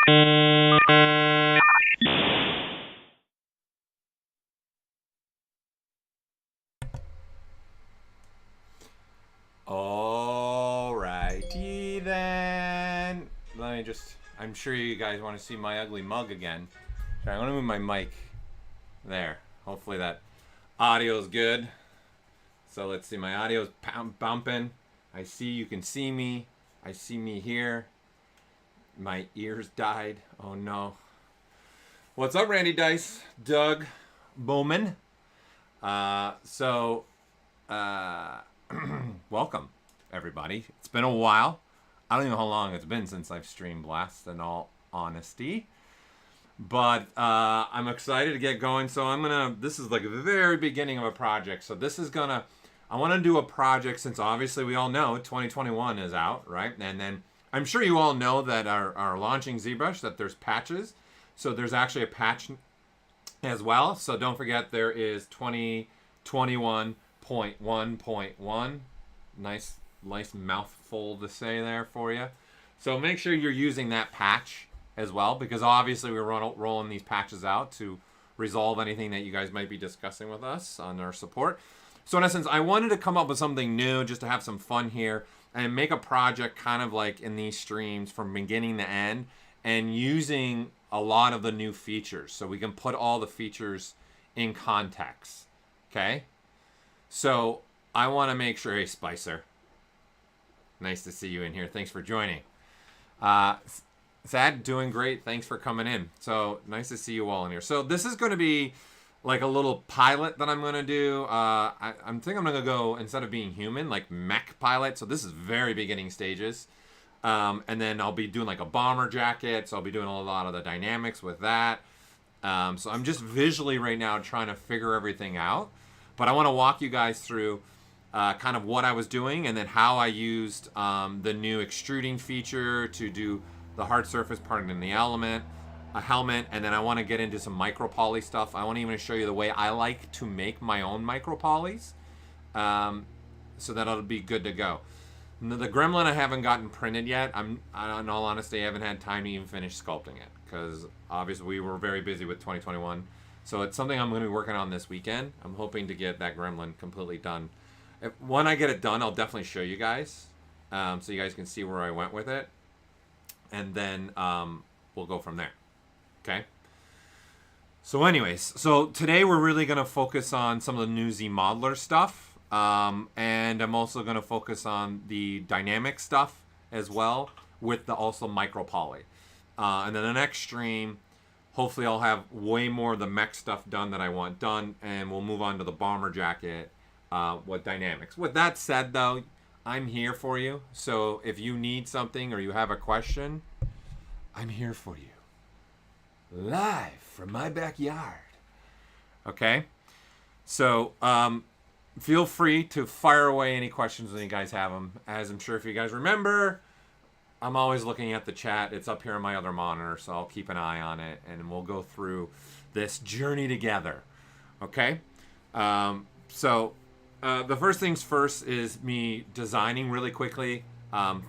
Alrighty then. Let me just, I'm sure you guys want to see my ugly mug again. So I'm going to move my mic there. Hopefully that audio is good. So let's see, my audio is bumping. I see you can see me. I see me here. My ears died. Oh no. What's up, Randy Dice? Doug Bowman. Welcome, everybody. It's been a while. I don't even know how long it's been since I've streamed Blast, in all honesty. But I'm excited to get going. So this is like the very beginning of a project. So this is I want to do a project since obviously we all know 2021 is out, right? And then I'm sure you all know that our launching ZBrush, that there's patches. So there's actually a patch as well. So don't forget there is 2021.1.1. Nice mouthful to say there for you. So make sure you're using that patch as well, because obviously we're rolling these patches out to resolve anything that you guys might be discussing with us on our support. So in essence, I wanted to come up with something new just to have some fun here and make a project kind of like in these streams from beginning to end and using a lot of the new features so we can put all the features in context. Okay? So I want to make sure, hey Spicer, nice to see you in here. Thanks for joining. Thad, doing great. Thanks for coming in. So nice to see you all in here. So this is going to be like a little pilot that I'm going to do. I'm thinking I'm going to go, instead of being human, like mech pilot. So this is very beginning stages. And then I'll be doing like a bomber jacket. So I'll be doing a lot of the dynamics with that. So I'm just visually right now trying to figure everything out. But I want to walk you guys through kind of what I was doing and then how I used the new extruding feature to do the hard surface part in the element, a helmet, and then I want to get into some micropoly stuff. I want to even show you the way I like to make my own micropolys, so that it'll be good to go. The gremlin I haven't gotten printed yet. In all honesty, I haven't had time to even finish sculpting it because obviously we were very busy with 2021. So it's something I'm going to be working on this weekend. I'm hoping to get that gremlin completely done. When I get it done, I'll definitely show you guys, so you guys can see where I went with it. And then we'll go from there. Okay? So anyways, so today we're really going to focus on some of the new ZModeler stuff. And I'm also going to focus on the dynamic stuff as well with the also micropoly. And then the next stream, hopefully I'll have way more of the mech stuff done that I want done. And we'll move on to the bomber jacket with dynamics. With that said, though, I'm here for you. So if you need something or you have a question, I'm here for you. Live from my backyard. Okay? So feel free to fire away any questions when you guys have them. As I'm sure if you guys remember, I'm always looking at the chat. It's up here on my other monitor, so I'll keep an eye on it, and we'll go through this journey together. Okay? The first things first is me designing really quickly,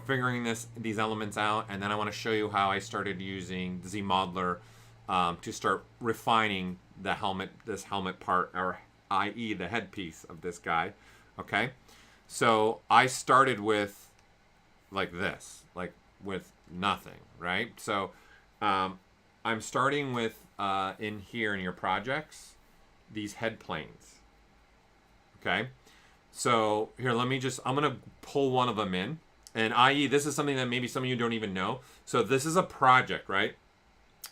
figuring these elements out, and then I want to show you how I started using ZModeler to start refining this helmet part, or i.e. the headpiece of this guy. Okay, so I started with like this, like with nothing, right? So I'm starting with in here in your projects, these head planes. Okay. So here, I'm going to pull one of them in. And i.e., this is something that maybe some of you don't even know. So this is a project, right?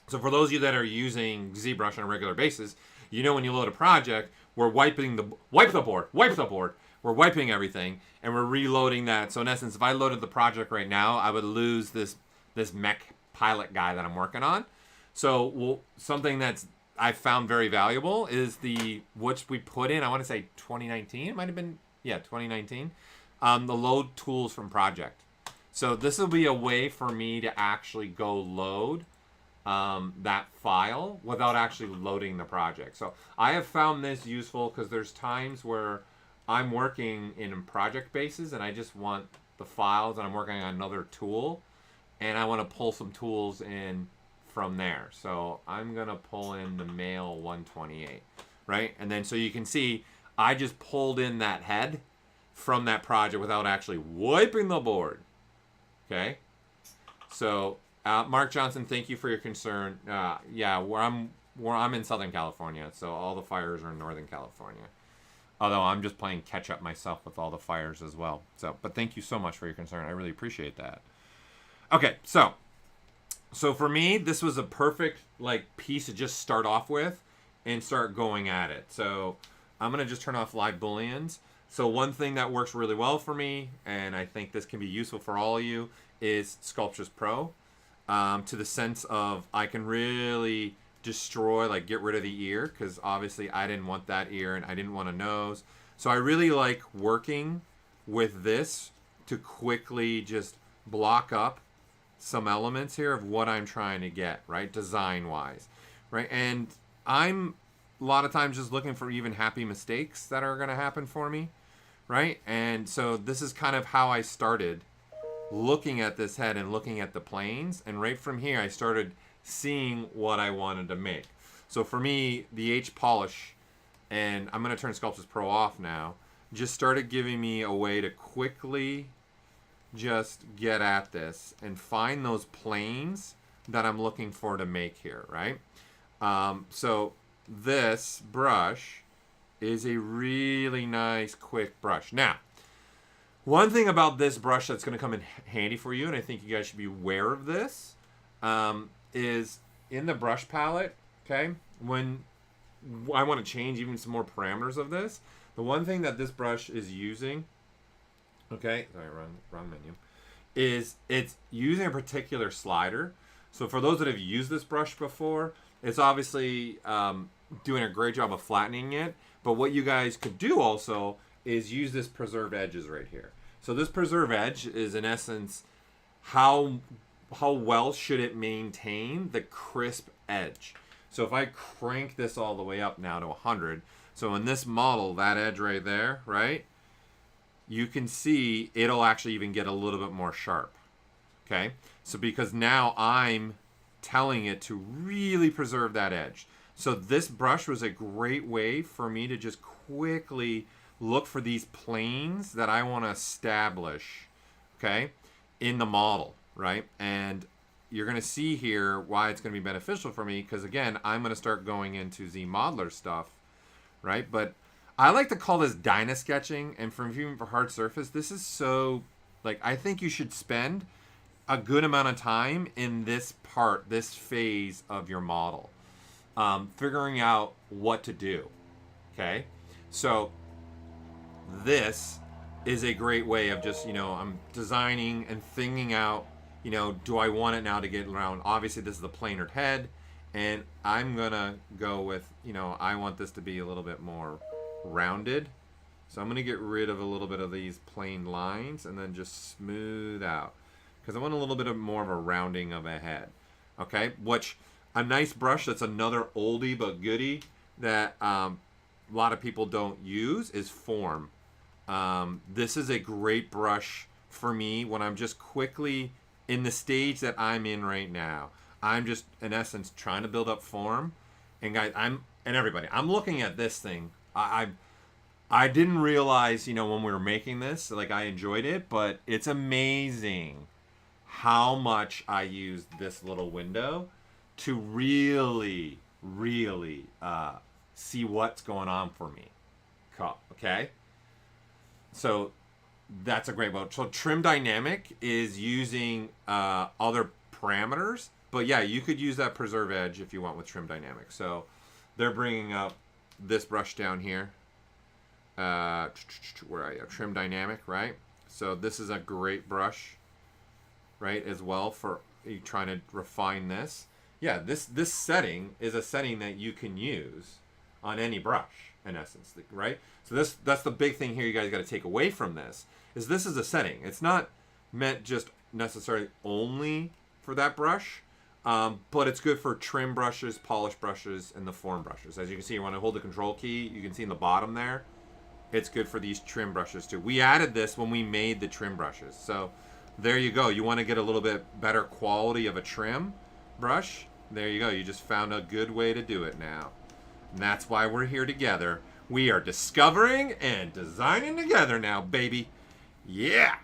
So for those of you that are using ZBrush on a regular basis, you know when you load a project, we're wipe the board. We're wiping everything, and we're reloading that. So in essence, if I loaded the project right now, I would lose this mech pilot guy that I'm working on. So something that's I found very valuable is which we put in, I want to say 2019, it might have been, 2019, the load tools from project. So this will be a way for me to actually go load that file without actually loading the project. So I have found this useful because there's times where I'm working in project bases and I just want the files and I'm working on another tool and I want to pull some tools in from there. So I'm gonna pull in the male 128, right? And then so you can see I just pulled in that head from that project without actually wiping the board. Okay. So Mark Johnson, thank you for your concern. Yeah, where I'm in Southern California, so all the fires are in Northern California. Although I'm just playing catch up myself with all the fires as well. So, but thank you so much for your concern. I really appreciate that. Okay, so for me, this was a perfect like piece to just start off with and start going at it. So I'm gonna just turn off live booleans. So one thing that works really well for me, and I think this can be useful for all of you, is Sculptris Pro. To the sense of I can really destroy, like get rid of the ear, because obviously I didn't want that ear and I didn't want a nose. So I really like working with this to quickly just block up some elements here of what I'm trying to get, right? Design wise, right? And I'm a lot of times just looking for even happy mistakes that are going to happen for me, right? And so this is kind of how I started looking at this head and looking at the planes, and right from here I started seeing what I wanted to make. So for me, the H polish, and I'm going to turn Sculptris Pro off now, just started giving me a way to quickly just get at this and find those planes that I'm looking for to make here, right? So this brush is a really nice quick brush. Now, one thing about this brush that's going to come in handy for you, and I think you guys should be aware of this, is in the brush palette, okay, when I want to change even some more parameters of this, the one thing that this brush is using, okay, sorry, wrong menu, is it's using a particular slider. So for those that have used this brush before, it's obviously doing a great job of flattening it, but what you guys could do also is use this preserved edges right here. So this preserve edge is in essence how well should it maintain the crisp edge. So if I crank this all the way up now to 100, so in this model, that edge right there, right, you can see it'll actually even get a little bit more sharp. Okay, so because now I'm telling it to really preserve that edge. So this brush was a great way for me to just quickly look for these planes that I want to establish, okay, in the model, right? And you're going to see here why it's going to be beneficial for me, because again, I'm going to start going into ZModeler stuff, right? But I like to call this dyna sketching, and even for hard surface, this is so, like, I think you should spend a good amount of time in this part, this phase of your model, figuring out what to do, okay? So this is a great way of just, I'm designing and thinking out, do I want it now to get around? Obviously, this is the planar head, and I'm going to go with, I want this to be a little bit more rounded. So I'm going to get rid of a little bit of these plain lines and then just smooth out, because I want a little bit of more of a rounding of a head. Okay, which a nice brush that's another oldie but goodie that a lot of people don't use is Form. This is a great brush for me when I'm just quickly in the stage that I'm in right now. I'm just, in essence, trying to build up form. And guys, and everybody, I'm looking at this thing. I didn't realize, when we were making this, like, I enjoyed it, but it's amazing how much I used this little window to really, really see what's going on for me. Okay? So that's a great mode. So Trim Dynamic is using other parameters, but yeah, you could use that Preserve Edge if you want with Trim Dynamic. So they're bringing up this brush down here. Where are you? Trim Dynamic, right? So this is a great brush, right, as well for you trying to refine this. Yeah, this setting is a setting that you can use on any brush, in essence, right? So that's the big thing here you guys got to take away from this, is this is a setting. It's not meant just necessarily only for that brush, but it's good for trim brushes, polish brushes, and the form brushes. As you can see, when I hold the control key, you can see in the bottom there, it's good for these trim brushes too. We added this when we made the trim brushes. So there you go. You want to get a little bit better quality of a trim brush, There you go. You just found a good way to do it now. And that's why we're here together. We are discovering and designing together now, baby. Yeah.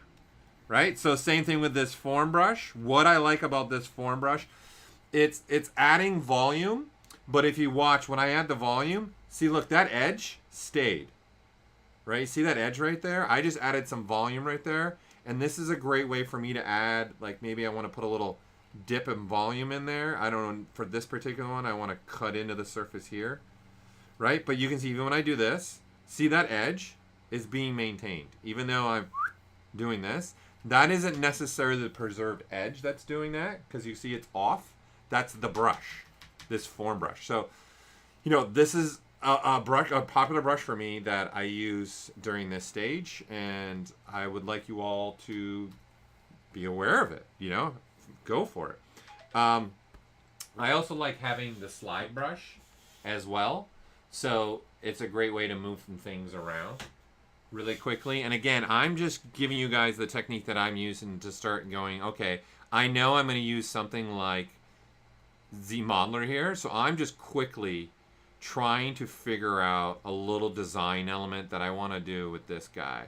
Right? So same thing with this form brush. What I like about this form brush, it's adding volume. But if you watch, when I add the volume, see, look, that edge stayed. Right? See that edge right there? I just added some volume right there. And this is a great way for me to add, like maybe I want to put a little dip in volume in there. I don't know, for this particular one, I want to cut into the surface here. Right? But you can see even when I do this, see that edge is being maintained. Even though I'm doing this, that isn't necessarily the preserved edge that's doing that, because you see it's off. That's the brush, this form brush. So, you know, this is a popular brush for me that I use during this stage, and I would like you all to be aware of it, you know, go for it. I also like having the slide brush as well. So it's a great way to move some things around really quickly. And again, I'm just giving you guys the technique that I'm using to start going, okay, I know I'm going to use something like ZModeler here. So I'm just quickly trying to figure out a little design element that I want to do with this guy.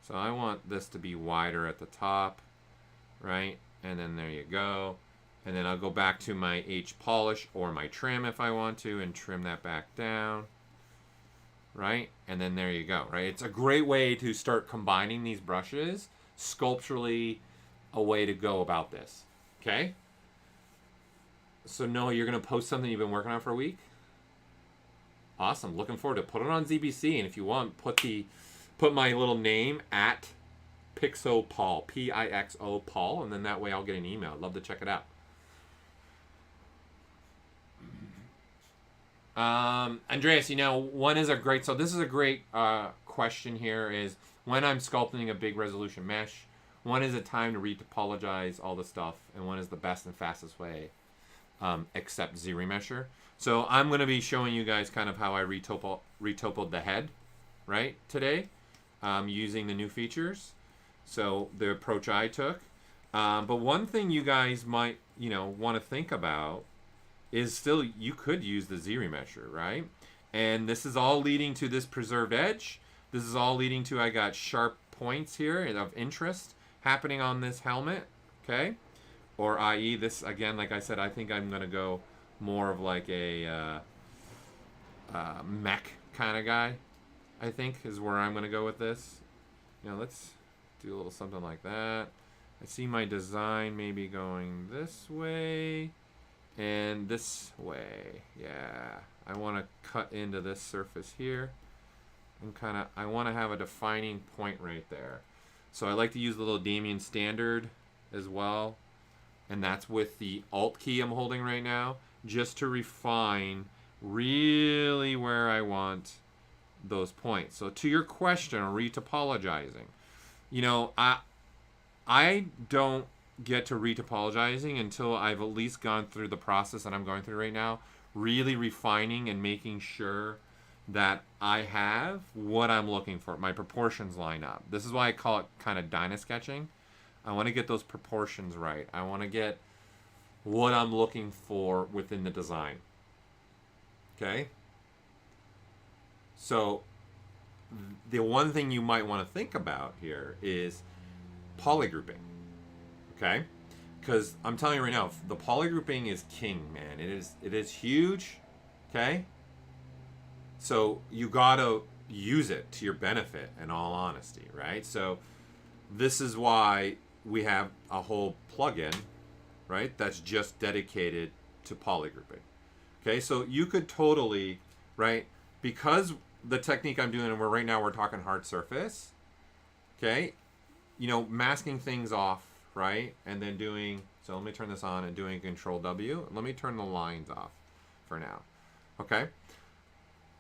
So I want this to be wider at the top, right? And then there you go. And then I'll go back to my H polish or my trim if I want to and trim that back down, right? And then there you go, right? It's a great way to start combining these brushes, sculpturally a way to go about this, okay? So Noah, you're gonna post something you've been working on for a week? Awesome, looking forward to it. Put it on ZBC, and if you want, put my little name at Pixopol, P-I-X-O Paul, and then that way I'll get an email. I'd love to check it out. Andreas, you know, so this is a great question here is, when I'm sculpting a big resolution mesh, when is it time to retopologize all the stuff, and when is the best and fastest way, except ZRemesher? So I'm going to be showing you guys kind of how I retopoed the head, right, today, using the new features. So the approach I took. But one thing you guys might, you know, want to think about is still, you could use the ZRemesher, right? And this is all leading to this preserved edge. This is all leading to, I got sharp points here of interest happening on this helmet, okay? Or i.e. this, again, like I said, I think I'm going to go more of like a mech kind of guy, I think, is where I'm going to go with this. You know, let's do a little something like that. I see my design maybe going this way and this way. Yeah, I want to cut into this surface here and kind of, I want to have a defining point right there. So I like to use the little Damien standard as well, and that's with the Alt key I'm holding right now, just to refine really where I want those points. So to your question on retopologizing, you know, I don't get to retopologizing until I've at least gone through the process that I'm going through right now, really refining and making sure that I have what I'm looking for. My proportions line up. This is why I call it kind of dyna sketching. I want to get those proportions right. I want to get what I'm looking for within the design. Okay? So the one thing you might want to think about here is polygrouping. Okay? Because I'm telling you right now, the polygrouping is king, man. It is huge. Okay? So you gotta use it to your benefit, in all honesty, right? So this is why we have a whole plugin, right, that's just dedicated to polygrouping. Okay, so you could totally, right, because the technique I'm doing, and right now we're talking hard surface, okay, you know, masking things off, right, and then doing, so let me turn this on and doing Control W. Let me turn the lines off for now, okay?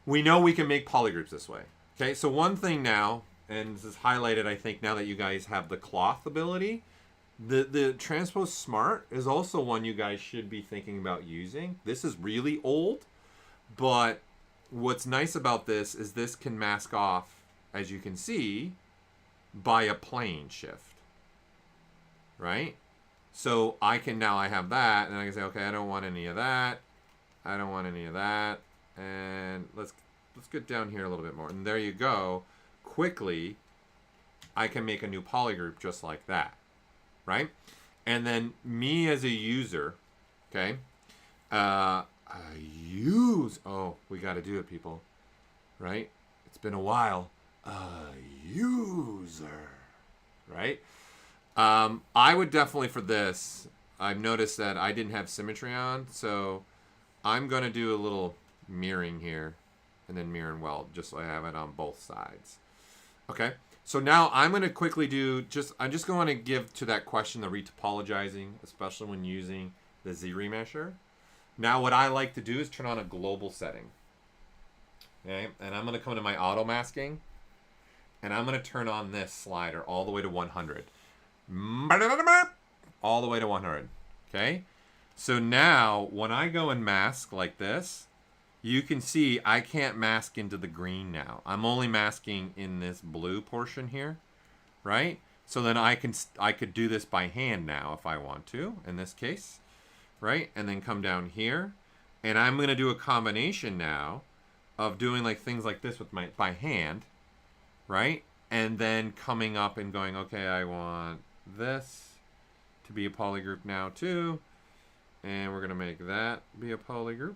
We know we can make polygroups this way. Okay, so one thing now, and this is highlighted, I think, now that you guys have the cloth ability, the Transpose Smart is also one you guys should be thinking about using. This is really old, but what's nice about this is this can mask off, as you can see, by a plane shift, right? So I have that, and I can say, okay, I don't want any of that. I don't want any of that. And let's get down here a little bit more. And there you go. Quickly, I can make a new polygroup just like that, right? And then me as a user, okay, oh, we got to do it, people, right? It's been a while. User, right? I would definitely, for this, I've noticed that I didn't have symmetry on, so I'm going to do a little mirroring here, and then mirror and weld, just so I have it on both sides. Okay, so now I'm going to quickly do, I'm just going to give to that question the retopologizing, especially when using the ZRemesher. Now what I like to do is turn on a global setting. Okay, and I'm going to come to my auto masking, and I'm going to turn on this slider all the way to 100. All the way to 100. Okay, so now when I go and mask like this, you can see I can't mask into the green now. I'm only masking in this blue portion here, right? So then I could do this by hand now if I want to, in this case, right? And then come down here, and I'm going to do a combination now of doing like things like this with by hand, right? And then coming up and going, okay, I want this to be a polygroup now too, and we're going to make that be a polygroup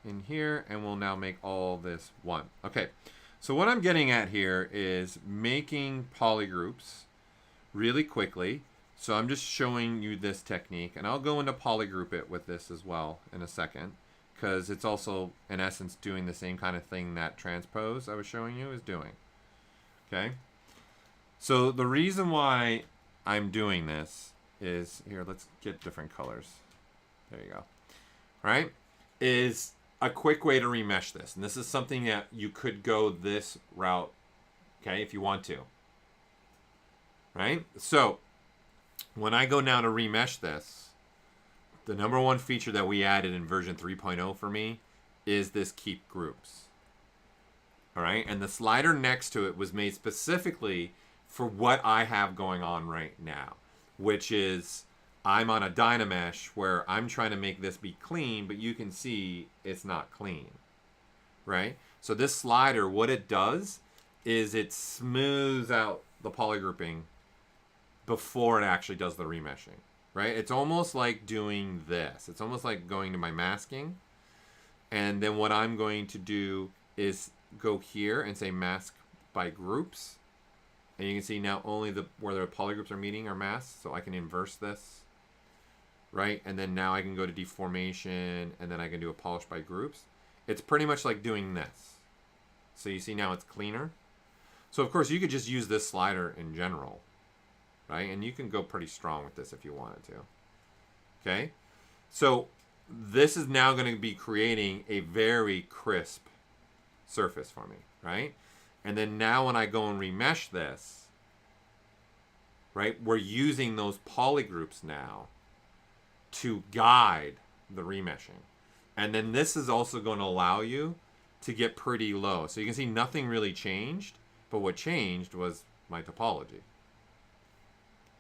in here, and we'll now make all this one. Okay, so what I'm getting at here is making polygroups really quickly. So I'm just showing you this technique, and I'll go into PolygroupIt with this as well in a second, because it's also in essence doing the same kind of thing that transpose I was showing you is doing. Okay, so the reason why I'm doing this is, here, let's get different colors. There you go. Right? Is a quick way to remesh this. And this is something that you could go this route, okay, if you want to. Right? So, when I go now to remesh this, the number one feature that we added in version 3.0 for me is this keep groups. All right? And the slider next to it was made specifically for what I have going on right now, which is I'm on a Nanomesh where I'm trying to make this be clean, but you can see it's not clean, right? So this slider, what it does is it smooths out the polygrouping before it actually does the remeshing, right? It's almost like doing this. It's almost like going to my masking, and then what I'm going to do is go here and say mask by groups, and you can see now only where the polygroups are meeting are masked, so I can inverse this. Right, and then now I can go to deformation, and then I can do a polish by groups. It's pretty much like doing this. So you see now it's cleaner. So of course you could just use this slider in general, right? And you can go pretty strong with this if you wanted to. Okay, so this is now going to be creating a very crisp surface for me, right? And then now when I go and remesh this, right, we're using those polygroups now to guide the remeshing. And then this is also going to allow you to get pretty low. So you can see nothing really changed, but what changed was my topology.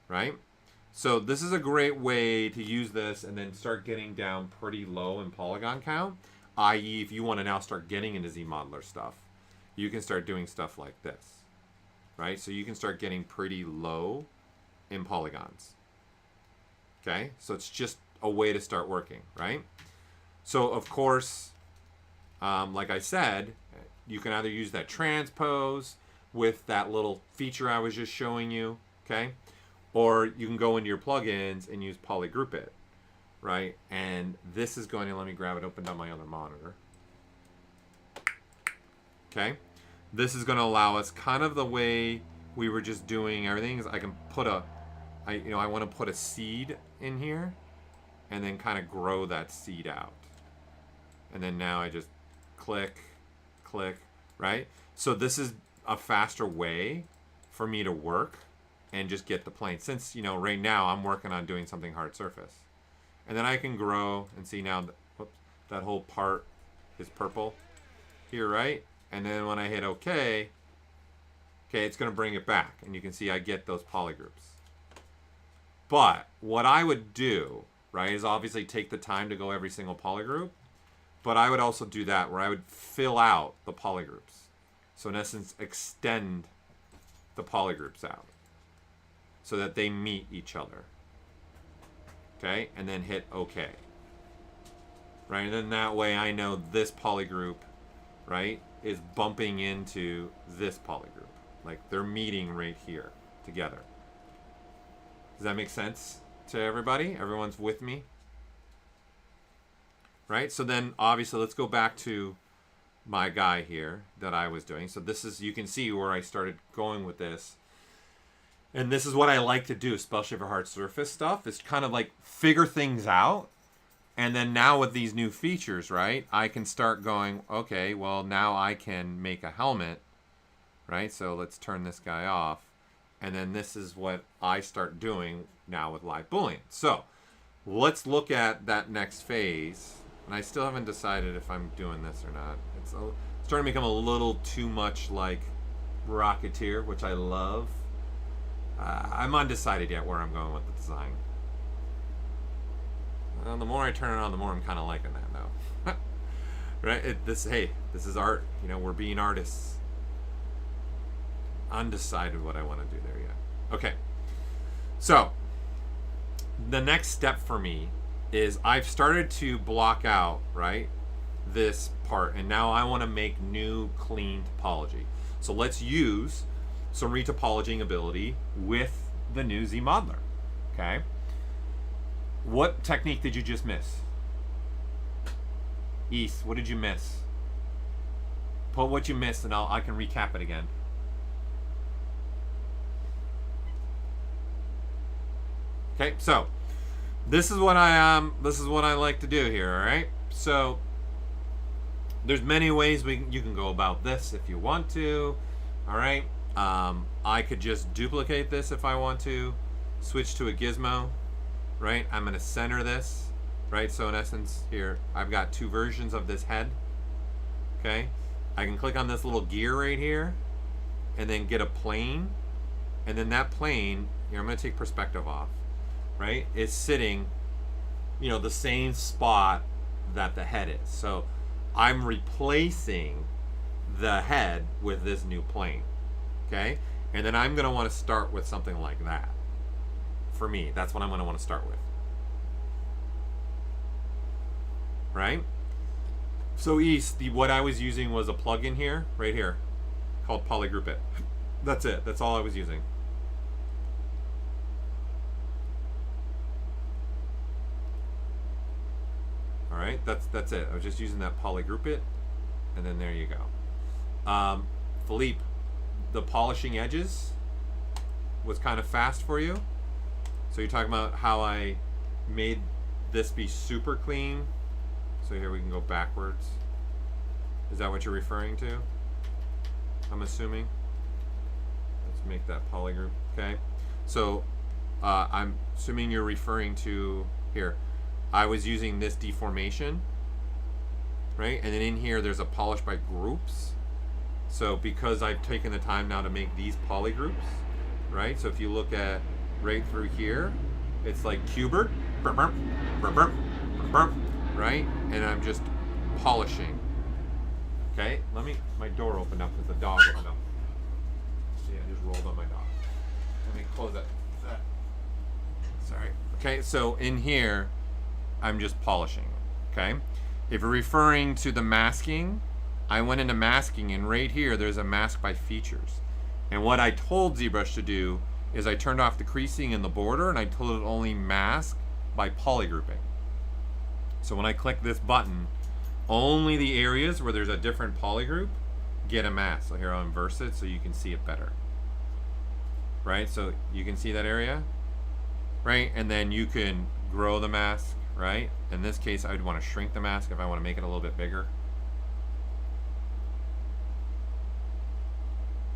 Right? So this is a great way to use this and then start getting down pretty low in polygon count, i.e. if you want to now start getting into ZModeler stuff, you can start doing stuff like this. Right? So you can start getting pretty low in polygons. Okay, so it's just a way to start working, right? So of course, like I said, you can either use that transpose with that little feature I was just showing you, okay? Or you can go into your plugins and use PolygroupIt, right? And this is going to, let me grab it opened on my other monitor. Okay, this is going to allow us kind of the way we were just doing everything. Is I can put I want to put a seed in here and then kind of grow that seed out. And then now I just click, click, right? So this is a faster way for me to work and just get the plane. Since, right now I'm working on doing something hard surface. And then I can grow and see now that whole part is purple here, right? And then when I hit OK, it's going to bring it back. And you can see I get those polygroups. But what I would do, right, is obviously take the time to go every single polygroup. But I would also do that where I would fill out the polygroups. So in essence, extend the polygroups out so that they meet each other. Okay, and then hit OK. Right, and then that way I know this polygroup, right, is bumping into this polygroup. Like they're meeting right here together. Does that make sense to everybody? Everyone's with me? Right, so then obviously let's go back to my guy here that I was doing. So this is, you can see where I started going with this. And this is what I like to do, especially for hard surface stuff, is kind of like figure things out. And then now with these new features, right, I can start going, okay, well, now I can make a helmet, right? So let's turn this guy off. And then this is what I start doing now with live Boolean. So let's look at that next phase. And I still haven't decided if I'm doing this or not. It's starting to become a little too much like Rocketeer, which I love. I'm undecided yet where I'm going with the design. Well, the more I turn it on, the more I'm kind of liking that now. Right? Hey, this is art. You know, we're being artists. Undecided what I want to do there yet. Okay. So, the next step for me is I've started to block out, right, this part. And now I want to make new, clean topology. So let's use some retopologing ability with the new ZModeler. Okay? What technique did you just miss? East, what did you miss? Put what you missed and I can recap it again. Okay, so this is what I like to do here, all right? So there's many ways you can go about this if you want to, all right? I could just duplicate this if I want to, switch to a gizmo, right? I'm going to center this, right? So in essence here, I've got two versions of this head, okay? I can click on this little gear right here and then get a plane. And then that plane, here I'm going to take perspective off, right? It's sitting, you know, the same spot that the head is. So I'm replacing the head with this new plane, okay? And then I'm going to want to start with something like that. For me, that's what I'm going to want to start with. Right? So what I was using was a plugin here, right here, called PolygroupIt. That's it. That's all I was using. All right, that's it. I was just using that PolygroupIt, and then there you go. Philippe, the polishing edges was kind of fast for you. So you're talking about how I made this be super clean. So here we can go backwards. Is that what you're referring to? I'm assuming. Let's make that polygroup, okay? So I'm assuming you're referring to here. I was using this deformation, right? And then in here, there's a polish by groups. So because I've taken the time now to make these polygroups, right? So if you look at right through here, it's like Cubert, right? And I'm just polishing. Okay, my door opened up because the dog opened up. See, I just rolled on my dog. Let me close it. Sorry. Okay, so in here, I'm just polishing, okay? If you're referring to the masking, I went into masking, and right here, there's a mask by features. And what I told ZBrush to do is I turned off the creasing and the border, and I told it only mask by polygrouping. So when I click this button, only the areas where there's a different polygroup get a mask. So here I'll inverse it so you can see it better. Right, so you can see that area, right? And then you can grow the mask, right? In this case, I would want to shrink the mask if I want to make it a little bit bigger.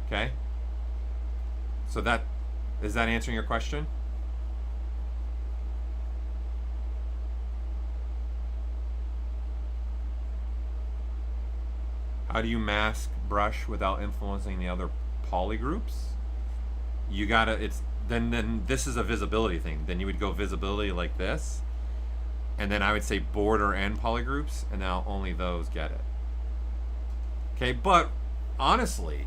Okay? So is that answering your question? How do you mask brush without influencing the other polygroups? You gotta, then this is a visibility thing. Then you would go visibility like this, and then I would say border and polygroups, and now only those get it. Okay, but honestly,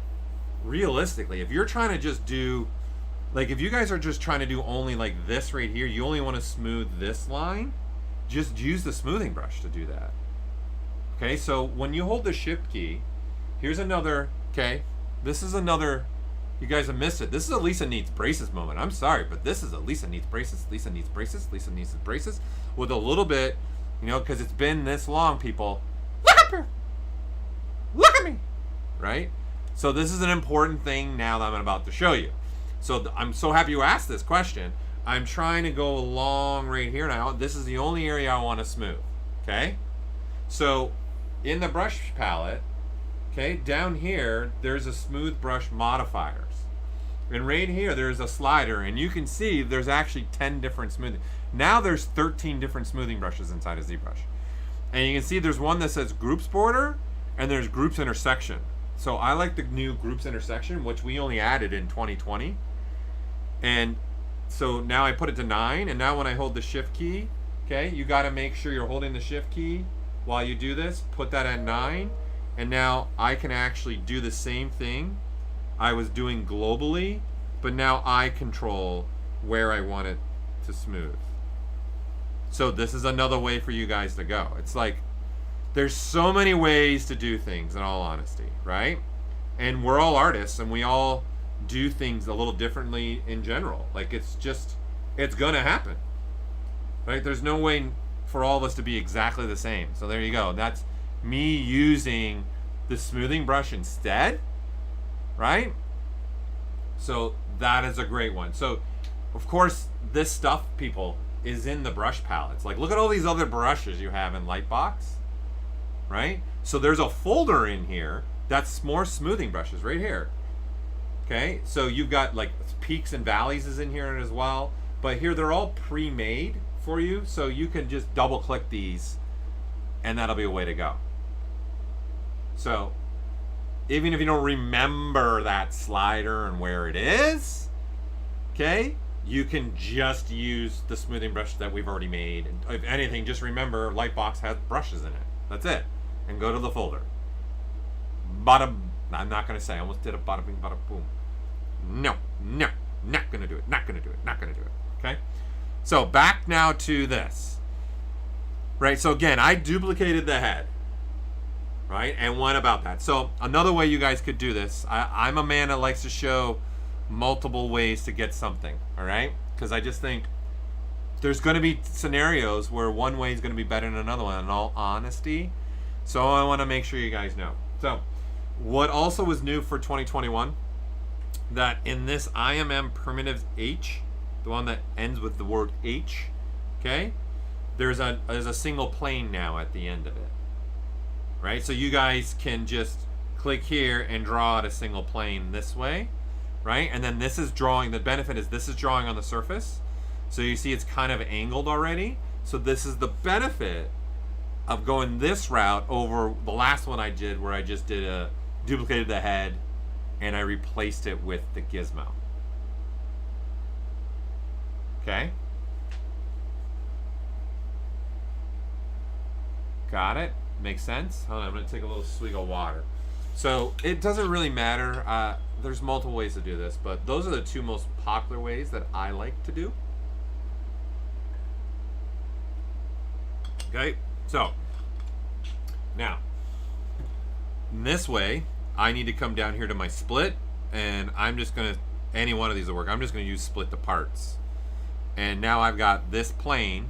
realistically, if you're trying to just do, like if you guys are just trying to do only like this right here, you only want to smooth this line, just use the smoothing brush to do that. Okay, so when you hold the shift key, here's another, okay, this is another, you guys have missed it. This is a Lisa needs braces moment. I'm sorry, but this is a Lisa needs braces, Lisa needs braces, Lisa needs braces, with a little bit, you know, because it's been this long, people. Look up here. Look at me, right? So this is an important thing now that I'm about to show you. So I'm so happy you asked this question. I'm trying to go along right here now. This is the only area I want to smooth, okay? So in the brush palette, okay, down here, there's a smooth brush modifiers. And right here, there's a slider, and you can see there's actually 10 different smoothing. Now there's 13 different smoothing brushes inside of ZBrush. And you can see there's one that says groups border, and there's groups intersection. So I like the new groups intersection, which we only added in 2020. And so now I put it to 9, and now when I hold the shift key, okay, you gotta make sure you're holding the shift key while you do this, put that at 9, and now I can actually do the same thing I was doing globally, but now I control where I want it to smooth. So this is another way for you guys to go. It's like, there's so many ways to do things, in all honesty, right? And we're all artists, and we all do things a little differently in general. Like, it's just, it's gonna happen, right? There's no way for all of us to be exactly the same. So there you go. That's me using the smoothing brush instead, right? So that is a great one. So, of course, this stuff, people, is in the brush palettes. Like, look at all these other brushes you have in Lightbox, right? So there's a folder in here that's more smoothing brushes right here. Okay, so you've got like peaks and valleys is in here as well, but here they're all pre-made for you, so you can just double click these and that'll be a way to go. So even if you don't remember that slider and where it is, okay, you can just use the smoothing brush that we've already made. And if anything, just remember Lightbox has brushes in it. That's it. And go to the folder. Bada, I'm not gonna say, I almost did a bada bing, bada boom. No, not gonna do it, not gonna do it, not gonna do it, okay? So back now to this, right? So again, I duplicated the head, right? And went about that. So another way you guys could do this, I'm a man that likes to show multiple ways to get something, all right? Because I just think there's gonna be scenarios where one way is gonna be better than another one, in all honesty. So I wanna make sure you guys know. So what also was new for 2021, that in this IMM primitives H, the one that ends with the word H, okay, there's a single plane now at the end of it, right? So you guys can just click here and draw out a single plane this way, right? And then this is drawing, the benefit is this is drawing on the surface. So you see it's kind of angled already. So this is the benefit of going this route over the last one I did, where I just did duplicated the head and I replaced it with the gizmo. Okay? Got it? Makes sense? Hold on, I'm gonna take a little swig of water. So it doesn't really matter. There's multiple ways to do this, but those are the two most popular ways that I like to do. Okay, so now in this way, I need to come down here to my split, and I'm just gonna, any one of these will work. I'm just gonna use split the parts. And now I've got this plane,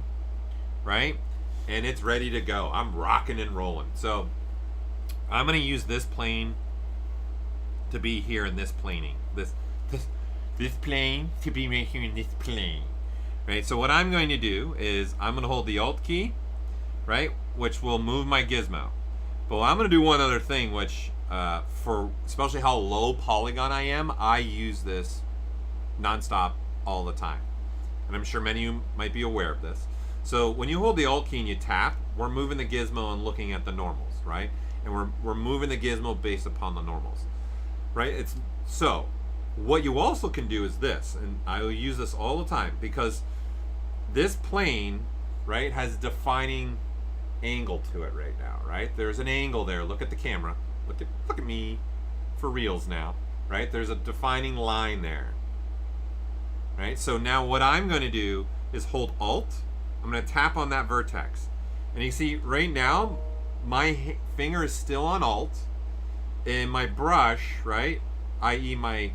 right? And it's ready to go. I'm rocking and rolling. So I'm gonna use this plane to be here in this planing. This plane to be right here in this plane. Right? So what I'm going to do is I'm gonna hold the Alt key, right? Which will move my gizmo. But I'm gonna do one other thing, which for especially how low polygon I am, I use this nonstop all the time. And I'm sure many of you might be aware of this. So when you hold the Alt key and you tap, we're moving the gizmo and looking at the normals, right? And we're moving the gizmo based upon the normals, right? It's so What you also can do is this, and I will use this all the time, because this plane, right, has defining angle to it right now, right? There's an angle there. Look at the camera. Look at me for reals now, right? There's a defining line there, right? So now what I'm going to do is hold Alt. I'm going to tap on that vertex. And you see right now, my finger is still on Alt, and my brush, right, i.e. my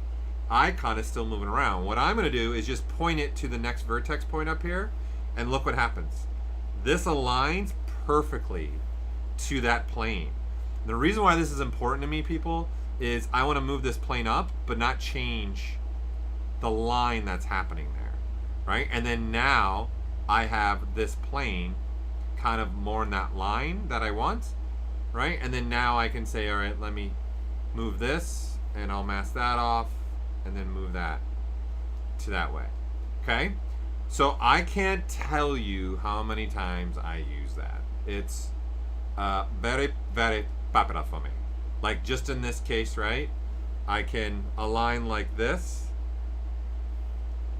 icon is still moving around. What I'm going to do is just point it to the next vertex point up here, and look what happens. This aligns perfectly to that plane. And the reason why this is important to me, people, is I want to move this plane up, but not change the line that's happening there, right? And then now I have this plane kind of more in that line that I want, right? And then now I can say, all right, let me move this, and I'll mask that off, and then move that to that way, okay? So I can't tell you how many times I use that. It's very, very popular for me. Like just in this case, right? I can align like this,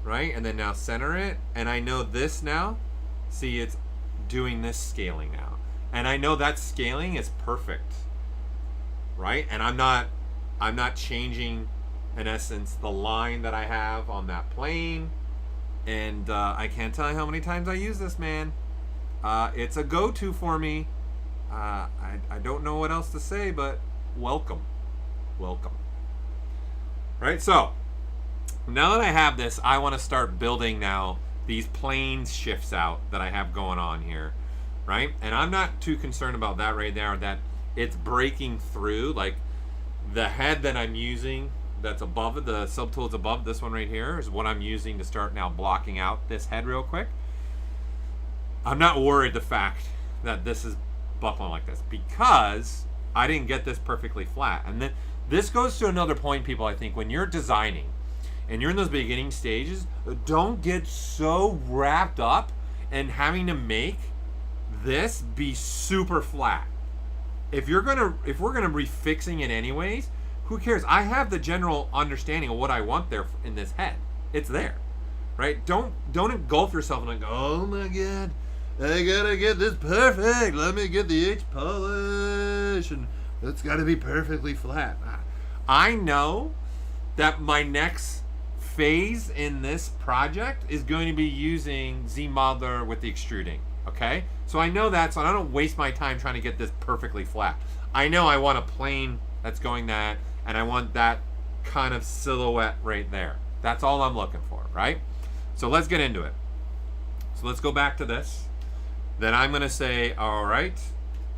right? And then now center it, and I know this now. See, it's doing this scaling now. And I know that scaling is perfect, right? And I'm not changing, in essence, the line that I have on that plane. And I can't tell you how many times I use this, man. It's a go-to for me. I don't know what else to say, but welcome. Welcome. Right, so now that I have this, I want to start building now these plane shifts out that I have going on here, right? And I'm not too concerned about that right there, that it's breaking through. Like the head that I'm using that's above it, the subtool's above this one right here, is what I'm using to start now blocking out this head real quick. I'm not worried the fact that this is buckling like this, because I didn't get this perfectly flat. And then this goes to another point, people. I think when you're designing and you're in those beginning stages, don't get so wrapped up in having to make this be super flat. If we're gonna be fixing it anyways, who cares? I have the general understanding of what I want there in this head. It's there, right? Don't engulf yourself and like, oh my god, I gotta get this perfect. Let me get the H polish, and it's gotta be perfectly flat. I know that my next phase in this project is going to be using ZModeler with the extruding, okay? So I know that, so I don't waste my time trying to get this perfectly flat. I know I want a plane that's going that, and I want that kind of silhouette right there. That's all I'm looking for, right? So let's get into it. So let's go back to this. Then I'm gonna say, all right,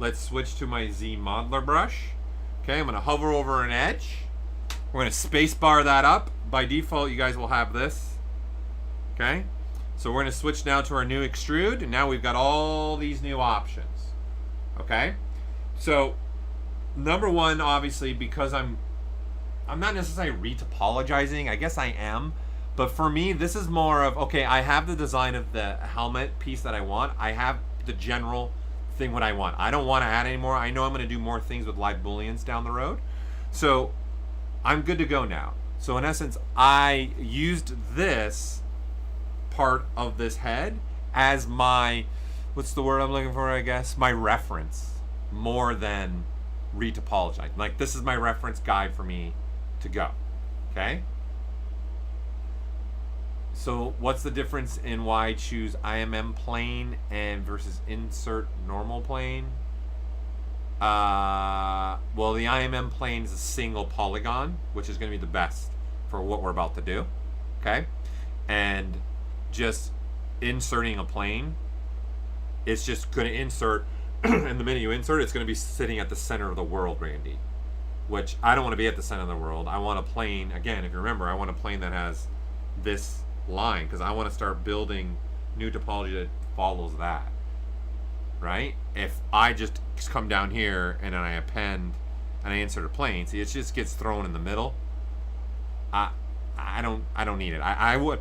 let's switch to my ZModeler brush. Okay, I'm gonna hover over an edge. We're gonna space bar that up. By default, you guys will have this. Okay, so we're gonna switch now to our new extrude, and now we've got all these new options. Okay, so number one, obviously, because I'm not necessarily retopologizing. I guess I am, but for me, this is more of, okay, I have the design of the helmet piece that I want. I have the general thing what I want. I don't want to add any more. I know I'm going to do more things with live booleans down the road, so I'm good to go now. So in essence, I used this part of this head as my, what's the word I'm looking for, I guess, my reference, more than retopologizing. Like, this is my reference guide for me to go. Okay, so what's the difference in why I choose IMM plane and versus insert normal plane? Well, the IMM plane is a single polygon, which is going to be the best for what we're about to do. Okay, and just inserting a plane, it's just going to insert, and the minute you insert, it's going to be sitting at the center of the world, Randy. Which I don't want to be at the center of the world. I want a plane, again, if you remember, I want a plane that has this line, because I want to start building new topology that follows that, right? If I just come down here and then I append and I insert a plane, see, it just gets thrown in the middle. I don't need it. I would,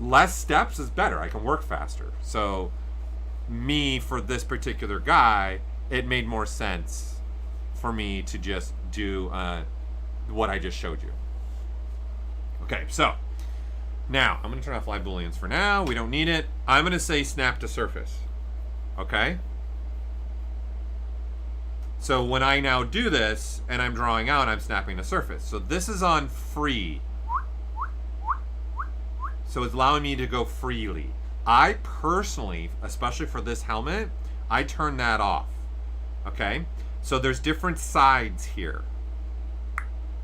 less steps is better. I can work faster. So me, for this particular guy, it made more sense for me to just do what I just showed you. Okay, so now I'm going to turn off live booleans for now. We don't need it. I'm going to say snap to surface. Okay? So when I now do this and I'm drawing out, I'm snapping the surface. So this is on free. So it's allowing me to go freely. I personally, especially for this helmet, I turn that off. Okay? So there's different sides here.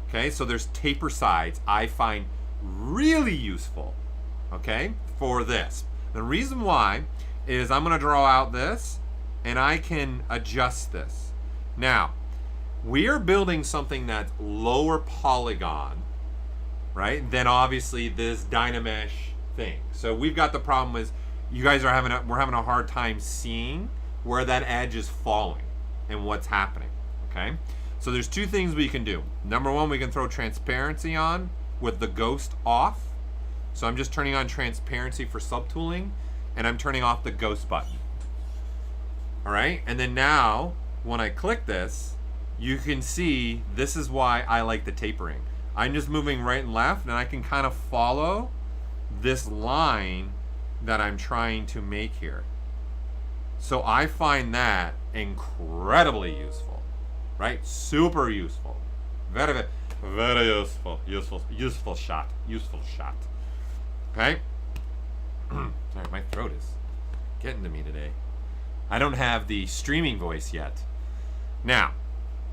Okay? So there's taper sides I find really useful. Okay? For this. The reason why is I'm going to draw out this and I can adjust this. Now, we are building something that's lower polygon, right, than obviously this Nanomesh thing. So we've got the problem is you guys are we're having a hard time seeing where that edge is falling and what's happening, okay? So there's two things we can do. Number one, we can throw transparency on with the ghost off. So I'm just turning on transparency for subtooling and I'm turning off the ghost button. All right, and then now, when I click this, you can see this is why I like the tapering. I'm just moving right and left and I can kind of follow this line that I'm trying to make here. So I find that incredibly useful, right? Super useful. Very, very useful. Useful shot. Okay? Sorry, my throat is getting to me today. I don't have the streaming voice yet. Now,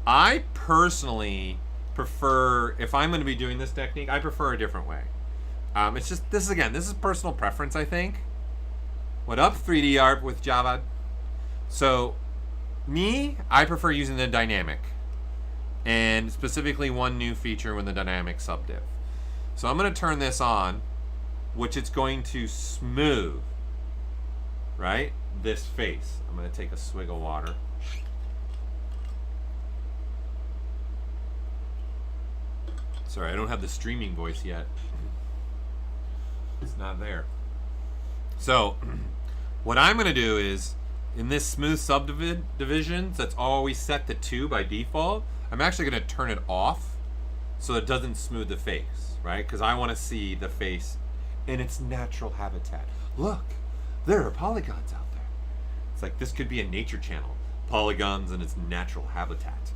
I personally prefer, if I'm going to be doing this technique, I prefer a different way. It's just, this is personal preference, I think. What up, 3D art with Java? So, me, I prefer using the dynamic. And specifically one new feature with the dynamic subdiv. So I'm going to turn this on, which it's going to smooth, right, this face. I'm going to take a swig of water. Sorry, I don't have the streaming voice yet. It's not there. So, what I'm going to do is, in this smooth subdivisions, that's always set to 2 by default, I'm actually going to turn it off so it doesn't smooth the face, right? Because I want to see the face in its natural habitat. Look, there are polygons out there. It's like this could be a nature channel. Polygons in its natural habitat.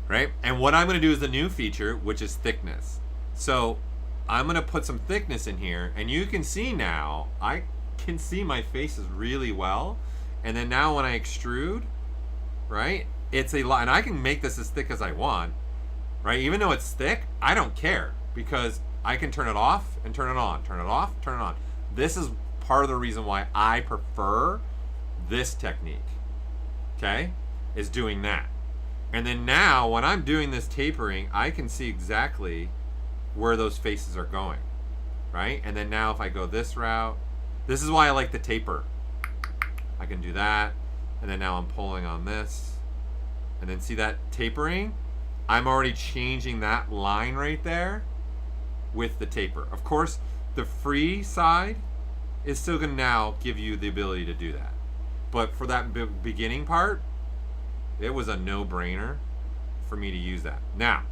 Right? And what I'm going to do is the new feature, which is thickness. So I'm going to put some thickness in here, and you can see now, I can see my faces really well. And then now when I extrude, right, it's a lot, and I can make this as thick as I want, right? Even though it's thick, I don't care, because I can turn it off and turn it on, turn it off, turn it on. This is part of the reason why I prefer this technique, okay, is doing that. And then now, when I'm doing this tapering, I can see exactly where those faces are going, right? And then now if I go this route, this is why I like the taper. I can do that, and then now I'm pulling on this. And then see that tapering? I'm already changing that line right there with the taper. Of course, the free side is still going to now give you the ability to do that. But for that beginning part, it was a no-brainer for me to use that. Now,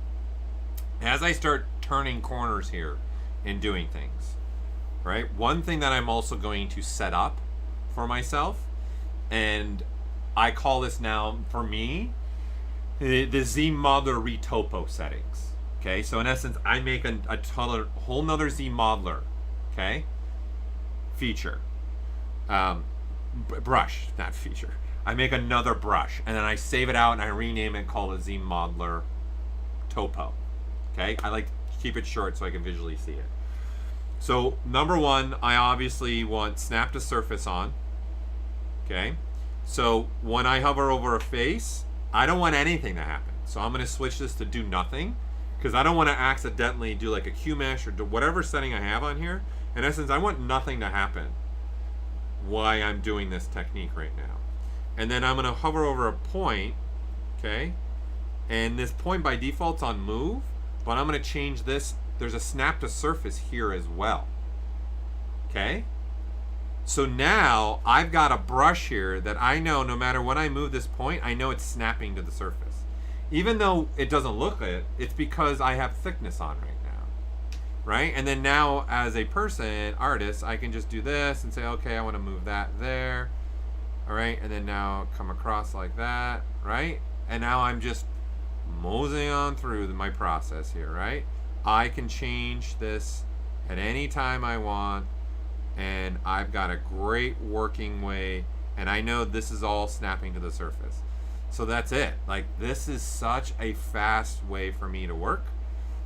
as I start turning corners here and doing things, right? One thing that I'm also going to set up for myself, and I call this now, for me, the ZModeler retopo settings. Okay, so in essence, I make a whole nother ZModeler, okay, feature. Brush, not feature. I make another brush, and then I save it out and I rename it and call it ZModeler topo. Okay, I like to keep it short so I can visually see it. So number one, I obviously want snap to surface on. Okay, so when I hover over a face, I don't want anything to happen. So I'm going to switch this to do nothing, because I don't want to accidentally do like a Q mesh or do whatever setting I have on here. In essence, I want nothing to happen while I'm doing this technique right now. And then I'm going to hover over a point, okay? And this point by default's on move, but I'm going to change this. There's a snap to surface here as well, okay? So now I've got a brush here that I know no matter when I move this point, I know it's snapping to the surface. Even though it doesn't look it, it's because I have thickness on right now. right? And then now as a person, artist, I can just do this and say, okay, I want to move that there. All right, and then now come across like that, right? And now I'm just moseying on through my process here, right? I can change this at any time I want, and I've got a great working way, and I know this is all snapping to the surface. So that's it. Like, this is such a fast way for me to work,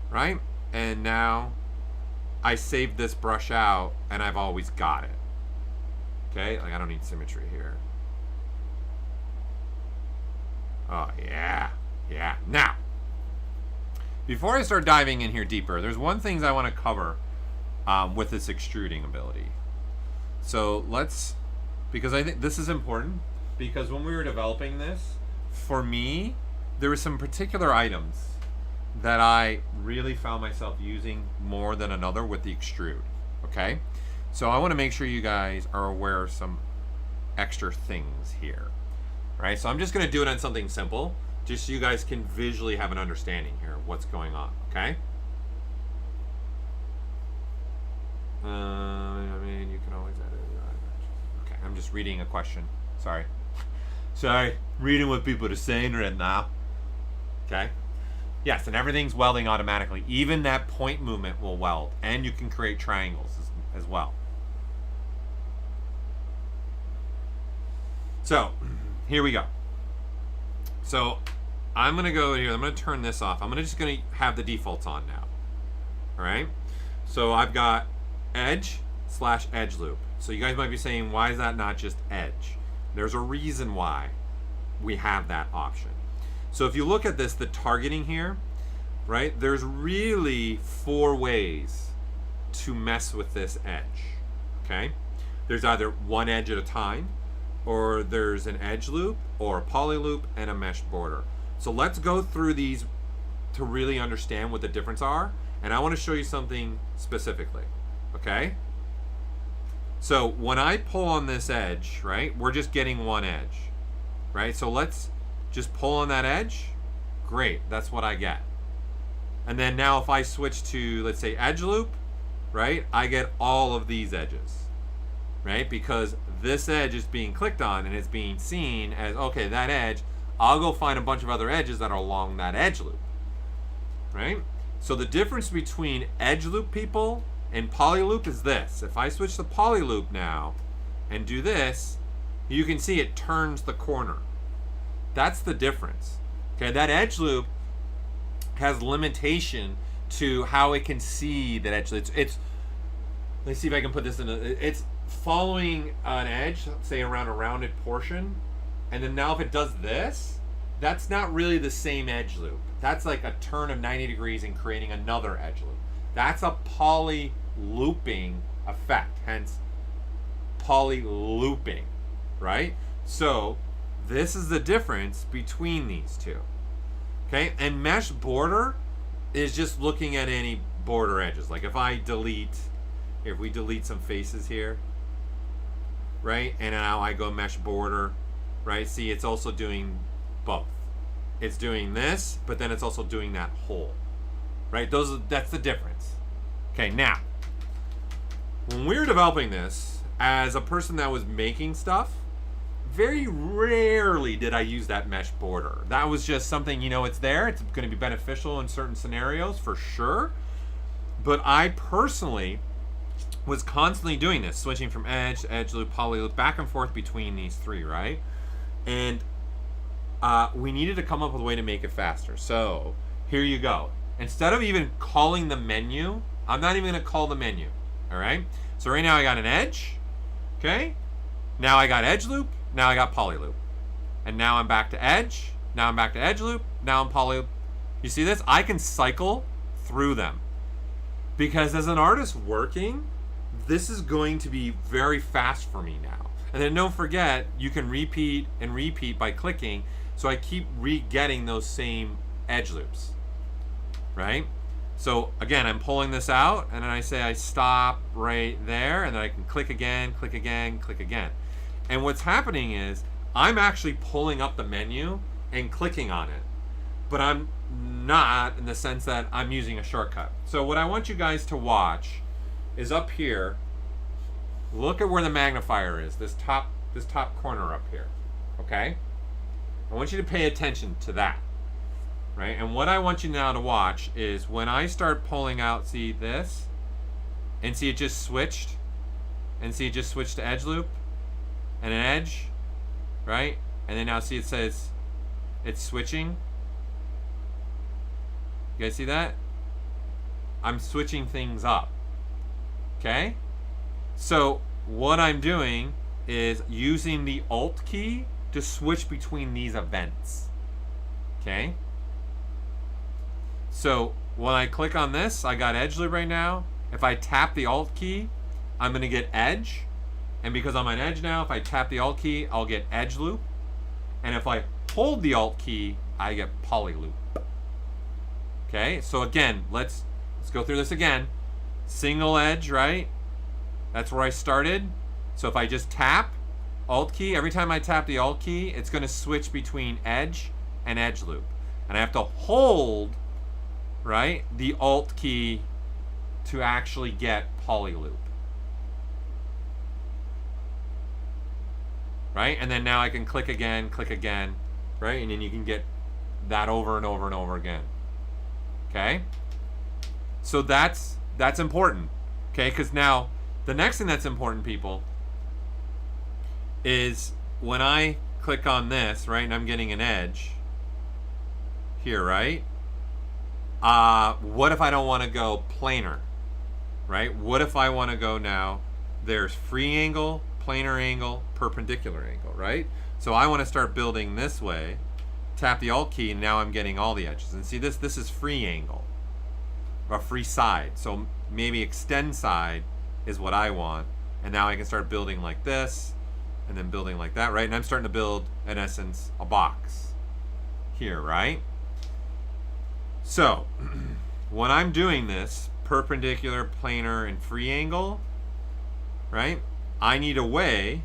right? And now I saved this brush out, and I've always got it. Okay, like I don't need symmetry here. Oh, yeah. Yeah. Now, before I start diving in here deeper, there's one thing I want to cover with this extruding ability. So let's, because I think this is important, because when we were developing this, for me, there were some particular items that I really found myself using more than another with the extrude. Okay? So I want to make sure you guys are aware of some extra things here. Right, so I'm just going to do it on something simple, just so you guys can visually have an understanding here of what's going on, okay? I mean, you can always edit. Okay, I'm just reading a question. Sorry. Sorry, reading what people are saying right now. Okay? Yes, and everything's welding automatically. Even that point movement will weld, and you can create triangles as well. So, here we go. So I'm gonna go here, I'm gonna turn this off. I'm just gonna have the defaults on now. All right? So I've got edge / edge loop. So you guys might be saying, why is that not just edge? There's a reason why we have that option. So if you look at this, the targeting here, right? There's really 4 ways to mess with this edge, okay? There's either one edge at a time, or there's an edge loop, or a poly loop, and a mesh border. So let's go through these to really understand what the difference are, and I want to show you something specifically, okay? So when I pull on this edge, right, we're just getting one edge, right? So let's just pull on that edge. Great, that's what I get. And then now if I switch to, let's say, edge loop, right, I get all of these edges, right? Because this edge is being clicked on and it's being seen as, okay, that edge, I'll go find a bunch of other edges that are along that edge loop, right? So the difference between edge loop people and poly loop is this. If I switch to poly loop now and do this, you can see it turns the corner. That's the difference. Okay, that edge loop has limitation to how it can see that edge. It's let's see if I can put this in it's following an edge, say around a rounded portion, and then now if it does this, that's not really the same edge loop. That's like a turn of 90 degrees and creating another edge loop. That's a poly looping effect, hence poly looping, right? So this is the difference between these two. Okay, and mesh border is just looking at any border edges. Like if we delete some faces here, right? And now I go mesh border, right? See, it's also doing both. It's doing this, but then it's also doing that hole, right? That's the difference. Okay, now, when we were developing this, as a person that was making stuff, very rarely did I use that mesh border. That was just something, you know, it's there. It's going to be beneficial in certain scenarios for sure. But I personally was constantly doing this, switching from edge to edge loop, poly loop, back and forth between these three, right? And we needed to come up with a way to make it faster. So here you go. Instead of even calling the menu, I'm not even going to call the menu, all right? So right now I got an edge, okay? Now I got edge loop, now I got poly loop. And now I'm back to edge, now I'm back to edge loop, now I'm poly loop. You see this? I can cycle through them. Because as an artist working, this is going to be very fast for me now. And then don't forget, you can repeat and repeat by clicking, so I keep re-getting those same edge loops, right? So again, I'm pulling this out, and then I say I stop right there, and then I can click again, click again, click again. And what's happening is, I'm actually pulling up the menu and clicking on it. but I'm not in the sense that I'm using a shortcut. So what I want you guys to watch is up here. Look at where the magnifier is, this top corner up here, okay? I want you to pay attention to that, right? And what I want you now to watch is when I start pulling out, see this? And see it just switched? And see it just switched to edge loop? And an edge, right? And then now see it says it's switching. You guys see that? I'm switching things up, okay? So what I'm doing is using the Alt key to switch between these events, okay? So when I click on this, I got edge loop right now. If I tap the Alt key, I'm gonna get edge. And because I'm on edge now, if I tap the Alt key, I'll get edge loop. And if I hold the Alt key, I get poly loop. Okay, so again, let's go through this again. Single edge, right? That's where I started. So if I just tap Alt key, every time I tap the Alt key, it's gonna switch between edge and edge loop. And I have to hold, right, the Alt key to actually get poly loop. Right? And then now I can click again, right? And then you can get that over and over and over again. Okay? So that's important. Okay? Because now the next thing that's important, people, is when I click on this, right, and I'm getting an edge here, right? What if I don't want to go planar? Right? What if I want to go now, there's free angle, planar angle, perpendicular angle, right? So I want to start building this way, tap the Alt key, and now I'm getting all the edges. And see, this is free angle, or free side. So maybe extend side is what I want. And now I can start building like this, and then building like that, right? And I'm starting to build, in essence, a box here, right? So when I'm doing this, perpendicular, planar, and free angle, right? I need a way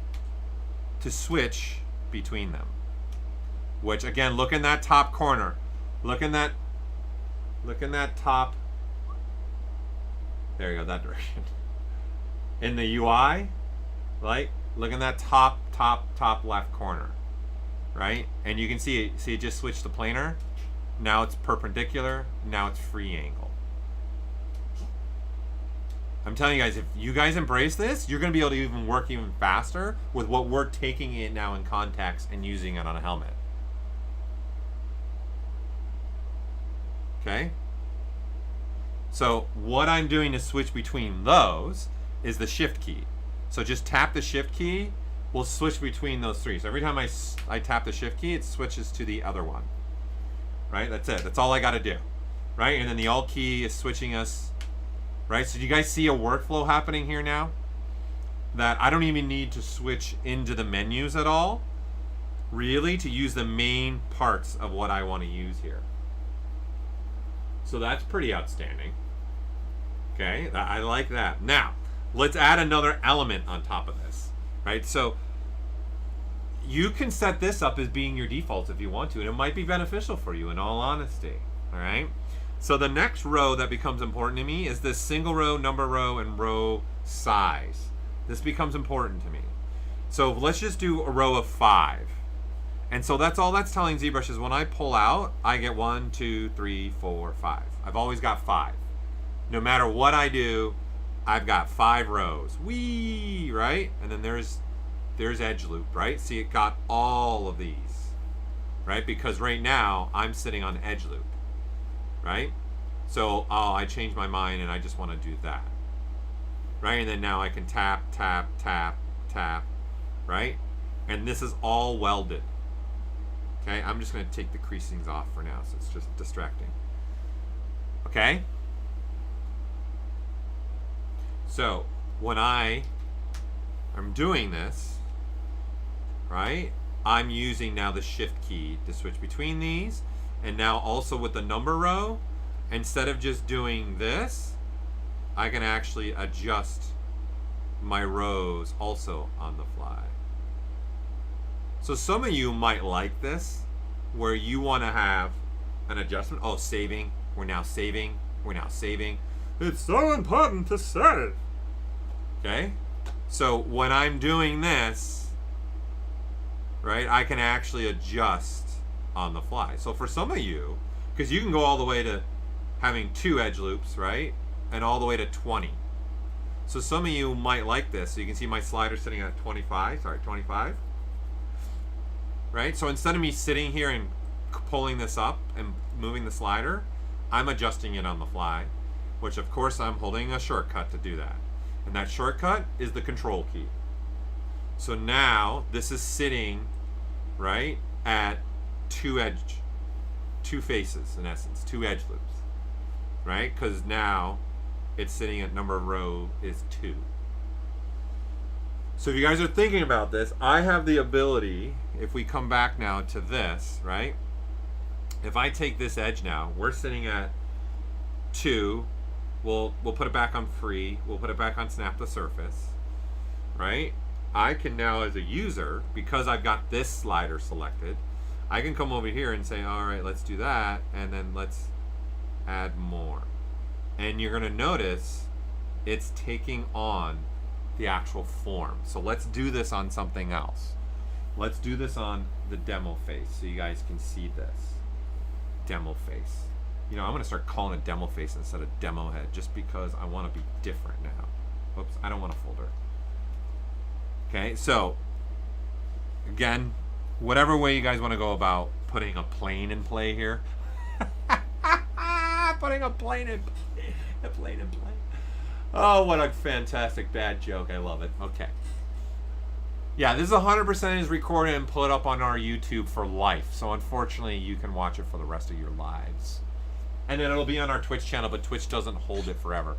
to switch between them. Which again, look in that top corner. Look in that top. There you go, that direction. In the UI, like, look in that top left corner, right? And you can see it just switched to planar. Now it's perpendicular. Now it's free angle. I'm telling you guys, if you guys embrace this, you're going to be able to even work even faster with what we're taking it now in context and using it on a helmet. Okay? So what I'm doing to switch between those is the shift key. So just tap the shift key, we'll switch between those three. So every time I tap the shift key, it switches to the other one. Right? That's it. That's all I got to do. Right? And then the Alt key is switching us. Right? So do you guys see a workflow happening here now? That I don't even need to switch into the menus at all, really, to use the main parts of what I want to use here. So that's pretty outstanding. Okay, I like that. Now, let's add another element on top of this. Right? So you can set this up as being your defaults if you want to, and it might be beneficial for you in all honesty. All right? So the next row that becomes important to me is this single row, number row, and row size. This becomes important to me. So let's just do a row of 5. And so that's all that's telling ZBrush is when I pull out, I get 1, 2, 3, 4, 5. I've always got 5. No matter what I do, I've got 5 rows. Whee, right? And then there's edge loop, right? See, it got all of these, right? Because right now, I'm sitting on edge loop. Right? So, oh, I changed my mind and I just want to do that. Right? And then now I can tap, tap, tap, tap. Right? And this is all welded. Okay? I'm just going to take the creasings off for now, so it's just distracting. Okay? So, when I am doing this, right, I'm using now the shift key to switch between these. And now also with the number row, instead of just doing this, I can actually adjust my rows also on the fly. So some of you might like this, where you want to have an adjustment. Oh, saving. We're now saving. We're now saving. It's so important to save. Okay? So when I'm doing this, right, I can actually adjust on the fly. So for some of you, because you can go all the way to having 2 edge loops, right? And all the way to 20. So some of you might like this. So you can see my slider sitting at 25. Sorry, 25. Right? So instead of me sitting here and pulling this up and moving the slider, I'm adjusting it on the fly, which of course I'm holding a shortcut to do that. And that shortcut is the control key. So now this is sitting, right, at 2 faces in essence, 2 edge loops, right? Because now it's sitting at number of row is 2. So if you guys are thinking about this, I have the ability, if we come back now to this, right? If I take this edge now, we're sitting at 2. We'll put it back on free. We'll put it back on snap the surface, right? I can now, as a user, because I've got this slider selected, I can come over here and say, all right, let's do that, and then let's add more. And you're gonna notice it's taking on the actual form. So let's do this on something else. Let's do this on the demo face so you guys can see this. Demo face. You know, I'm gonna start calling it demo face instead of demo head just because I wanna be different now. Oops, I don't want a folder. Okay, so again, whatever way you guys wanna go about putting a plane in play here. Putting a plane in play. Oh, what a fantastic bad joke. I love it. Okay. Yeah, this is 100% is recorded and put up on our YouTube for life. So unfortunately, you can watch it for the rest of your lives. And then it'll be on our Twitch channel, but Twitch doesn't hold it forever.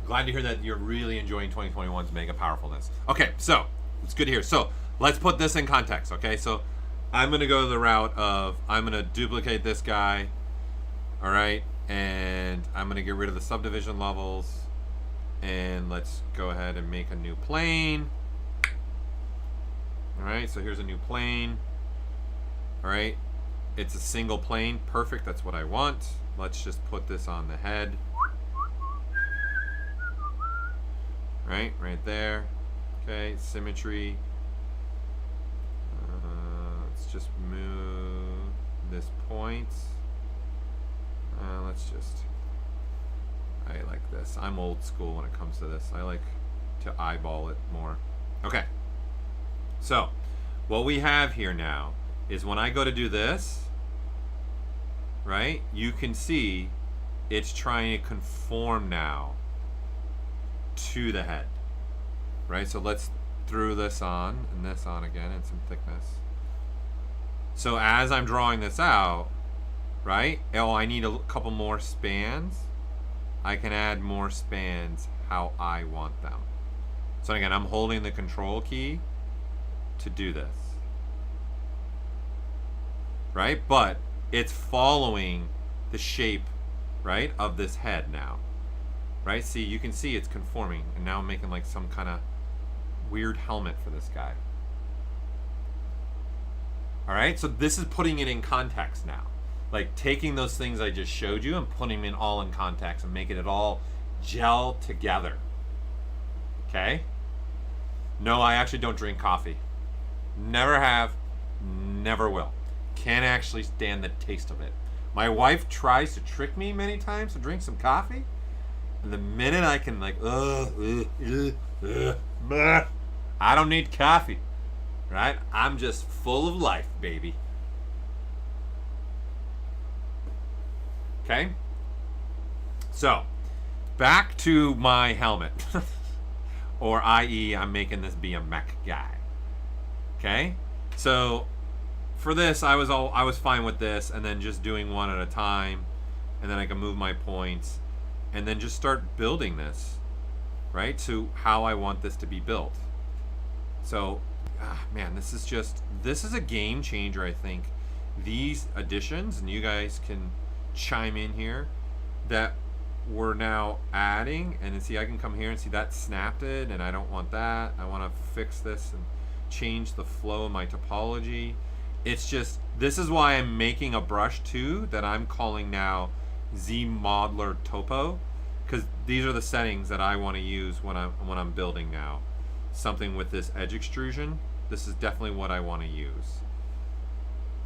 Glad to hear that you're really enjoying 2021's mega powerfulness. Okay, so it's good to hear. So let's put this in context, okay? So I'm gonna go the route of, I'm gonna duplicate this guy, all right? And I'm gonna get rid of the subdivision levels. And let's go ahead and make a new plane. All right, so here's a new plane. All right, it's a single plane, perfect, that's what I want. Let's just put this on the head. Right there. Okay, symmetry. Let's just move this point. Let's just, I like this. I'm old school when it comes to this. I like to eyeball it more. Okay. So, what we have here now is when I go to do this, right, you can see it's trying to conform now to the head, right? So let's throw this on and this on again and some thickness. So as I'm drawing this out, right? Oh, I need a couple more spans. I can add more spans how I want them. So again, I'm holding the control key to do this, right? But it's following the shape, right, of this head now, right? See, you can see it's conforming, and now I'm making like some kind of weird helmet for this guy. All right, so this is putting it in context now. Like taking those things I just showed you and putting them in all in context and making it all gel together. Okay? No, I actually don't drink coffee. Never have, never will. Can't actually stand the taste of it. My wife tries to trick me many times to drink some coffee. And the minute I can like, I don't need coffee. Right? I'm just full of life, baby. Okay? So, back to my helmet. Or i.e. I'm making this be a mech guy. Okay? So, for this, I was fine with this, and then just doing one at a time, and then I can move my points, and then just start building this, right, to how I want this to be built. So, man, this is a game changer, I think. These additions, and you guys can chime in here, that we're now adding, and see, I can come here and see that snapped it, and I don't want that. I want to fix this and change the flow of my topology. It's just, this is why I'm making a brush too that I'm calling now ZModeler Topo, because these are the settings that I want to use when I'm building now. Something with this edge extrusion, this is definitely what I want to use.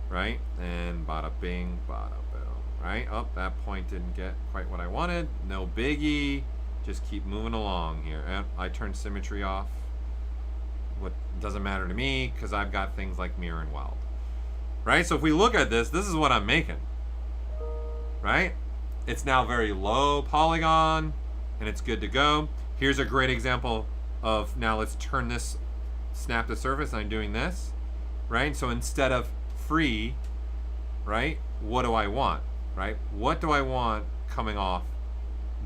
Right? And bada bing, bada boom. Right? Oh, that point didn't get quite what I wanted. No biggie. Just keep moving along here. And I turned symmetry off. What doesn't matter to me because I've got things like mirror and weld. Right? So if we look at this, this is what I'm making. Right? It's now very low polygon and it's good to go. Here's a great example of, now let's turn this, snap the surface, and I'm doing this. Right? So instead of free, right, what do I want? Right? What do I want coming off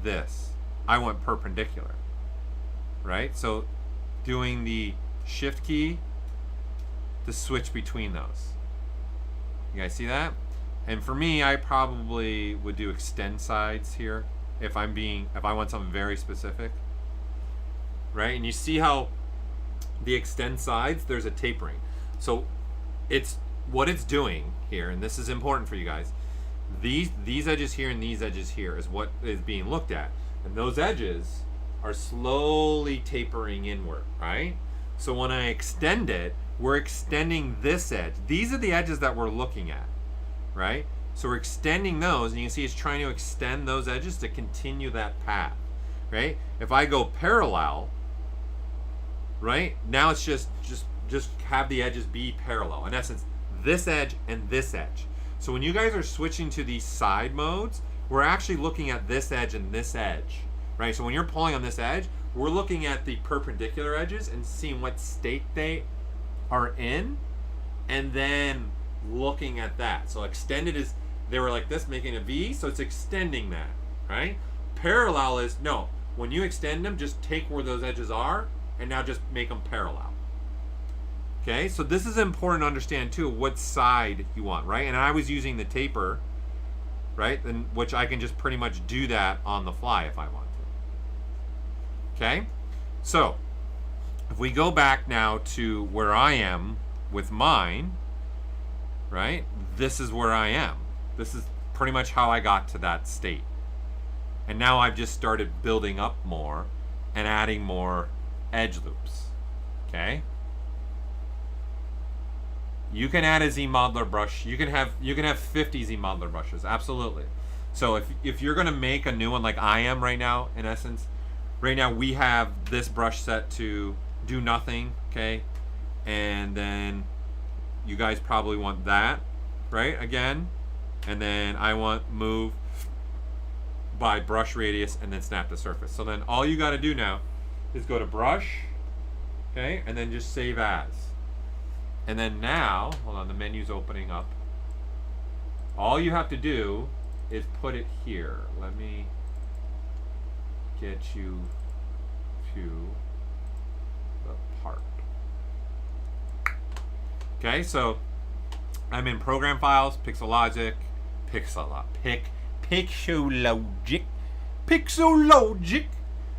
this? I want perpendicular. Right? So doing the shift key to switch between those. You guys see that? And for me, I probably would do extend sides here if I want something very specific. Right? And you see how the extend sides, there's a tapering. So it's what it's doing here, and this is important for you guys. These edges here and these edges here is what is being looked at. And those edges are slowly tapering inward, right? So when I extend it, we're extending this edge. These are the edges that we're looking at, right? So we're extending those, and you can see it's trying to extend those edges to continue that path, right? If I go parallel, right? Now it's just have the edges be parallel. In essence, this edge and this edge. So when you guys are switching to these side modes, we're actually looking at this edge and this edge, right? So when you're pulling on this edge, we're looking at the perpendicular edges and seeing what state they are in, and then looking at that. So extended is, they were like this, making a V, so it's extending that, right? Parallel is, no, when you extend them, just take where those edges are, and now just make them parallel. Okay, so this is important to understand too, what side you want, right? And I was using the taper, right? And which I can just pretty much do that on the fly if I want to. Okay, so if we go back now to where I am with mine, right? This is where I am. This is pretty much how I got to that state. And now I've just started building up more and adding more edge loops, okay? You can add a ZModeler brush. You can have 50 ZModeler brushes, absolutely. So if you're gonna make a new one like I am right now, in essence, right now we have this brush set to do nothing, okay? And then you guys probably want that, right, again. And then I want move by brush radius and then snap the surface. So then all you gotta do now is go to brush, okay, and then just save as. And then now, hold on, the menu's opening up. All you have to do is put it here. Let me get you to the part. Okay, so I'm in program files, Pixologic, Pixologic,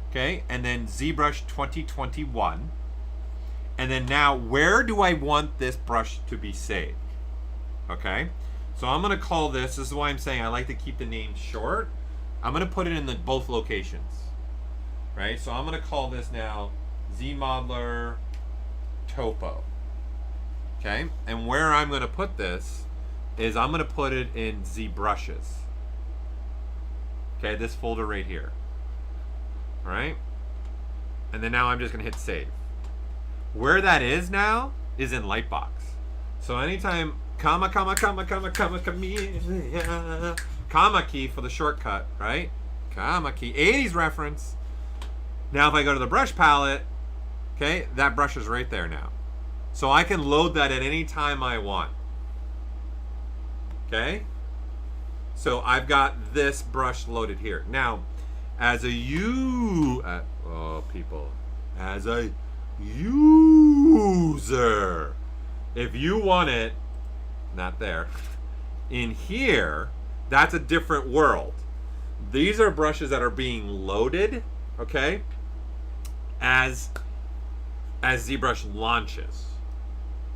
okay, and then ZBrush 2021. And then now, where do I want this brush to be saved? Okay, so I'm gonna call this is why I'm saying I like to keep the name short. I'm gonna put it in both locations, right? So I'm gonna call this now ZModeler Topo. Okay, and where I'm gonna put this is I'm gonna put it in ZBrushes. Okay, this folder right here. All right, and then now I'm just gonna hit save. Where that is now is in Lightbox. So anytime comma key for the shortcut, right? Comma key, 80s reference. Now if I go to the brush palette, okay, that brush is right there now. So I can load that at any time I want. Okay? So I've got this brush loaded here. Now, as a user, if you want it, not there, in here, that's a different world. these are brushes that are being loaded, okay, as ZBrush launches.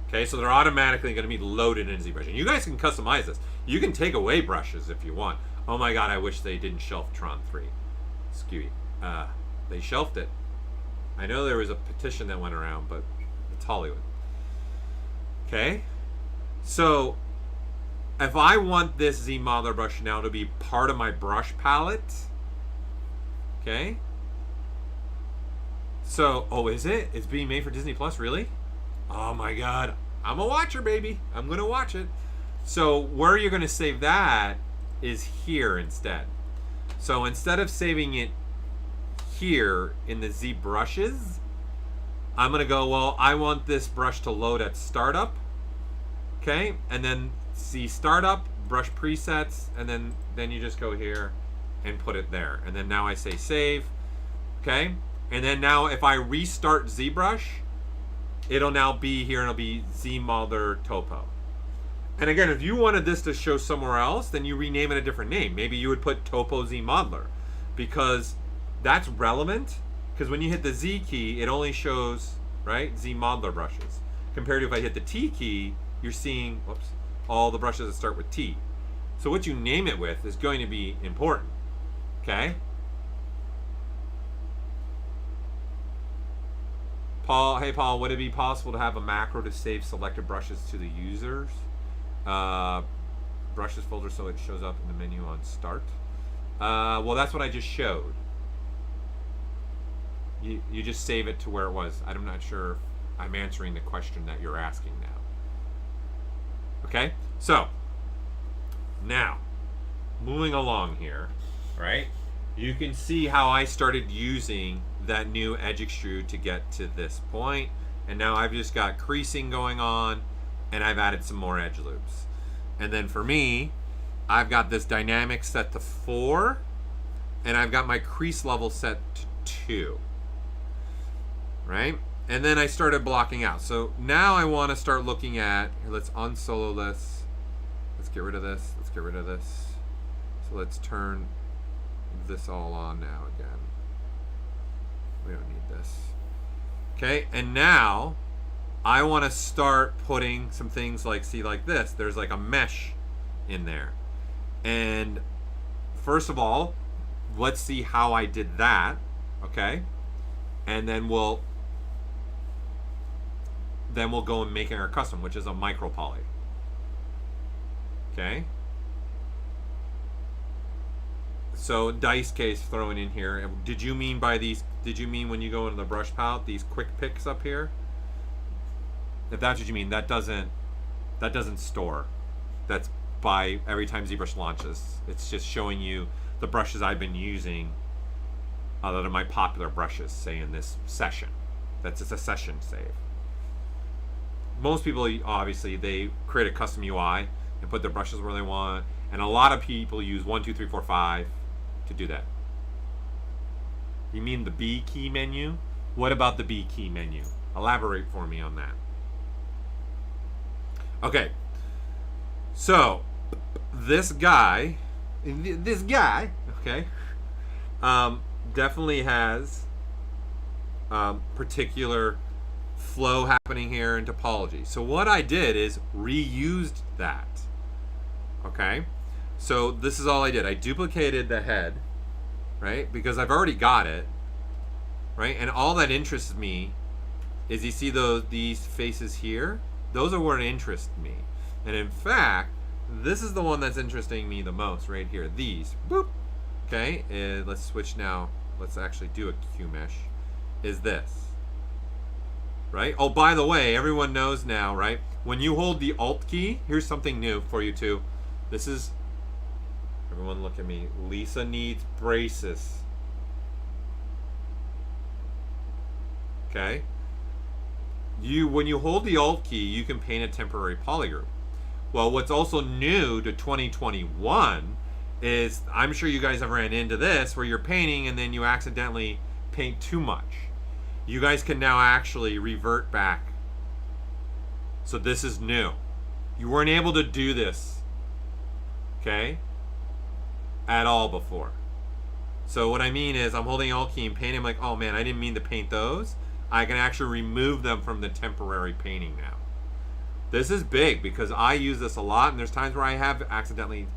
Okay, so they're automatically going to be loaded in ZBrush. And you guys can customize this. You can take away brushes if you want. Oh my god, I wish they didn't shelf Tron 3. Skewy. They shelved it. I know there was a petition that went around, but it's Hollywood. Okay, so if I want this ZModeler brush now to be part of my brush palette, okay, so, oh, is it? It's being made for Disney Plus, really? Oh my god, I'm a watcher, baby. I'm gonna watch it. So where you're gonna save that is here instead. So instead of saving it here in the ZBrushes, I'm gonna go, well, I want this brush to load at startup, okay, and then see startup, brush presets, and then you just go here and put it there, and then now I say save, okay, and then now if I restart ZBrush, it'll now be here and it'll be ZModeler Topo. And again, if you wanted this to show somewhere else, then you rename it a different name. Maybe you would put Topo ZModeler, because that's relevant, because when you hit the Z key, it only shows, right, ZModeler brushes. Compared to if I hit the T key, you're seeing, whoops, all the brushes that start with T. So what you name it with is going to be important, okay? Paul, hey Paul, would it be possible to have a macro to save selected brushes to the users? Brushes folder so it shows up in the menu on start. Well, that's what I just showed. You just save it to where it was. I'm not sure if I'm answering the question that you're asking now. Okay, so now moving along here, right? You can see how I started using that new edge extrude to get to this point, and now I've just got creasing going on, and I've added some more edge loops. And then for me, I've got this dynamic set to 4, and I've got my crease level set to 2, right? And then I started blocking out. So now I want to start looking at, here, let's unsolo this. Let's get rid of this. Let's get rid of this. So let's turn this all on now again. We don't need this. Okay, and now I want to start putting some things like, see, like this. There's like a mesh in there. And first of all, let's see how I did that, okay? And then we'll go and make our custom, which is a Micropoly. Okay? So dice case thrown in here. Did you mean by these, did you mean when you go into the brush palette, these quick picks up here? If that's what you mean, that doesn't store. That's by every time ZBrush launches. It's just showing you the brushes I've been using that are my popular brushes, say in this session. That's just a session save. Most people, obviously, they create a custom UI and put their brushes where they want, and a lot of people use 1, 2, 3, 4, 5 to do that. You mean the B key menu? What about the B key menu? Elaborate for me on that. Okay, so this guy, okay, definitely has particular flow happening here in topology. So what I did is reused that. Okay, so this is all I did. I duplicated the head, right, because I've already got it, right, and all that interests me is, you see these faces here? Those are what interest me. And in fact, this is the one that's interesting me the most right here. These, boop. Okay, and let's switch now. Let's actually do a Q mesh. Is this, right? Oh, by the way, everyone knows now, right? When you hold the Alt key, here's something new for you too. This is, everyone look at me. Lisa needs braces. Okay? When you hold the Alt key, you can paint a temporary polygroup. Well, what's also new to 2021 is, I'm sure you guys have ran into this, where you're painting and then you accidentally paint too much. You guys can now actually revert back. So this is new. You weren't able to do this, okay, at all before. So what I mean is I'm holding Alt key and painting. I'm like, oh man, I didn't mean to paint those. I can actually remove them from the temporary painting now. This is big because I use this a lot, and there's times where I have accidentally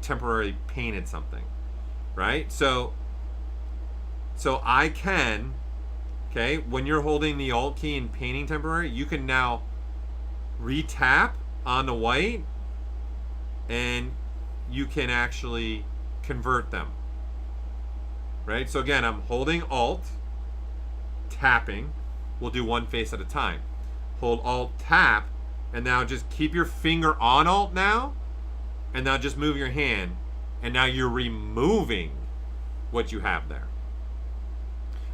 temporarily painted something, right? So I can, okay, when you're holding the Alt key and painting temporary, you can now retap on the white, and you can actually convert them, right? So again, I'm holding Alt, tapping. We'll do one face at a time. Hold Alt, tap, and now just keep your finger on Alt now, and now just move your hand, and now you're removing what you have there.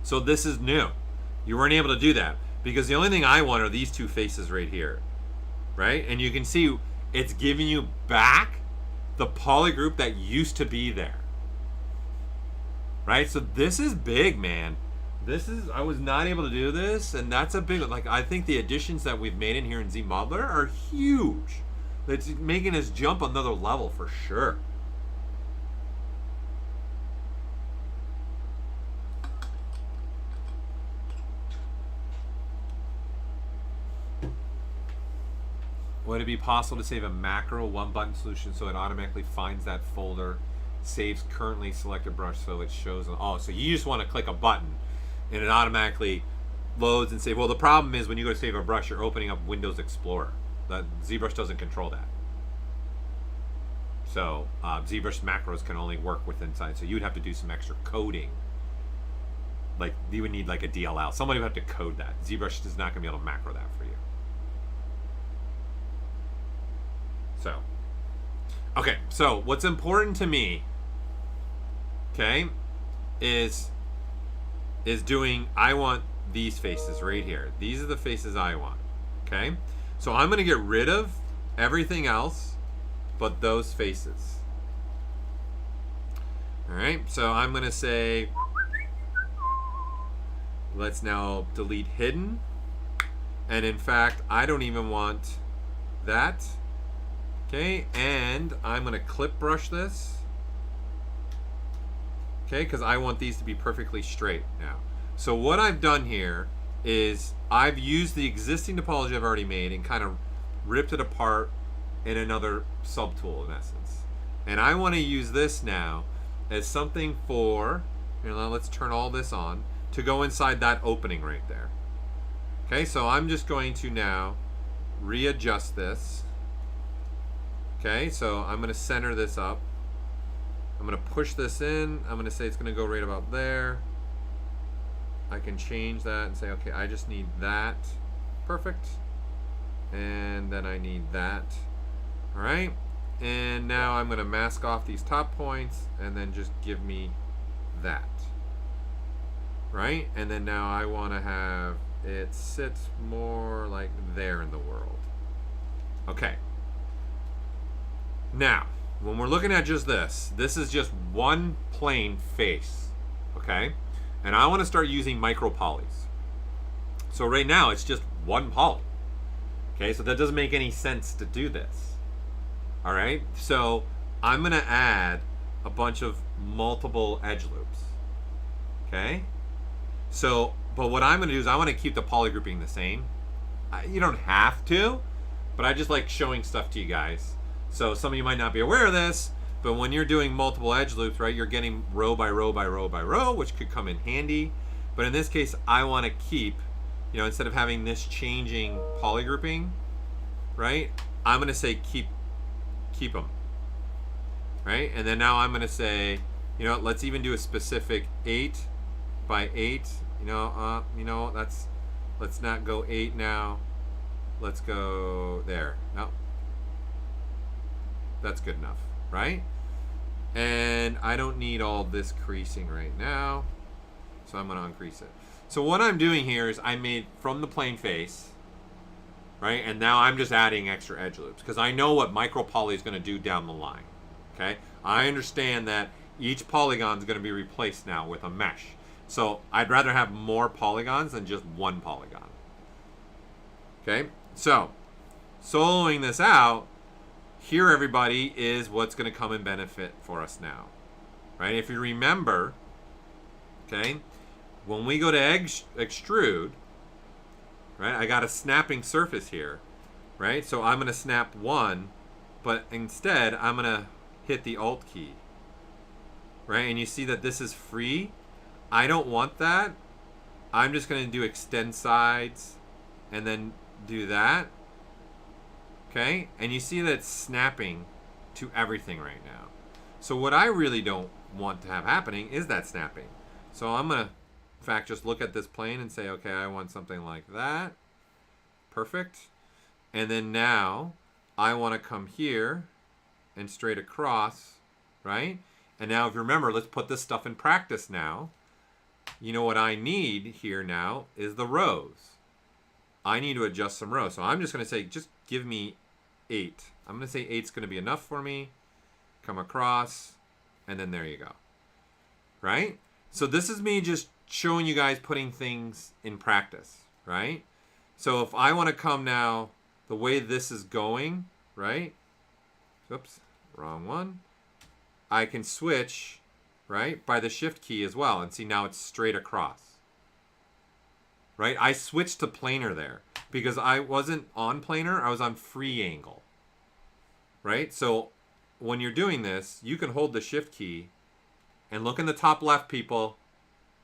So this is new. You weren't able to do that because the only thing I want are these two faces right here, right? And you can see it's giving you back the poly group that used to be there, right? So this is big, man. This is, I was not able to do this, and that's a big, like, I think the additions that we've made in here in ZModeler are huge. It's making us jump another level for sure. Would it be possible to save a macro one-button solution so it automatically finds that folder, saves currently selected brush so it shows? Oh, so you just want to click a button and it automatically loads and saves. Well, the problem is when you go to save a brush, you're opening up Windows Explorer. The ZBrush doesn't control that. So ZBrush macros can only work with inside. So you would have to do some extra coding. Like you would need like a DLL. Somebody would have to code that. ZBrush is not going to be able to macro that for you. So, okay, so what's important to me, okay, is doing, I want these faces right here. These are the faces I want, okay? So I'm going to get rid of everything else but those faces. All right, so I'm going to say, let's now delete hidden. And in fact, I don't even want that. Okay, and I'm going to clip brush this. Okay, because I want these to be perfectly straight now. So what I've done here is I've used the existing topology I've already made and kind of ripped it apart in another subtool in essence. And I want to use this now as something for, now let's turn all this on, to go inside that opening right there. Okay, so I'm just going to now readjust this. Okay, so I'm going to center this up. I'm going to push this in. I'm going to say it's going to go right about there. I can change that and say, okay, I just need that. Perfect. And then I need that. All right. And now I'm going to mask off these top points and then just give me that. Right? And then now I want to have it sit more like there in the world. Okay. Now, when we're looking at just this is just one plain face, okay? And I want to start using micropolys. So right now, it's just one poly. Okay, so that doesn't make any sense to do this. All right, so I'm going to add a bunch of multiple edge loops. Okay? So, but what I'm going to do is I want to keep the polygrouping the same. You don't have to, but I just like showing stuff to you guys. So some of you might not be aware of this, but when you're doing multiple edge loops, right, you're getting row by row by row by row, which could come in handy. But in this case, I want to keep, you know, instead of having this changing polygrouping, right, I'm going to say keep them, right? And then now I'm going to say, you know, let's even do a specific 8 by 8. You know, let's not go 8 now. Let's go there. No. That's good enough, right? And I don't need all this creasing right now, so I'm going to uncrease it. So what I'm doing here is I made from the plain face, right? And now I'm just adding extra edge loops because I know what Micropoly is going to do down the line, okay? I understand that each polygon is going to be replaced now with a mesh. So I'd rather have more polygons than just one polygon, okay? So soloing this out, here, everybody, is what's going to come and benefit for us now, right? If you remember, okay? When we go to extrude, right, I got a snapping surface here, right? So I'm going to snap 1, but instead I'm going to hit the Alt key, right? And you see that this is free. I don't want that. I'm just going to do extend sides and then do that, okay? And you see that it's snapping to everything right now. So what I really don't want to have happening is that snapping. So I'm going to, in fact, just look at this plane and say, okay, I want something like that. Perfect. And then now I want to come here and straight across, right? And now if you remember, let's put this stuff in practice now. You know what I need here now is the rows. I need to adjust some rows. So I'm just going to say, just give me 8. I'm going to say 8's going to be enough for me. Come across, and then there you go. Right? So this is me just showing you guys putting things in practice, right? So if I want to come now, the way this is going, right? Oops, wrong one. I can switch, right, by the shift key as well. And see, now it's straight across. Right? I switched to planar there because I wasn't on planar, I was on free angle. Right? So when you're doing this, you can hold the shift key and look in the top left, people.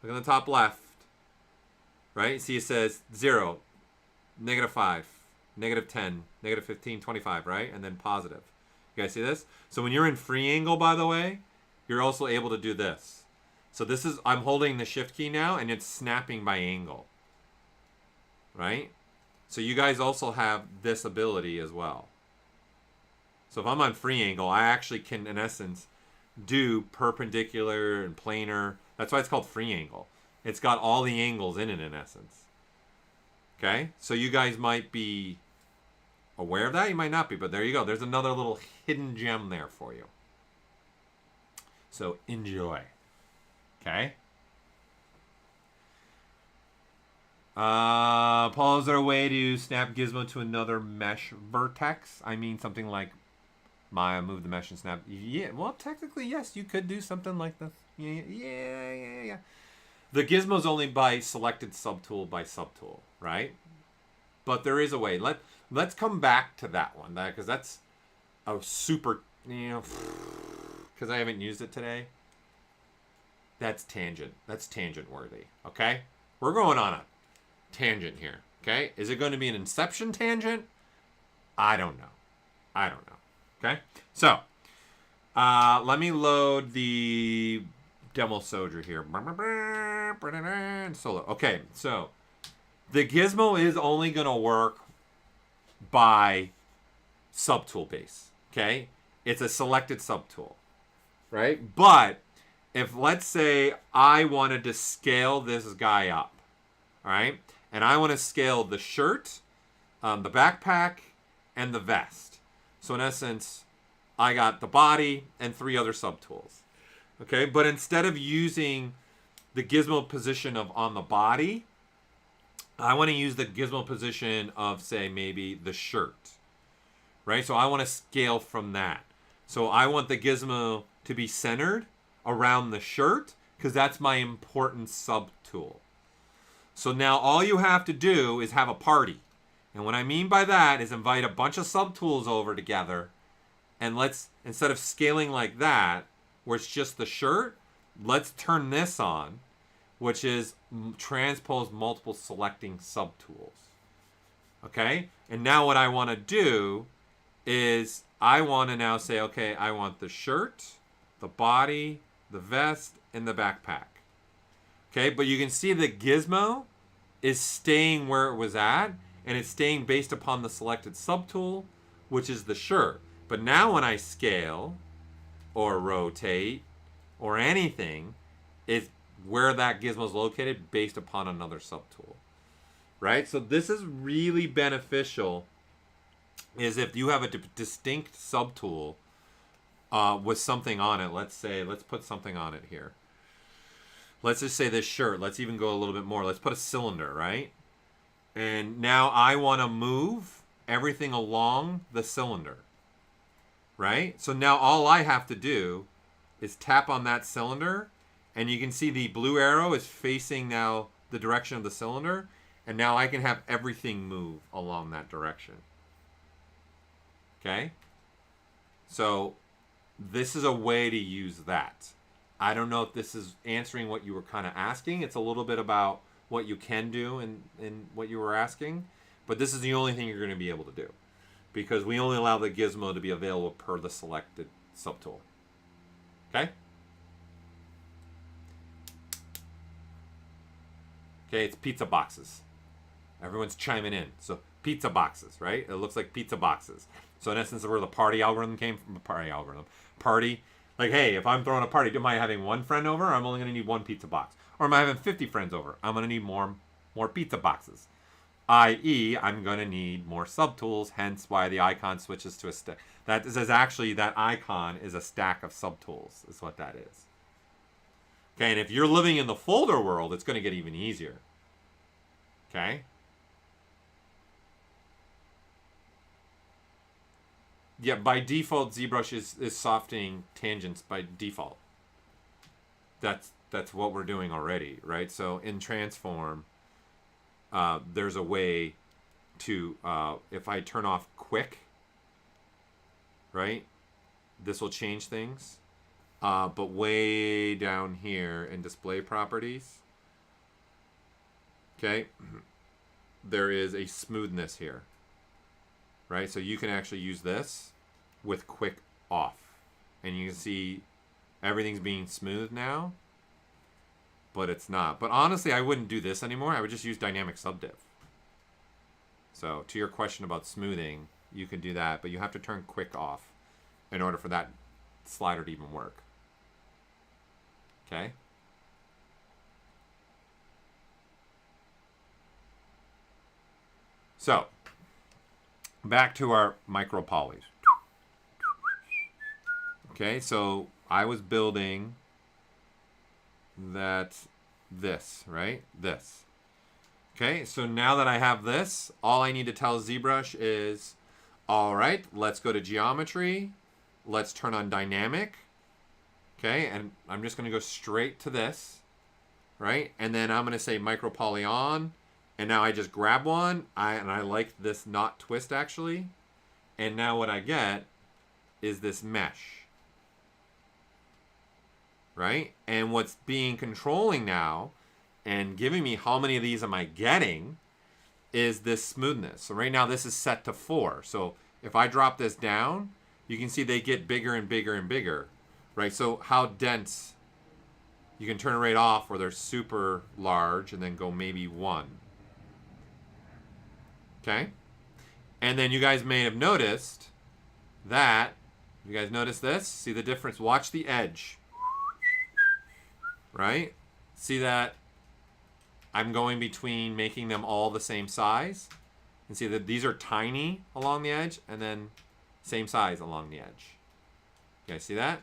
Look in the top left. Right? See, it says 0, -5, -10, -15, 25, right? And then positive. You guys see this? So when you're in free angle, by the way, you're also able to do this. So this is, I'm holding the shift key now, and it's snapping by angle. Right? So you guys also have this ability as well. So if I'm on free angle, I actually can, in essence, do perpendicular and planar. That's why it's called free angle. It's got all the angles in it, in essence. Okay? So you guys might be aware of that. You might not be, but there you go. There's another little hidden gem there for you. So enjoy. Okay? Paul, is there a way to snap gizmo to another mesh vertex? I mean, something like Maya, move the mesh and snap. Yeah, well, technically, yes, you could do something like this. Yeah. The gizmo's only by selected subtool by subtool, right? But there is a way. Let's come back to that one, because that's a super, because I haven't used it today. That's tangent. That's tangent worthy, okay? We're going on a tangent here, okay? Is it going to be an inception tangent? I don't know. Okay? So, let me load the demo soldier here. Solo. Okay, so the gizmo is only going to work by subtool base, okay? It's a selected subtool, right? But if, let's say, I wanted to scale this guy up, all right? And I want to scale the shirt, the backpack, and the vest. So in essence, I got the body and 3 other subtools. Okay, but instead of using the gizmo position of on the body, I want to use the gizmo position of, say, maybe the shirt. Right? So I want to scale from that. So I want the gizmo to be centered around the shirt because that's my important subtool. So now all you have to do is have a party. And what I mean by that is invite a bunch of subtools over together. And let's, instead of scaling like that, where it's just the shirt, let's turn this on, which is transpose multiple selecting subtools. Okay? And now what I want to do is I want to now say, okay, I want the shirt, the body, the vest, and the backpack. Okay? But you can see the gizmo is staying where it was at, and it's staying based upon the selected subtool, which is the shirt. But now when I scale or rotate or anything, it's where that gizmo is located based upon another subtool. Right? So this is really beneficial is if you have a distinct subtool with something on it. Let's say, let's put something on it here. Let's just say this shirt. Let's even go a little bit more. Let's put a cylinder, right? And now I want to move everything along the cylinder. Right? So now all I have to do is tap on that cylinder And you can see the blue arrow is facing now the direction of the cylinder. And now I can have everything move along that direction. Okay? So this is a way to use that. I don't know if this is answering what you were kind of asking. It's a little bit about what you can do in what you were asking. But this is the only thing you're going to be able to do. Because we only allow the gizmo to be available per the selected subtool. Okay? Okay, it's pizza boxes. Everyone's chiming in. So pizza boxes, right? It looks like pizza boxes. So in essence, where the party algorithm came from, party. Like, hey, if I'm throwing a party, am I having one friend over? I'm only going to need one pizza box. Or am I having 50 friends over? I'm going to need more pizza boxes. I.e., I'm going to need more subtools, hence why the icon switches to a stack. That is actually, that icon is a stack of subtools, is what that is. Okay, and if you're living in the folder world, it's going to get even easier. Okay? Yeah, by default, ZBrush is softening tangents by default. That's what we're doing already, right? So in transform, there's a way to, if I turn off quick, right? This will change things. But way down here in display properties, okay, there is a smoothness here, right? So you can actually use this with quick off. And you can see everything's being smooth now, but it's not. But honestly, I wouldn't do this anymore. I would just use dynamic subdiv. So to your question about smoothing, you can do that, but you have to turn quick off in order for that slider to even work. Okay? So, back to our micropolys. Okay, so I was building this, right? This. Okay, so now that I have this, all I need to tell ZBrush is, all right, let's go to geometry. Let's turn on dynamic. Okay, and I'm just going to go straight to this, right? And then I'm going to say micropoly on. And now I just grab one. And I like this not twist, actually. And now what I get is this mesh. Right? And what's being controlling now and giving me how many of these am I getting is this smoothness. So right now this is set to 4. So if I drop this down, you can see they get bigger and bigger and bigger. Right? So how dense, you can turn it right off where they're super large and then go maybe 1. Okay? And then you guys may have noticed that, you guys notice this? See the difference? Watch the edge. Right? See that I'm going between making them all the same size? And see that these are tiny along the edge and then same size along the edge. You guys see that?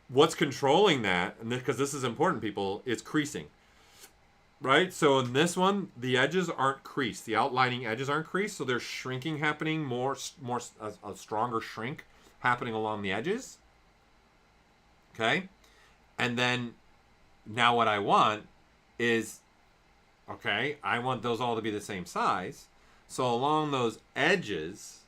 What's controlling that, and because this is important, people, is creasing. Right? So in this one, the edges aren't creased. The outlining edges aren't creased, so there's shrinking happening, a stronger shrink happening along the edges. Okay? And then now what I want is, okay, I want those all to be the same size. So along those edges,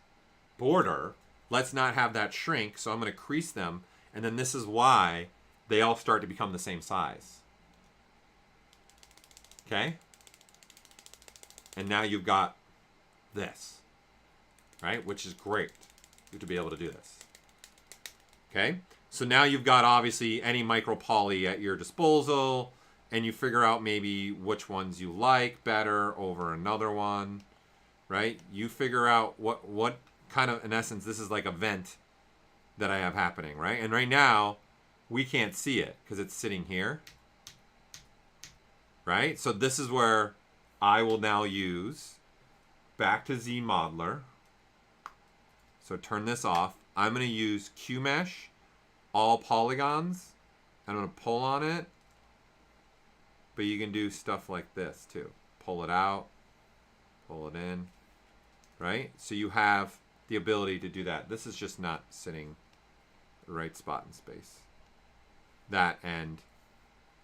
border, let's not have that shrink, so I'm going to crease them. And then this is why they all start to become the same size. Okay? And now you've got this, right? Which is great to be able to do this. Okay? So now you've got obviously any micropoly at your disposal, and you figure out maybe which ones you like better over another one, right? You figure out what kind of, in essence, this is like a vent that I have happening, right? And right now, we can't see it because it's sitting here, right? So this is where I will now use back to ZModeler. So turn this off. I'm going to use QMesh, all polygons. I'm going to pull on it. But you can do stuff like this too. Pull it out, pull it in, right? So you have the ability to do that. This is just not sitting the right spot in space. That and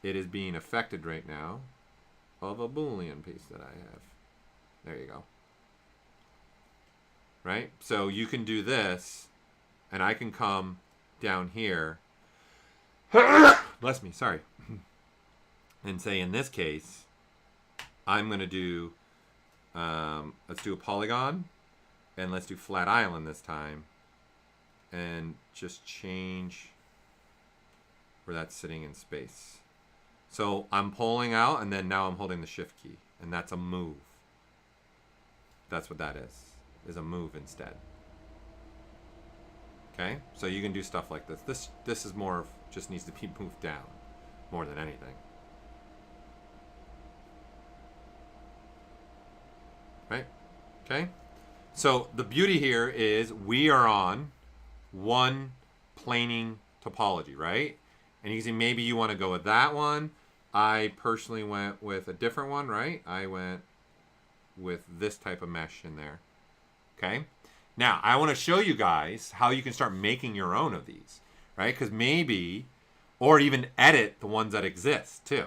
it is being affected right now of a Boolean piece that I have. There you go. Right? So you can do this, and I can come down here. Bless me, sorry. And say in this case, I'm going to do, let's do a polygon, and let's do flat island this time, and just change where that's sitting in space. So I'm pulling out, and then now I'm holding the shift key, and that's a move. That's what that is a move instead. Okay, so you can do stuff like this. This is more of, just needs to be moved down more than anything. Right? Okay? So the beauty here is we are on one planing topology, right? And you can see maybe you want to go with that one. I personally went with a different one, right? I went with this type of mesh in there. Okay? Now, I want to show you guys how you can start making your own of these, right? Because maybe, or even edit the ones that exist too.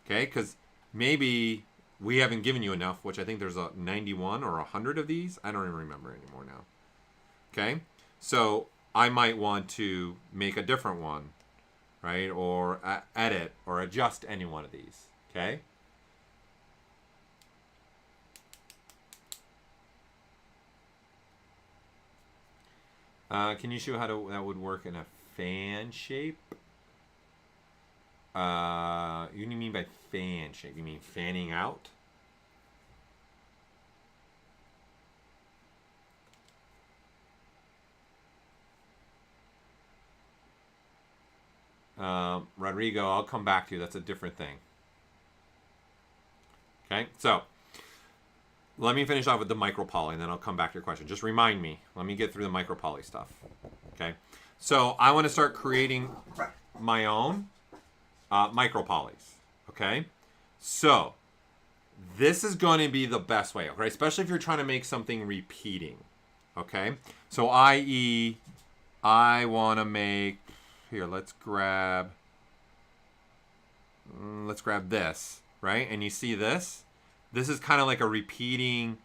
Okay? Because maybe we haven't given you enough, which I think there's a 91 or 100 of these. I don't even remember anymore now. Okay? So I might want to make a different one, right? Or edit or adjust any one of these. Okay? Can you show how that would work in a fan shape? You mean by fan shape? You mean fanning out? Rodrigo, I'll come back to you. That's a different thing. Okay, so let me finish off with the Micropoly, and then I'll come back to your question. Just remind me. Let me get through the Micropoly stuff. Okay, so I want to start creating my own Micropolys. Okay, so this is going to be the best way, okay? Especially if you're trying to make something repeating. Okay, so i.e., I want to make, here, let's grab this, right? And you see this? This is kind of like a repeating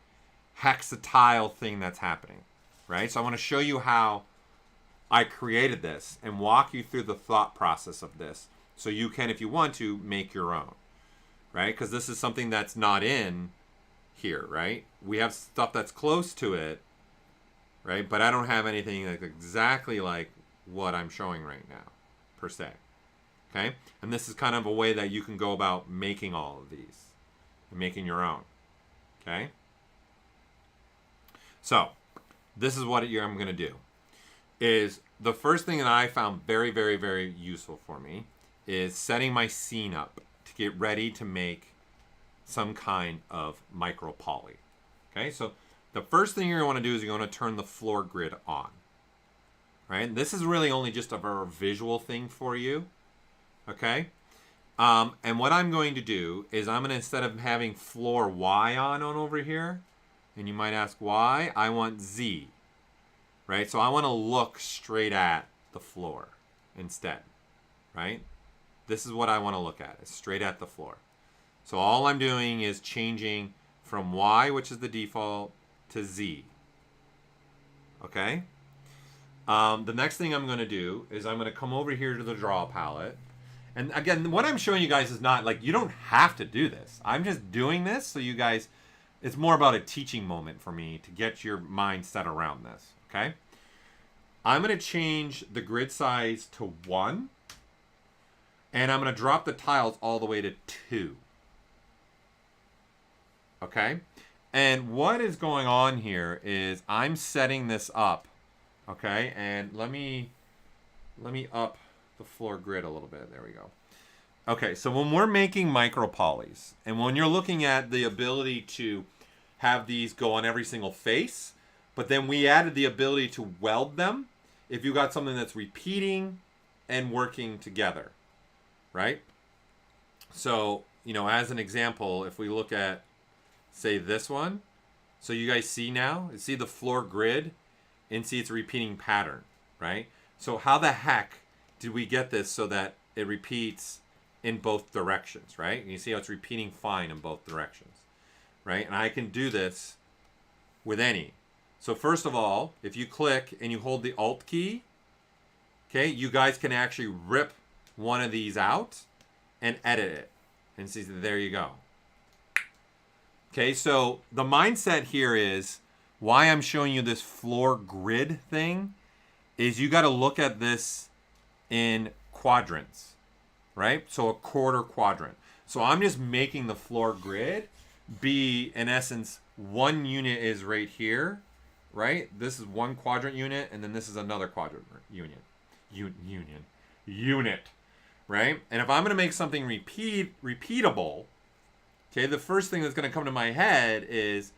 hexatile thing that's happening, right? So I want to show you how I created this and walk you through the thought process of this so you can, if you want to, make your own, right? Because this is something that's not in here, right? We have stuff that's close to it, right? But I don't have anything like exactly like what I'm showing right now, per se, okay? And this is kind of a way that you can go about making all of these. Making your own, okay? So this is what I'm going to do. Is the first thing that I found very, very, very useful for me is setting my scene up to get ready to make some kind of micropoly. Okay, so the first thing you're going to want to do is you're going to turn the floor grid on. Right, and this is really only just a very visual thing for you. Okay. And what I'm going to do is I'm going to, instead of having floor Y on over here, and you might ask why, I want Z, right? So I want to look straight at the floor instead, right? This is what I want to look at, is straight at the floor. So all I'm doing is changing from Y, which is the default, to Z, okay? The next thing I'm going to do is I'm going to come over here to the draw palette. And again, what I'm showing you guys is not like, you don't have to do this. I'm just doing this so you guys, it's more about a teaching moment for me to get your mind set around this, okay? I'm going to change the grid size to 1. And I'm going to drop the tiles all the way to 2. Okay? And what is going on here is I'm setting this up, okay? And let me up the floor grid a little bit. There we go. Okay, so when we're making micropolys, and when you're looking at the ability to have these go on every single face, but then we added the ability to weld them if you got something that's repeating and working together, right? So, you know, as an example, if we look at, say, this one, so you guys see now, see the floor grid, and see it's a repeating pattern, right? So how the heck did we get this so that it repeats in both directions, right? And you see how it's repeating fine in both directions, right? And I can do this with any. So first of all, if you click and you hold the Alt key, okay, you guys can actually rip one of these out and edit it. And see, there you go. Okay, so the mindset here is why I'm showing you this floor grid thing is you got to look at this in quadrants, right? So a quarter quadrant. So I'm just making the floor grid be, in essence, one unit is right here, right? This is one quadrant unit, and then this is another quadrant unit, right? And if I'm going to make something repeatable, okay, the first thing that's going to come to my head is,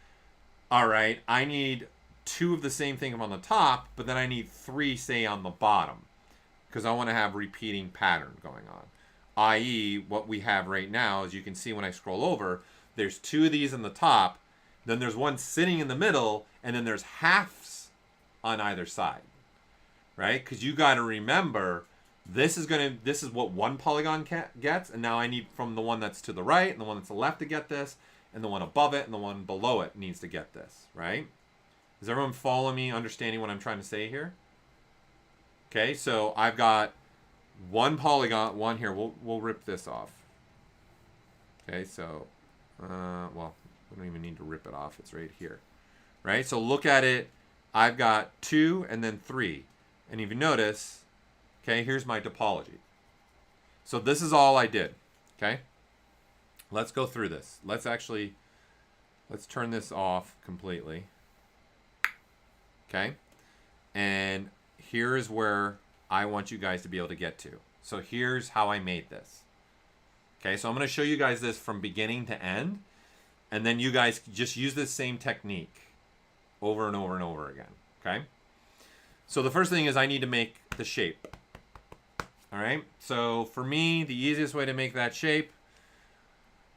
all right, I need 2 of the same thing on the top, but then I need 3, say, on the bottom, because I want to have repeating pattern going on. I.e., what we have right now, as you can see when I scroll over, there's 2 of these on the top, then there's one sitting in the middle, and then there's halves on either side, right? Because you got to remember, this is what one polygon gets, and now I need from the one that's to the right and the one that's to the left to get this, and the one above it and the one below it needs to get this, right? Is everyone following me, understanding what I'm trying to say here? Okay, so I've got one polygon, one here. We'll rip this off. Okay, so, well, we don't even need to rip it off. It's right here, right? So look at it. I've got 2 and then 3. And if you notice, okay, here's my topology. So this is all I did, okay? Let's go through this. Let's turn this off completely. Okay? And here's where I want you guys to be able to get to. So here's how I made this. Okay, so I'm going to show you guys this from beginning to end. And then you guys just use this same technique over and over and over again. Okay? So the first thing is I need to make the shape. All right? So for me, the easiest way to make that shape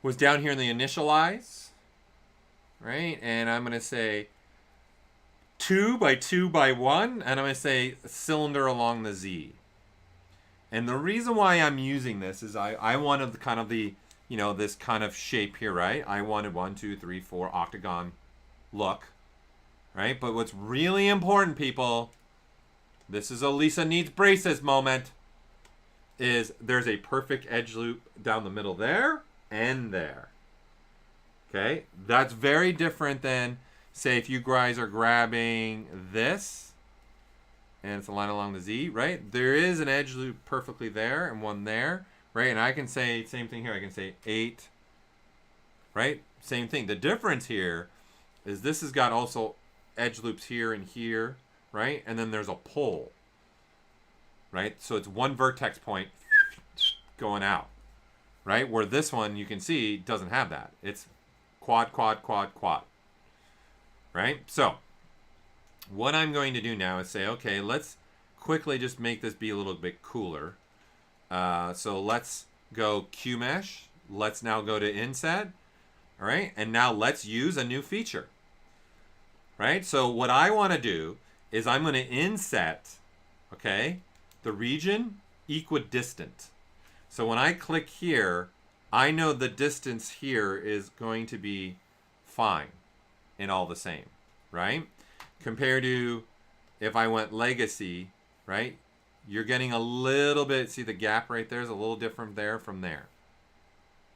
was down here in the initialize, right? And I'm going to say 2 by 2 by 1, and I'm going to say cylinder along the Z. And the reason why I'm using this is I wanted the kind of the, you know, this kind of shape here, right? I wanted 1, 2, 3, 4 octagon look, right? But what's really important, people, this is a Lisa needs braces moment, is there's a perfect edge loop down the middle there and there. Okay, that's very different than, say, if you guys are grabbing this and it's a line along the Z, right? There is an edge loop perfectly there and one there, right? And I can say, same thing here, I can say 8, right? Same thing. The difference here is this has got also edge loops here and here, right? And then there's a pole, right? So it's one vertex point going out, right? Where this one, you can see, doesn't have that. It's quad, quad, quad, quad, right? So what I'm going to do now is say, okay, let's quickly just make this be a little bit cooler. So let's go QMesh. Let's now go to Inset, all right? And now let's use a new feature, right? So what I want to do is I'm going to inset, okay, the region equidistant. So when I click here, I know the distance here is going to be fine and all the same, right? Compared to if I went legacy, right? You're getting a little bit, see the gap right there is a little different there from there.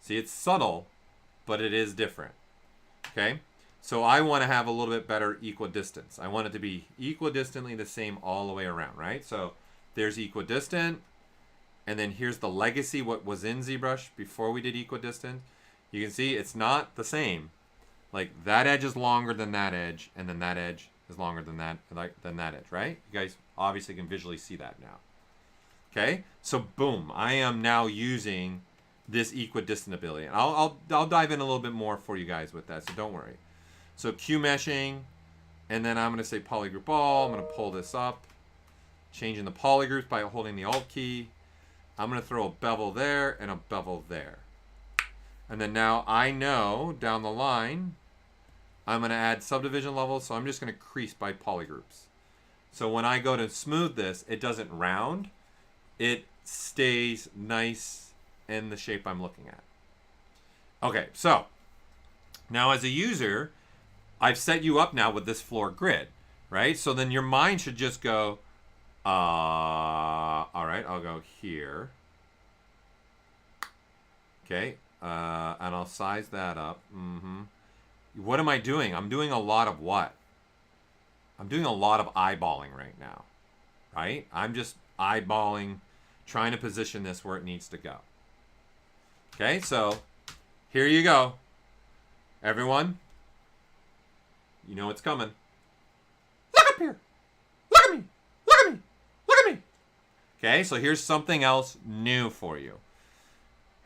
See, it's subtle, but it is different, okay? So I want to have a little bit better equidistance. I want it to be equidistantly the same all the way around, right? So there's equidistant, and then here's the legacy, what was in ZBrush before we did equidistant. You can see it's not the same. Like that edge is longer than that edge, and then that edge is longer than that edge, right? You guys obviously can visually see that now. Okay, so boom, I am now using this equidistant ability. And I'll dive in a little bit more for you guys with that, so don't worry. So Q meshing, and then I'm going to say polygroup all. I'm going to pull this up, changing the polygroups by holding the Alt key. I'm going to throw a bevel there and a bevel there. And then now I know down the line, I'm going to add subdivision levels, so I'm just going to crease by polygroups. So when I go to smooth this, it doesn't round. It stays nice and the shape I'm looking at. Okay, so now as a user, I've set you up now with this floor grid, right? So then your mind should just go, all right, I'll go here. Okay, and I'll size that up. What am I doing? I'm doing a lot of what? I'm doing a lot of eyeballing right now, right? I'm just eyeballing, trying to position this where it needs to go. Okay, so here you go. Everyone, you know it's coming. Look up here. Look at me. Look at me. Look at me. Okay, so here's something else new for you.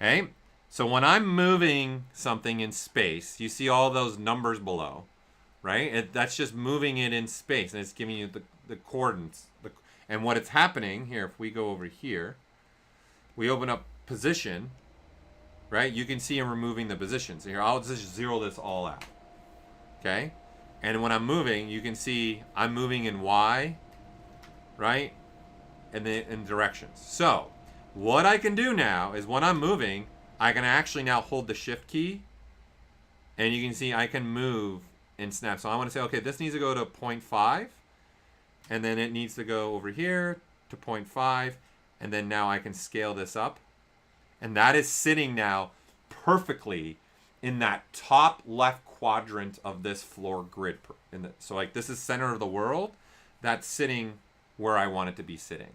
Okay, so when I'm moving something in space, you see all those numbers below, right? That's just moving it in space, and it's giving you the coordinates. And what it's happening here, if we go over here, we open up position, right? You can see I'm removing the positions. So here, I'll just zero this all out, okay? And when I'm moving, you can see I'm moving in Y, right? And then in directions. So what I can do now is when I'm moving, I can actually now hold the shift key, and you can see I can move and snap. So I want to say, okay, this needs to go to 0.5, and then it needs to go over here to 0.5, and then now I can scale this up. And that is sitting now perfectly in that top left quadrant of this floor grid. So like this is center of the world. That's sitting where I want it to be sitting.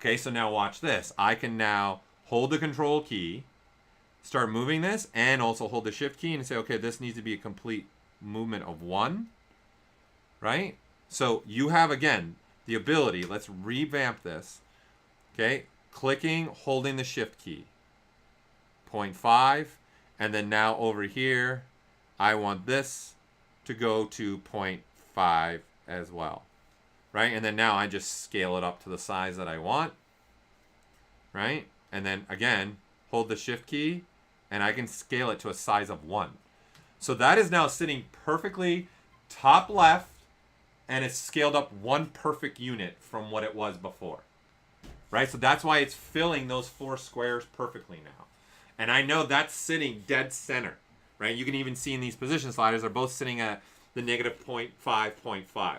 Okay, so now watch this. I can now hold the control key, start moving this, and also hold the shift key and say, okay, this needs to be a complete movement of 1, right? So you have, again, the ability, let's revamp this, okay? Clicking, holding the shift key, 0.5, and then now over here, I want this to go to 0.5 as well, right? And then now I just scale it up to the size that I want, right? And then again, hold the shift key, and I can scale it to a size of 1. So that is now sitting perfectly top left, and it's scaled up 1 perfect unit from what it was before, right? So that's why it's filling those 4 squares perfectly now. And I know that's sitting dead center, right? You can even see in these position sliders, they're both sitting at the negative 0.5, 0.5.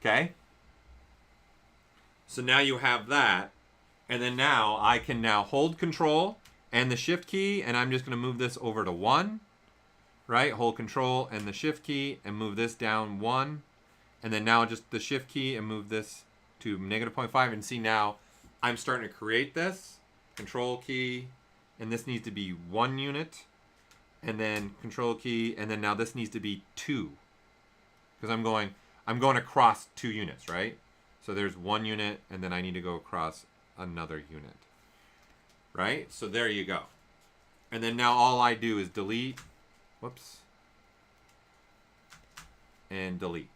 Okay? So now you have that. And then now I can now hold control and the shift key, and I'm just going to move this over to 1, right? Hold control and the shift key and move this down 1. And then now just the shift key and move this to negative 0.5. And see now I'm starting to create this. Control key, and this needs to be 1 unit. And then control key, and then now this needs to be 2. Because I'm going across 2 units, right? So there's 1 unit, and then I need to go across another unit, right? So there you go. And then now all I do is delete, whoops, and delete,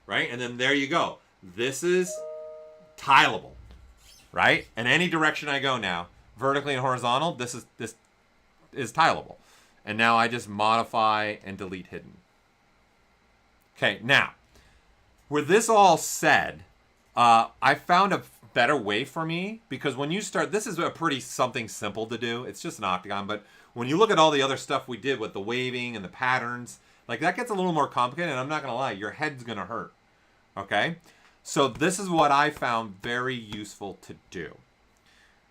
right? And then there you go. This is tileable, right? And any direction I go now, vertically and horizontal, this is tileable. And now I just modify and delete hidden. Okay, now, with this all said, I found a better way for me, because when you start, this is a pretty something simple to do. It's just an octagon, but when you look at all the other stuff we did with the waving and the patterns, like that gets a little more complicated, and I'm not gonna lie, your head's gonna hurt, okay? So this is what I found very useful to do,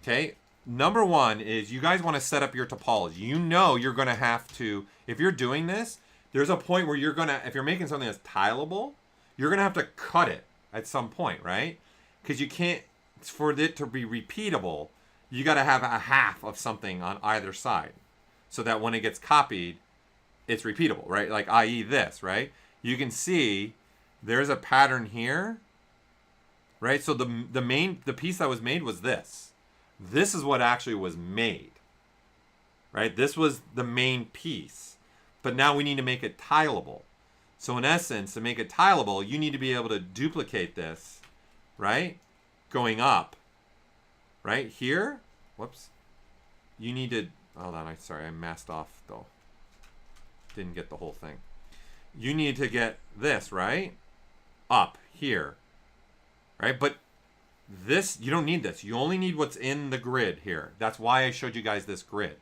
okay? Number 1 is you guys wanna set up your topology. You know you're gonna have to, if you're doing this, there's a point where you're gonna, if you're making something that's tileable, you're gonna have to cut it at some point, right? Because you can't, for it to be repeatable, you got to have a half of something on either side so that when it gets copied, it's repeatable, right? Like i.e. this, right? You can see there's a pattern here, right? So the piece that was made was this. This is what actually was made, right? This was the main piece, but now we need to make it tileable. So in essence, to make it tileable, you need to be able to duplicate this, right? Going up, right here. Whoops. You need to, hold on, sorry, I masked off though. Didn't get the whole thing. You need to get this, right? Up here, right? But this, you don't need this. You only need what's in the grid here. That's why I showed you guys this grid.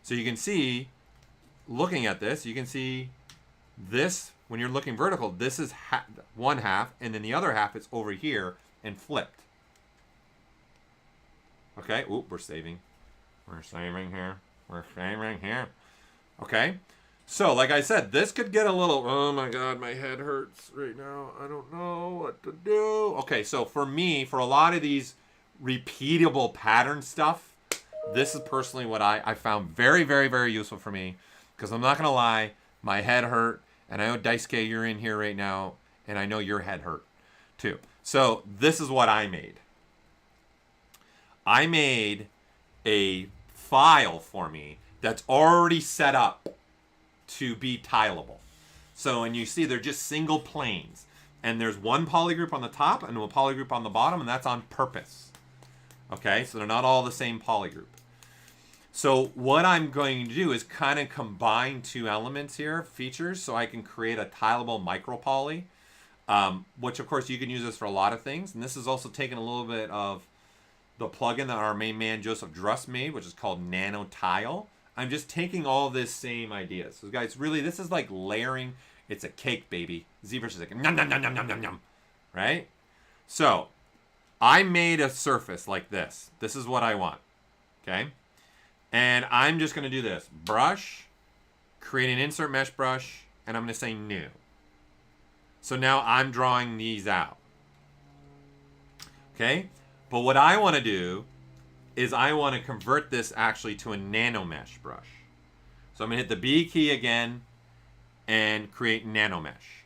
So you can see, looking at this, you can see this, when you're looking vertical, this is one half, and then the other half is over here and flipped. Okay, oop, we're saving. We're saving here. We're saving here. Okay, so like I said, this could get a little, oh my God, my head hurts right now. I don't know what to do. Okay, so for me, for a lot of these repeatable pattern stuff, this is personally what I found very, very, very useful for me. Because I'm not going to lie, my head hurt. And I know, Daisuke, you're in here right now. And I know your head hurt too. So this is what I made. I made a file for me that's already set up to be tileable. So, and you see they're just single planes. And there's one polygroup on the top and one polygroup on the bottom. And that's on purpose. Okay, so they're not all the same polygroup. So what I'm going to do is kind of combine two elements here, features, so I can create a tileable micropoly, which of course you can use this for a lot of things. And this is also taking a little bit of the plugin that our main man Joseph Druss made, which is called Nano Tile. I'm just taking all this same ideas. So guys, really, this is like layering. It's a cake, baby. ZBrush is like yum, yum, yum, yum, yum, yum, yum, right? So I made a surface like this. This is what I want, okay? And I'm just going to do this. Brush, create an insert mesh brush, and I'm going to say new. So now I'm drawing these out. Okay? But what I want to do is I want to convert this actually to a Nanomesh brush. So I'm going to hit the B key again and create Nanomesh.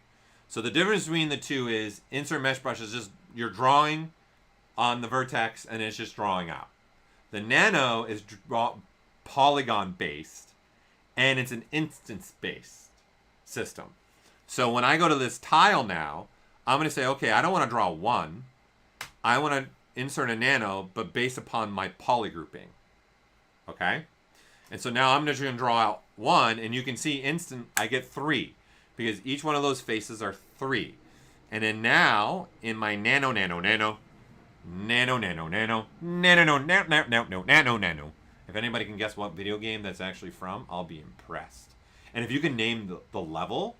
So the difference between the two is insert mesh brush is just you're drawing on the vertex and it's just drawing out. The Nano is polygon based and it's an instance based system. So when I go to this tile now, I'm going to say, okay, I don't want to draw one. I want to insert a nano, but based upon my polygrouping. Okay? And so now I'm just going to draw out one, and you can see instant, I get 3, because each one of those faces are 3. And then now, in my nano, if anybody can guess what video game that's actually from, I'll be impressed. And if you can name the level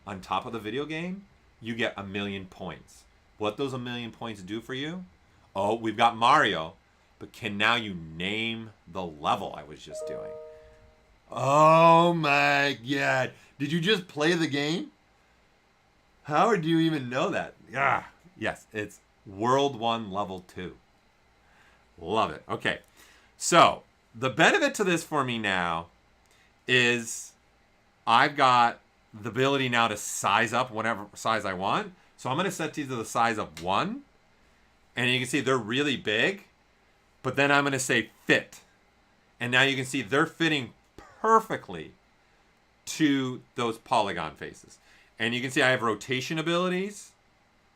on top of the video game, you get 1,000,000 points. What those 1,000,000 points do for you? Oh, we've got Mario, but can now you name the level I was just doing? Oh my God. Did you just play the game? How do you even know that? Yeah. Yes, it's World 1 Level 2. Love it. Okay. So, the benefit to this for me now is I've got the ability now to size up whatever size I want. So I'm going to set these to the size of 1. And you can see they're really big. But then I'm going to say fit. And now you can see they're fitting perfectly to those polygon faces. And you can see I have rotation abilities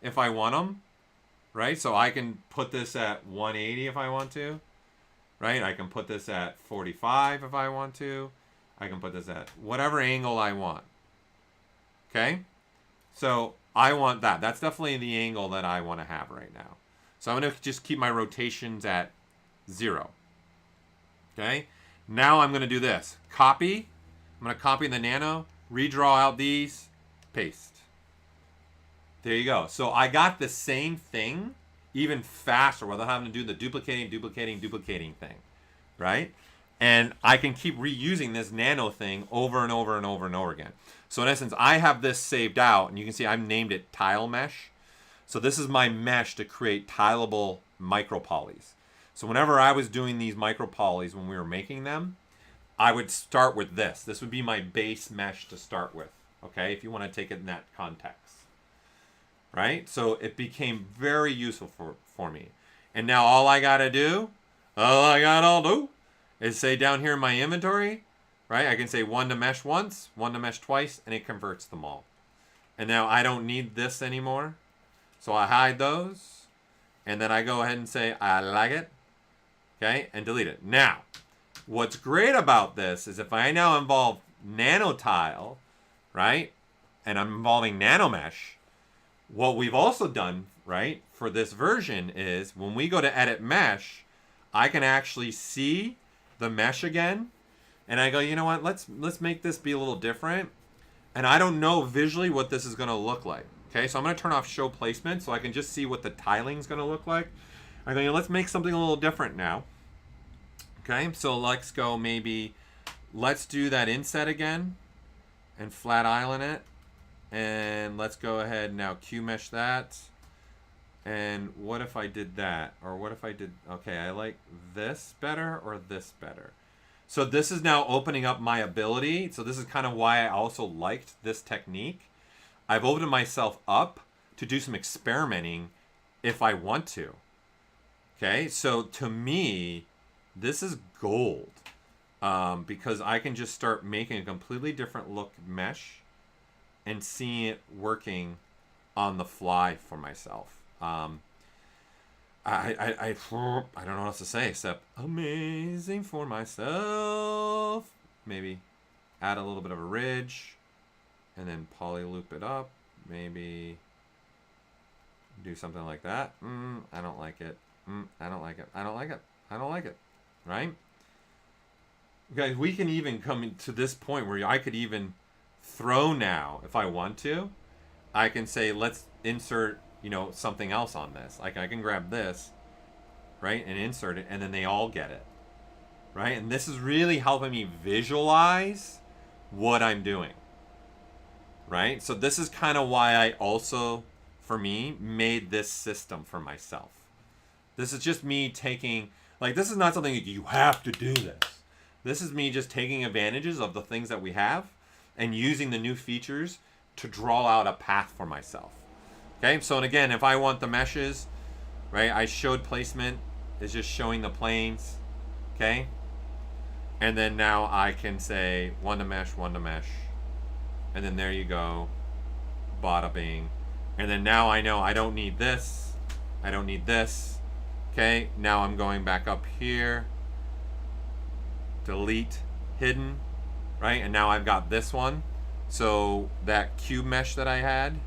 if I want them. Right? So I can put this at 180 if I want to. Right? I can put this at 45 if I want to. I can put this at whatever angle I want. Okay? So I want that. That's definitely the angle that I want to have right now. So I'm going to just keep my rotations at 0. Okay? Now I'm going to do this. Copy. I'm going to copy the nano. Redraw out these. Paste. There you go. So I got the same thing even faster without having to do the duplicating thing. Right? And I can keep reusing this nano thing over and over and over and over again. So in essence, I have this saved out, and you can see I've named it Tile Mesh. So this is my mesh to create tileable micropolys. So whenever I was doing these micropolys when we were making them, I would start with this. This would be my base mesh to start with, okay, if you want to take it in that context. Right? So it became very useful for me. And now all I got to do, is say down here in my inventory, right? I can say 1 to mesh once, 1 to mesh twice, and it converts them all. And now I don't need this anymore. So I hide those. And then I go ahead and say, I like it. Okay? And delete it. Now, what's great about this is if I now involve nanotile, right? And I'm involving nanomesh, what we've also done right, for this version is when we go to edit mesh, I can actually see the mesh again. And I go, you know what, let's make this be a little different. And I don't know visually what this is going to look like. Okay, so I'm going to turn off show placement so I can just see what the tiling is going to look like. I go, let's make something a little different now. Okay, so let's go maybe, let's do that inset again and flat island it. And let's go ahead now Q mesh that. And what if I did that? Or what if I did, okay, I like this better or this better. So this is now opening up my ability. So this is kind of why I also liked this technique. I've opened myself up to do some experimenting if I want to. Okay, so to me, this is gold. Because I can just start making a completely different look mesh and seeing it working on the fly for myself. I don't know what else to say except amazing for myself. Maybe add a little bit of a ridge and then poly loop it up. Maybe do something like that. I don't like it. I don't like it. I don't like it. I don't like it. Right? Guys, we can even come to this point where I could even throw now, if I want to. I can say, let's insert, you know, something else on this. Like I can grab this, right, and insert it, and then they all get it, right? And this is really helping me visualize what I'm doing, right? So this is kind of why I also, for me, made this system for myself. This is just me taking, like, this is not something that you have to do this. This is me just taking advantages of the things that we have and using the new features to draw out a path for myself. Okay, so and again, if I want the meshes, right, I showed placement is just showing the planes, okay? And then now I can say one to mesh, and then there you go, bada bing. And then now I know I don't need this, I don't need this, okay? Now I'm going back up here, delete hidden, right? And now I've got this one. So that cube mesh that I had,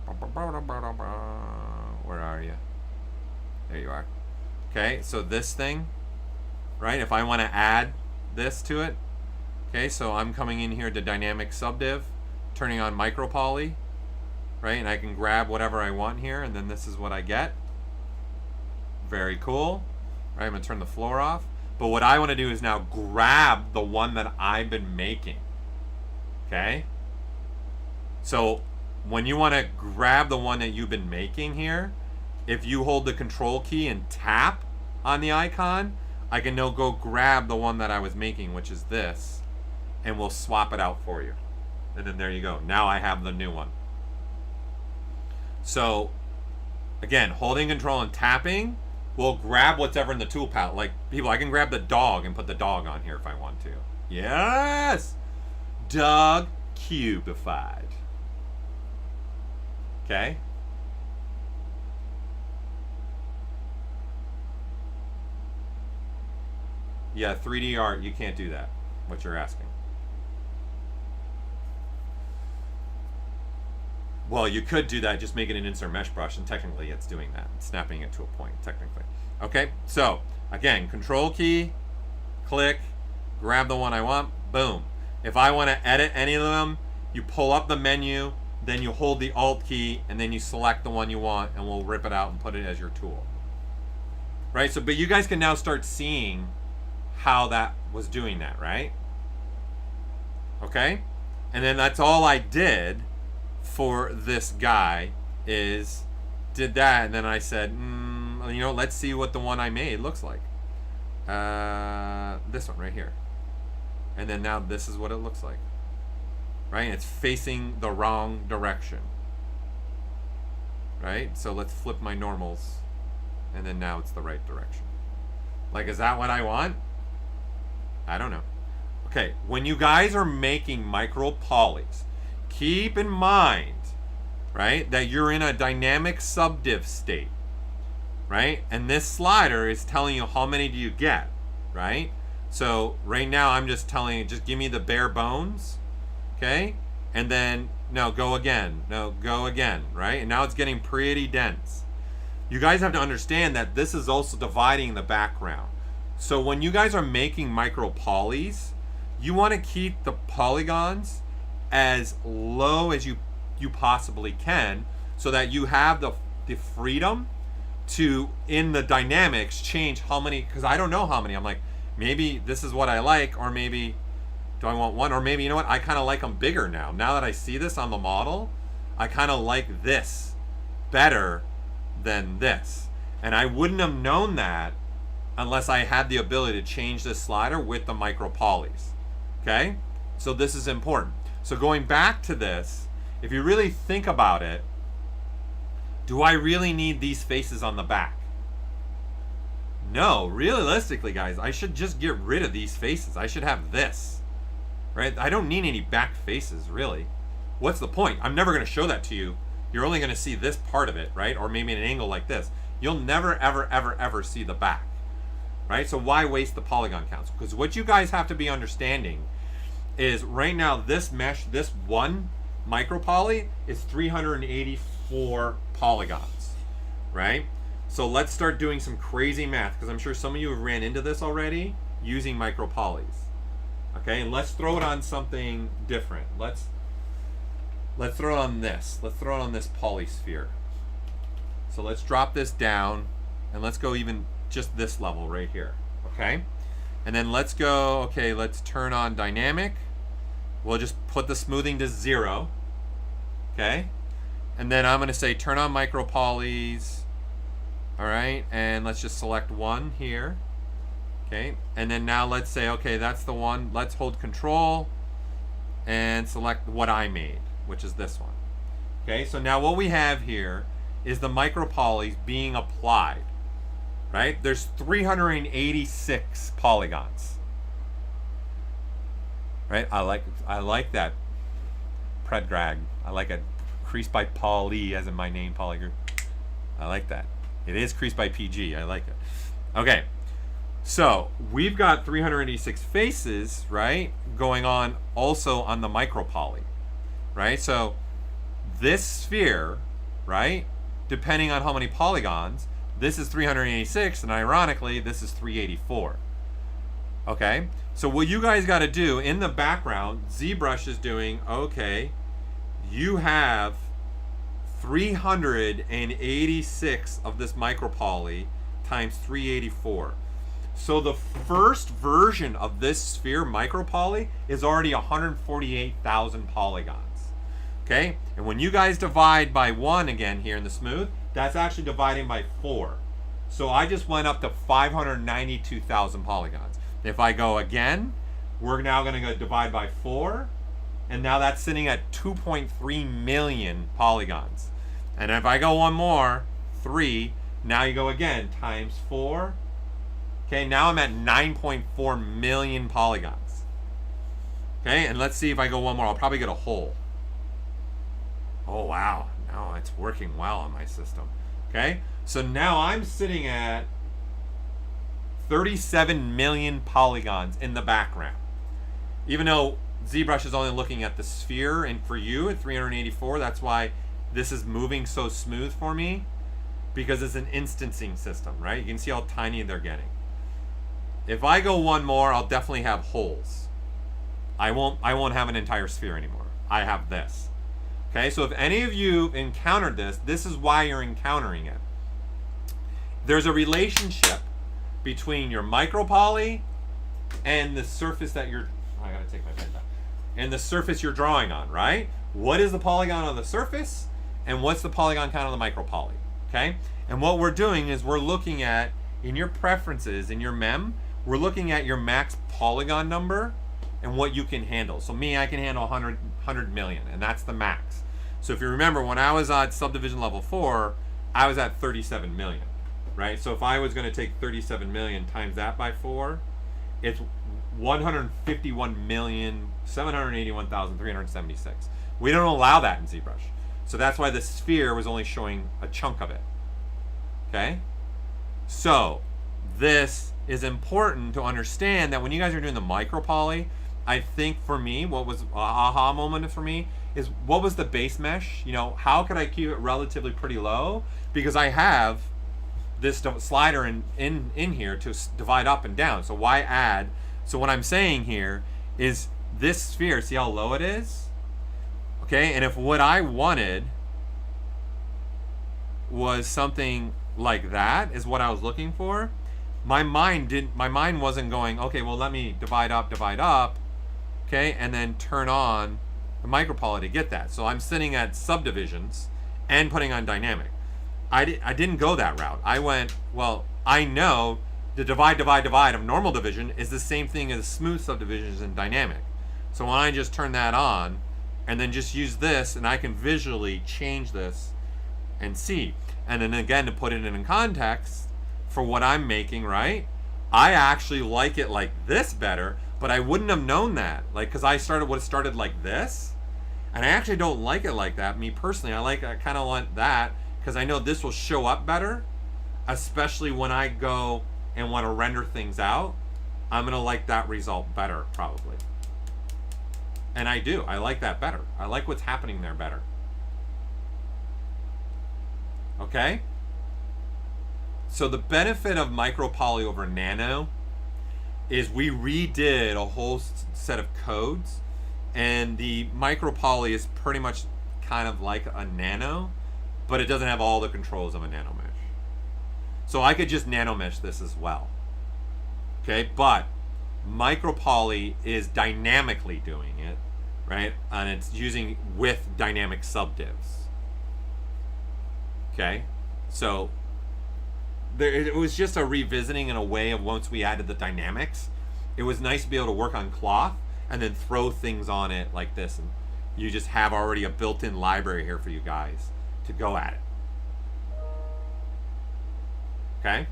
where are you? There you are. Okay, so this thing, right? If I want to add this to it, okay, so I'm coming in here to dynamic subdiv, turning on Micropoly, right? And I can grab whatever I want here, and then this is what I get. Very cool. Right, I'm gonna turn the floor off. But what I want to do is now grab the one that I've been making. Okay? So when you want to grab the one that you've been making here, if you hold the control key and tap on the icon, I can now go grab the one that I was making, which is this, and we'll swap it out for you. And then there you go. Now I have the new one. So again, holding control and tapping will grab whatever in the tool palette. Like people, I can grab the dog and put the dog on here if I want to. Yes! Dog cubified. Okay? Yeah, 3D art, you can't do that, what you're asking. Well, you could do that, just make it an insert mesh brush, and technically it's doing that. It's snapping it to a point, technically. Okay, so, again, control key, click, grab the one I want, boom. If I want to edit any of them, you pull up the menu, then you hold the Alt key, and then you select the one you want, and we'll rip it out and put it as your tool. Right, so, but you guys can now start seeing how that was doing that, right? Okay, and then that's all I did for this guy is did that, and then I said, you know, let's see what the one I made looks like. This one right here. And then now this is what it looks like. Right? And it's facing the wrong direction. Right? So let's flip my normals. And then now it's the right direction. Like, is that what I want? I don't know. Okay, when you guys are making Micropolys, keep in mind, right, that you're in a dynamic subdiv state, right? And this slider is telling you how many do you get, right? So right now I'm just telling you, just give me the bare bones, okay? And then No, go again. No, go again, right? And now it's getting pretty dense. You guys have to understand that this is also dividing the background. So when you guys are making micropolys, you want to keep the polygons as low as you possibly can, so that you have the freedom to, in the dynamics, change how many, because I don't know how many. I'm like, maybe this is what I like, or maybe do I want one, or maybe, you know what, I kind of like them bigger now. Now that I see this on the model, I kind of like this better than this. And I wouldn't have known that unless I had the ability to change this slider with the micropolys. Okay? So this is important. So going back to this, if you really think about it, do I really need these faces on the back? No, realistically, guys, I should just get rid of these faces. I should have this, right? I don't need any back faces, really. What's the point? I'm never going to show that to you. You're only going to see this part of it, right? Or maybe an angle like this. You'll never, ever, ever, ever see the back, right? So why waste the polygon counts? Because what you guys have to be understanding is right now this mesh, this one micropoly is 384 polygons, right? So let's start doing some crazy math, because I'm sure some of you have ran into this already using micropolys. Okay, and let's throw it on something different. Let's throw it on this. Let's throw it on this polysphere. So let's drop this down, and let's go even just this level right here. Okay, and then let's go. Okay, let's turn on dynamic. We'll just put the smoothing to 0. Okay, and then I'm going to say turn on micropolys. All right, and let's just select one here. Okay, and then now let's say, okay, that's the one. Let's hold control and select what I made, which is this one. Okay, so now what we have here is the micropolys being applied, right? There's 386 polygons, right? I like that predgrag. I like it. Creased by Poly, as in my name, Polygroup. I like that. It is creased by PG. I like it. Okay, so we've got 386 faces, right, going on also on the micropoly, right? So this sphere, right, depending on how many polygons, this is 386, and ironically, this is 384. Okay, so what you guys got to do in the background, ZBrush is doing, okay, you have 386 of this micropoly times 384. So the first version of this sphere micropoly is already 148,000 polygons. Okay, and when you guys divide by 1 again here in the smooth, that's actually dividing by 4. So I just went up to 592,000 polygons. If I go again, we're now going to go divide by 4, and now that's sitting at 2.3 million polygons. And if I go one more, 3, now you go again, times 4. Okay, now I'm at 9.4 million polygons. Okay, and let's see if I go one more. I'll probably get a hole. Oh, wow. Now it's working well on my system. Okay, so now I'm sitting at 37 million polygons in the background. Even though ZBrush is only looking at the sphere, and for you at 384, that's why this is moving so smooth for me, because it's an instancing system, right? You can see how tiny they're getting. If I go one more, I'll definitely have holes. I won't have an entire sphere anymore. I have this. Okay, so if any of you encountered this, this is why you're encountering it. There's a relationship between your micropoly and the surface that you're, I gotta take my pen back, and the surface you're drawing on, right? What is the polygon on the surface, and what's the polygon count on the micropoly? Okay, and what we're doing is we're looking at, in your preferences, in your mem, we're looking at your max polygon number and what you can handle. So me, I can handle 100 million, and that's the max. So if you remember, when I was at subdivision level 4, I was at 37 million, right? So if I was going to take 37 million times that by 4, it's 151,781,376. We don't allow that in ZBrush. So that's why the sphere was only showing a chunk of it. Okay? So this is important to understand, that when you guys are doing the micropoly, I think for me, what was an aha moment for me is what was the base mesh? You know, how could I keep it relatively pretty low? Because I have this slider in here to divide up and down. So why add? So what I'm saying here is this sphere, see how low it is? Okay, and if what I wanted was something like that is what I was looking for, my mind wasn't going, okay, well let me divide up, okay, and then turn on the Micropoly to get that. So I'm sitting at subdivisions and putting on dynamic. I didn't go that route. I went, well, I know the divide of normal division is the same thing as smooth subdivisions in dynamic. So when I just turn that on and then just use this, and I can visually change this and see. And then again, to put it in context for what I'm making, right? I actually like it like this better, but I wouldn't have known that. Like, because I would have started like this, and I actually don't like it like that. Me personally, I kind of want that, because I know this will show up better, especially when I go and want to render things out. I'm gonna like that result better, probably. And I do, I like that better. I like what's happening there better. Okay? So the benefit of Micropoly over Nano is we redid a whole set of codes, and the Micropoly is pretty much kind of like a Nano, but it doesn't have all the controls of a Nanomesh. So I could just Nanomesh this as well. Okay, but Micropoly is dynamically doing it, right? And it's using with dynamic subdivs. Okay, so it was just a revisiting in a way of once we added the dynamics. It was nice to be able to work on cloth and then throw things on it like this, and you just have already a built-in library here for you guys to go at it. Okay,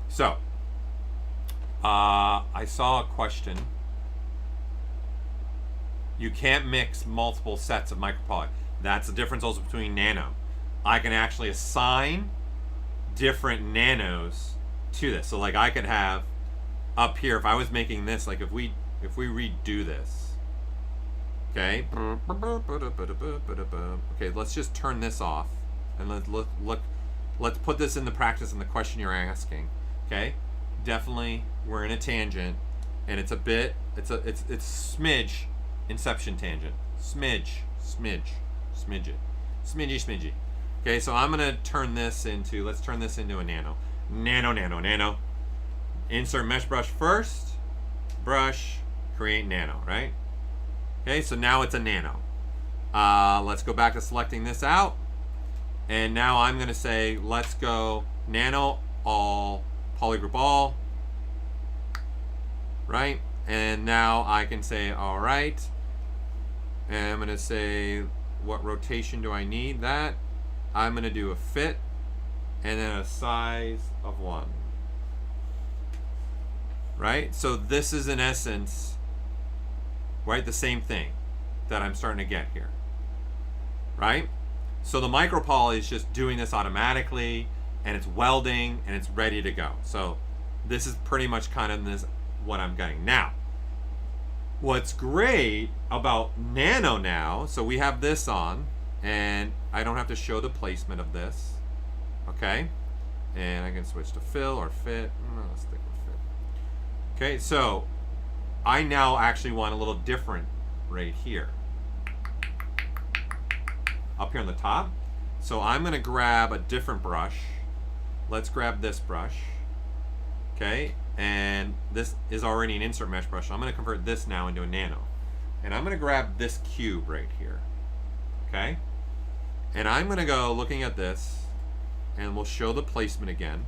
so I saw a question. You can't mix multiple sets of Micropoly. That's the difference also between Nano. I can actually assign different nanos to this. So like I could have up here, if I was making this, like if we redo this, okay, okay, let's just turn this off and let's put this into practice in the question you're asking. Okay, definitely we're in a tangent, and it's a bit, it's smidge inception tangent, smidgy. Okay, so I'm gonna turn this into, let's turn this into a nano. Nano. Insert mesh brush first, brush, create nano, right? Okay, so now it's a nano. Let's go back to selecting this out. And now I'm gonna say, let's go nano all, polygroup all, right? And now I can say, all right. And I'm gonna say, what rotation do I need? That. I'm gonna do a fit and then a size of 1. Right? So this is in essence, right, the same thing that I'm starting to get here. Right? So the Micropoly is just doing this automatically, and it's welding and it's ready to go. So this is pretty much kind of this what I'm getting. Now, what's great about Nano now, so we have this on, and I don't have to show the placement of this, okay? And I can switch to fill or fit. Let's stick with fit. Okay, so I now actually want a little different right here. Up here on the top. So I'm gonna grab a different brush. Let's grab this brush, okay? And this is already an insert mesh brush. So I'm gonna convert this now into a nano. And I'm gonna grab this cube right here, okay? And I'm gonna go looking at this, and we'll show the placement again.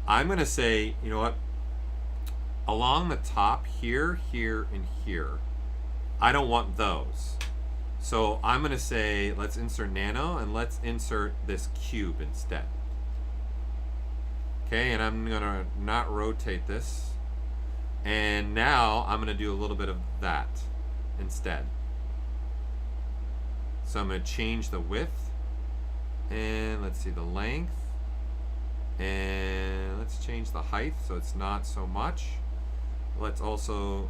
I'm gonna say, you know what? Along the top here, here, and here, I don't want those. So I'm gonna say, let's insert nano, and let's insert this cube instead. Okay, and I'm gonna not rotate this. And now I'm gonna do a little bit of that instead. So I'm going to change the width, and let's see the length, and let's change the height so it's not so much. let's also,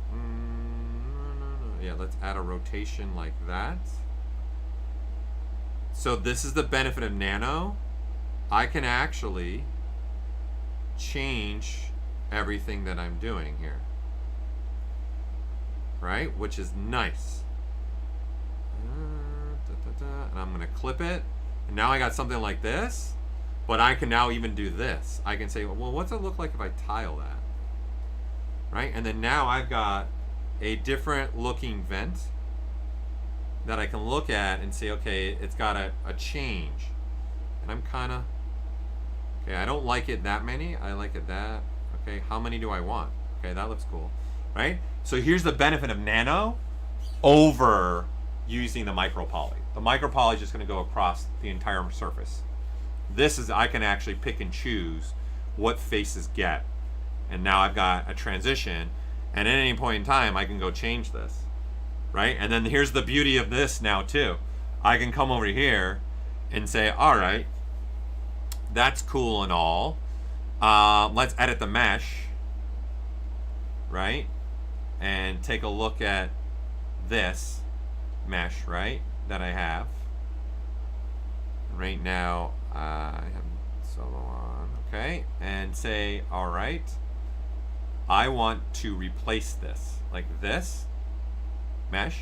yeah, let's add a rotation like that. So this is the benefit of Nano. I can actually change everything that I'm doing here, right? Which is nice. And I'm gonna clip it. And now I got something like this, but I can now even do this. I can say, well, what's it look like if I tile that? Right? And then now I've got a different looking vent that I can look at and say, okay, it's got a change. And I'm kind of, okay, I don't like it that many. I like it that. Okay, how many do I want? Okay, that looks cool, right? So here's the benefit of Nano over using the Micropoly. The Micropoly is just going to go across the entire surface. This is, I can actually pick and choose what faces get. And now I've got a transition, and at any point in time, I can go change this, right? And then here's the beauty of this now too. I can come over here and say, all right, that's cool and all. Let's edit the mesh, right? And take a look at this mesh, right, that I have. Right now, I have solo on, okay? And say, all right, I want to replace this, like this mesh,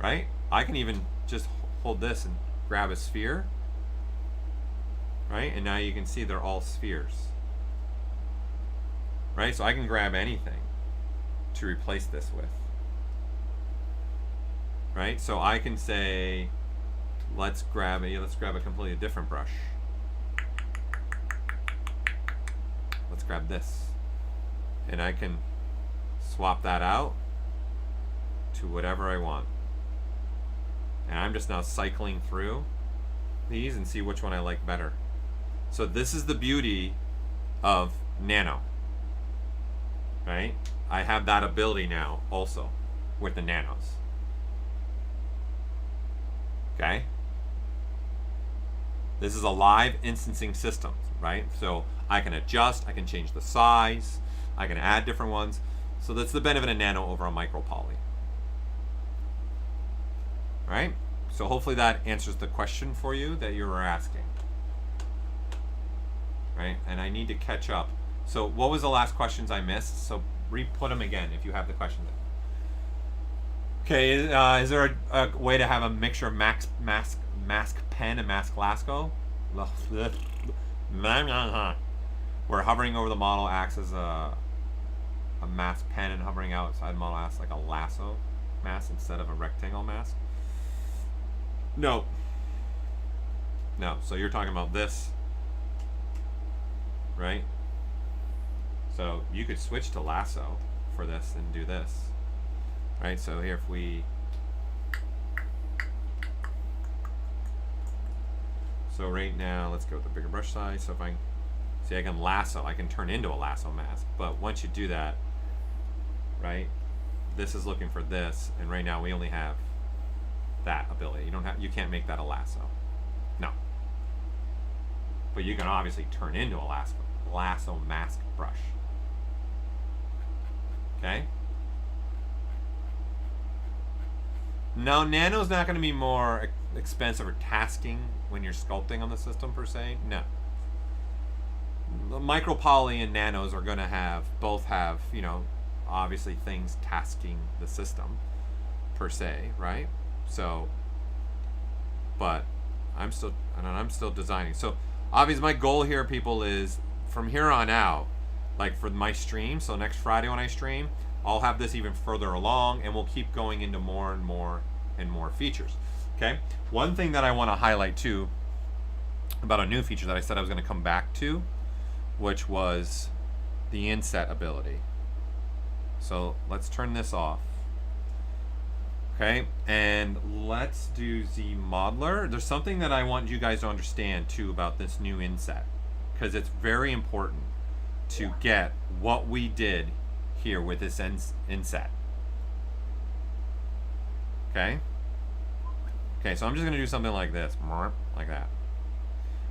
right? I can even just hold this and grab a sphere, right? And now you can see they're all spheres, right? So I can grab anything to replace this with, right? So I can say, let's grab a completely different brush. Let's grab this. And I can swap that out to whatever I want. And I'm just now cycling through these and see which one I like better. So this is the beauty of Nano, right? I have that ability now also with the Nanos. Okay? This is a live instancing system, right? So I can adjust, I can change the size, I can add different ones. So that's the benefit of Nano over a Micropoly. Right? So hopefully that answers the question for you that you were asking. Right? And I need to catch up. So what was the last questions I missed? So re-put them again if you have the questions. Okay, is there a way to have a mixture of mask pen and mask lasso? Where hovering over the model acts as a mask pen and hovering outside the model acts like a lasso mask instead of a rectangle mask? No. No, so you're talking about this, right? So you could switch to lasso for this and do this, right? So here if we, so right now, let's go with the bigger brush size. So if I, see, I can lasso, I can turn into a lasso mask. But once you do that, right, this is looking for this, and right now we only have that ability. You can't make that a lasso. No. But you can obviously turn into a lasso mask brush. Okay? Now, Nano's not going to be more expensive or tasking when you're sculpting on the system per se. No. The Micropoly and Nanos are going to both have, you know, obviously things tasking the system per se, right? So, but I'm still designing. So, obviously my goal here, people, is from here on out, like for my stream, so next Friday when I stream, I'll have this even further along, and we'll keep going into more and more and more features. Okay? One thing that I want to highlight too about a new feature that I said I was going to come back to, which was the inset ability. So let's turn this off. Okay, and let's do ZModeler. There's something that I want you guys to understand too about this new inset, because it's very important to get what we did here with this inset. Okay? Okay, so I'm just going to do something like this, like that.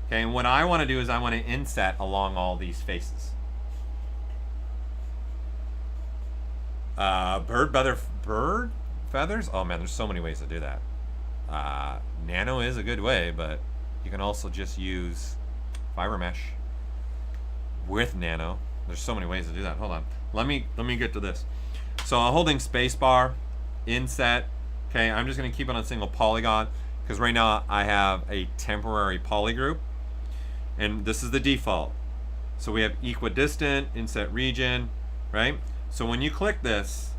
Okay, and what I want to do is I want to inset along all these faces. Bird feathers? Oh man, there's so many ways to do that. Nano is a good way, but you can also just use fiber mesh with Nano. There's so many ways to do that. Hold on. Let me get to this. So I'm holding spacebar, inset. Okay, I'm just gonna keep it on single polygon because right now I have a temporary polygroup, and this is the default. So we have equidistant, inset region, right? So when you click this,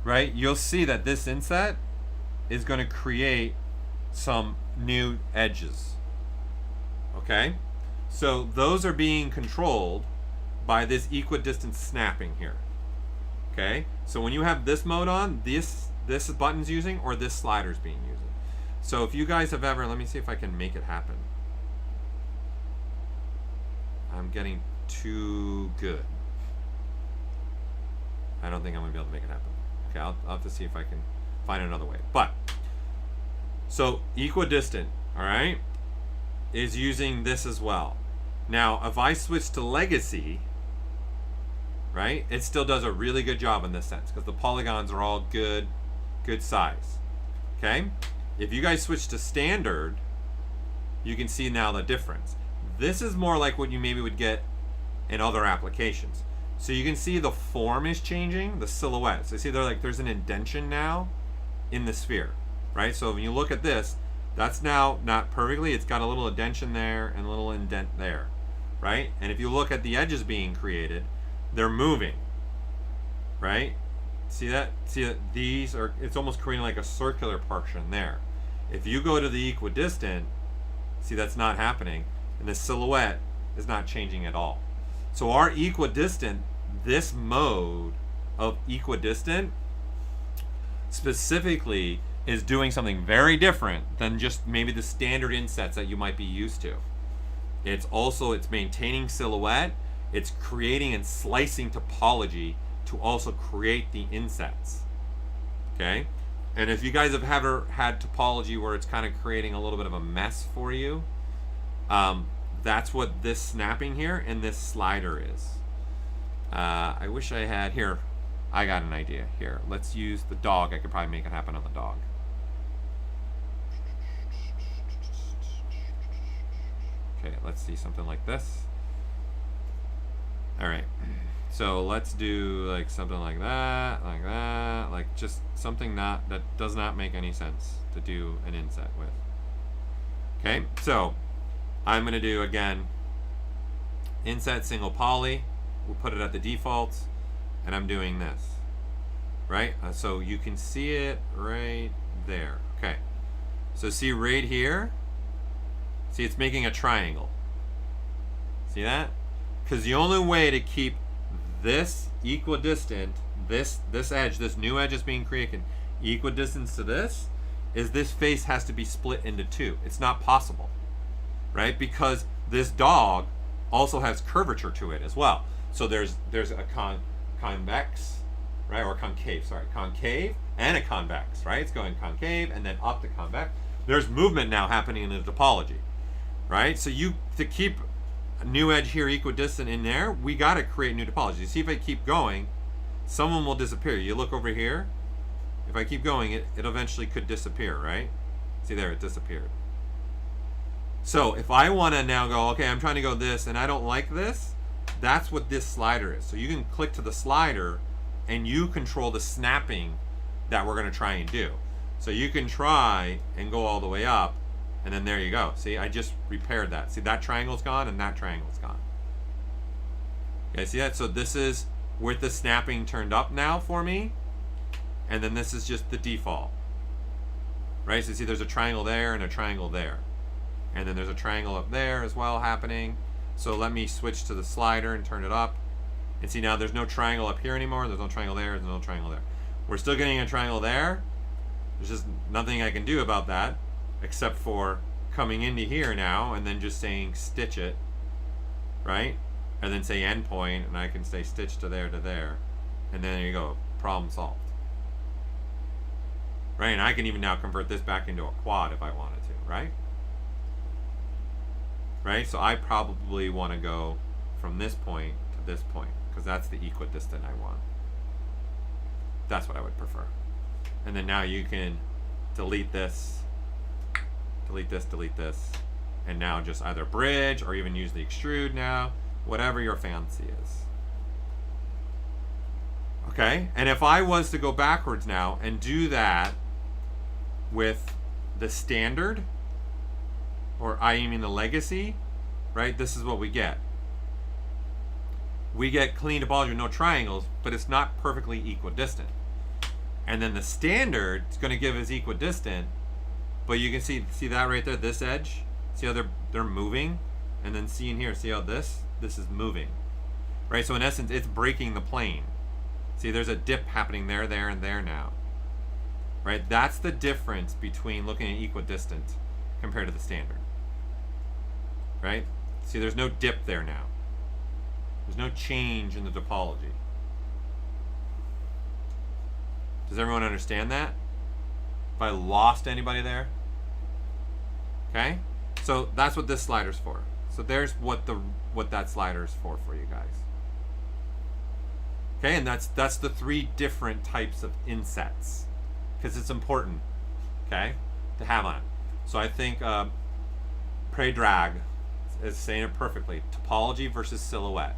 right, you'll see that this inset is going to create some new edges. Okay? So those are being controlled by this equidistant snapping here. Okay? So when you have this mode on, this button's using or this slider's being used. So if you guys have ever, let me see if I can make it happen. I'm getting too good. I don't think I'm going to be able to make it happen. Okay, I'll have to see if I can find another way. But, so equidistant, all right, is using this as well. Now, if I switch to legacy, right, it still does a really good job in this sense because the polygons are all good size. Okay? If you guys switch to standard, you can see now the difference. This is more like what you maybe would get in other applications. So you can see the form is changing, the silhouette. So you see there's an indentation now in the sphere, right? So when you look at this, that's now not perfectly, it's got a little indentation there and a little indent there, right? And if you look at the edges being created, they're moving, right? See that? See that these are, it's almost creating like a circular portion there. If you go to the equidistant, see that's not happening, and the silhouette is not changing at all. So our equidistant, this mode of equidistant specifically is doing something very different than just maybe the standard insets that you might be used to. It's maintaining silhouette, it's creating and slicing topology to also create the insets. Okay? And if you guys have ever had topology where it's kind of creating a little bit of a mess for you, that's what this snapping here and this slider is. I wish I had, here, I got an idea. Here, let's use the dog. I could probably make it happen on the dog. Okay, let's see something like this. All right, so let's do like something like that, like just something that does not make any sense to do an inset with. Okay, so I'm gonna do again inset single poly. We'll put it at the default, and I'm doing this, right? So you can see it right there. Okay, so see right here, see it's making a triangle. See that? Because the only way to keep this equidistant, this edge, this new edge is being created equidistant to this, is this face has to be split into two. It's not possible, right? Because this dog also has curvature to it as well. So there's a convex, right, or concave, sorry, concave and a convex, right? It's going concave and then up to convex. There's movement now happening in the topology, right? So to keep a new edge here equidistant in there, we got to create new topology. See, if I keep going, some of them will disappear. You look over here, if I keep going, it eventually could disappear, right? See there, it disappeared. So if I want to now go, okay, I'm trying to go this and I don't like this, that's what this slider is. So you can click to the slider and you control the snapping that we're going to try and do. So you can try and go all the way up, and then there you go. See, I just repaired that. See, that triangle's gone and that triangle's gone. Okay, see that? So this is with the snapping turned up now for me, and then this is just the default. Right, so see there's a triangle there and a triangle there. And then there's a triangle up there as well happening. So let me switch to the slider and turn it up. And see now there's no triangle up here anymore. There's no triangle there. There's no triangle there. We're still getting a triangle there. There's just nothing I can do about that except for coming into here now and then just saying stitch it, right? And then say endpoint, and I can say stitch to there, and then there you go, problem solved. Right, and I can even now convert this back into a quad if I wanted to, right? Right, so I probably want to go from this point to this point because that's the equidistant I want. That's what I would prefer. And then now you can delete this, delete this, delete this, and now just either bridge or even use the extrude now, whatever your fancy is. Okay, and if I was to go backwards now and do that with the standard, or I mean the legacy, right, this is what we get. We get clean topology with no triangles, but it's not perfectly equidistant. And then the standard is going to give us equidistant, but you can see that right there, this edge. See how they're moving, and then see in here, see how this is moving, right? So in essence, it's breaking the plane. See, there's a dip happening there, there, and there now, right? That's the difference between looking at equidistant compared to the standard, right? See, there's no dip there now. There's no change in the topology. Does everyone understand that? If I lost anybody there? Okay? So that's what this slider's for. So there's what that slider is for you guys. Okay, and that's the 3 different types of insets, because it's important, okay, to have on it. So I think Predrag is saying it perfectly. Topology versus silhouette.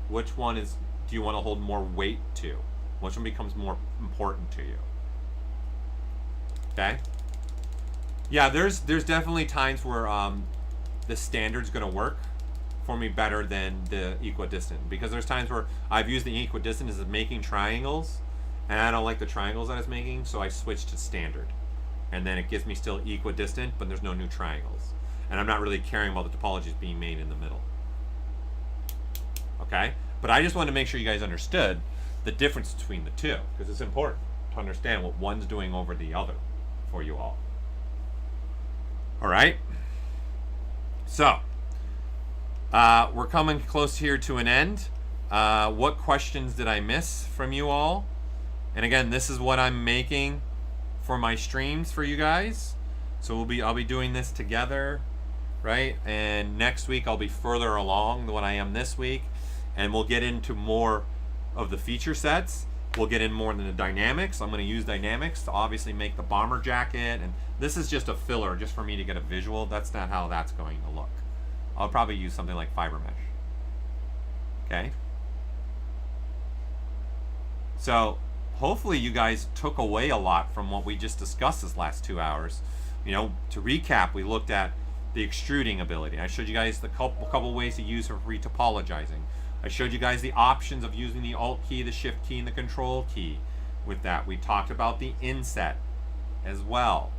Which one do you want to hold more weight to? Which one becomes more important to you? Okay. Yeah, there's definitely times where the standard's going to work for me better than the equidistant, because there's times where I've used the equidistant as making triangles, and I don't like the triangles that it's making, so I switch to standard, and then it gives me still equidistant, but there's no new triangles, and I'm not really caring about the topologies being made in the middle. Okay, but I just wanted to make sure you guys understood the difference between the two, because it's important to understand what one's doing over the other for you all. All right, so we're coming close here to an end. What questions did I miss from you all? And again, this is what I'm making for my streams for you guys. So I'll be doing this together, right? And next week I'll be further along than what I am this week, and we'll get into more of the feature sets. We'll get in more into the dynamics. I'm going to use dynamics to obviously make the bomber jacket, and this is just a filler just for me to get a visual. That's not how that's going to look. I'll probably use something like fiber mesh. Okay. So hopefully you guys took away a lot from what we just discussed this last 2 hours. You know, to recap, we looked at the extruding ability. I showed you guys the couple ways to use for retopologizing. I showed you guys the options of using the Alt key, the Shift key, and the Control key. With that, we talked about the Inset as well,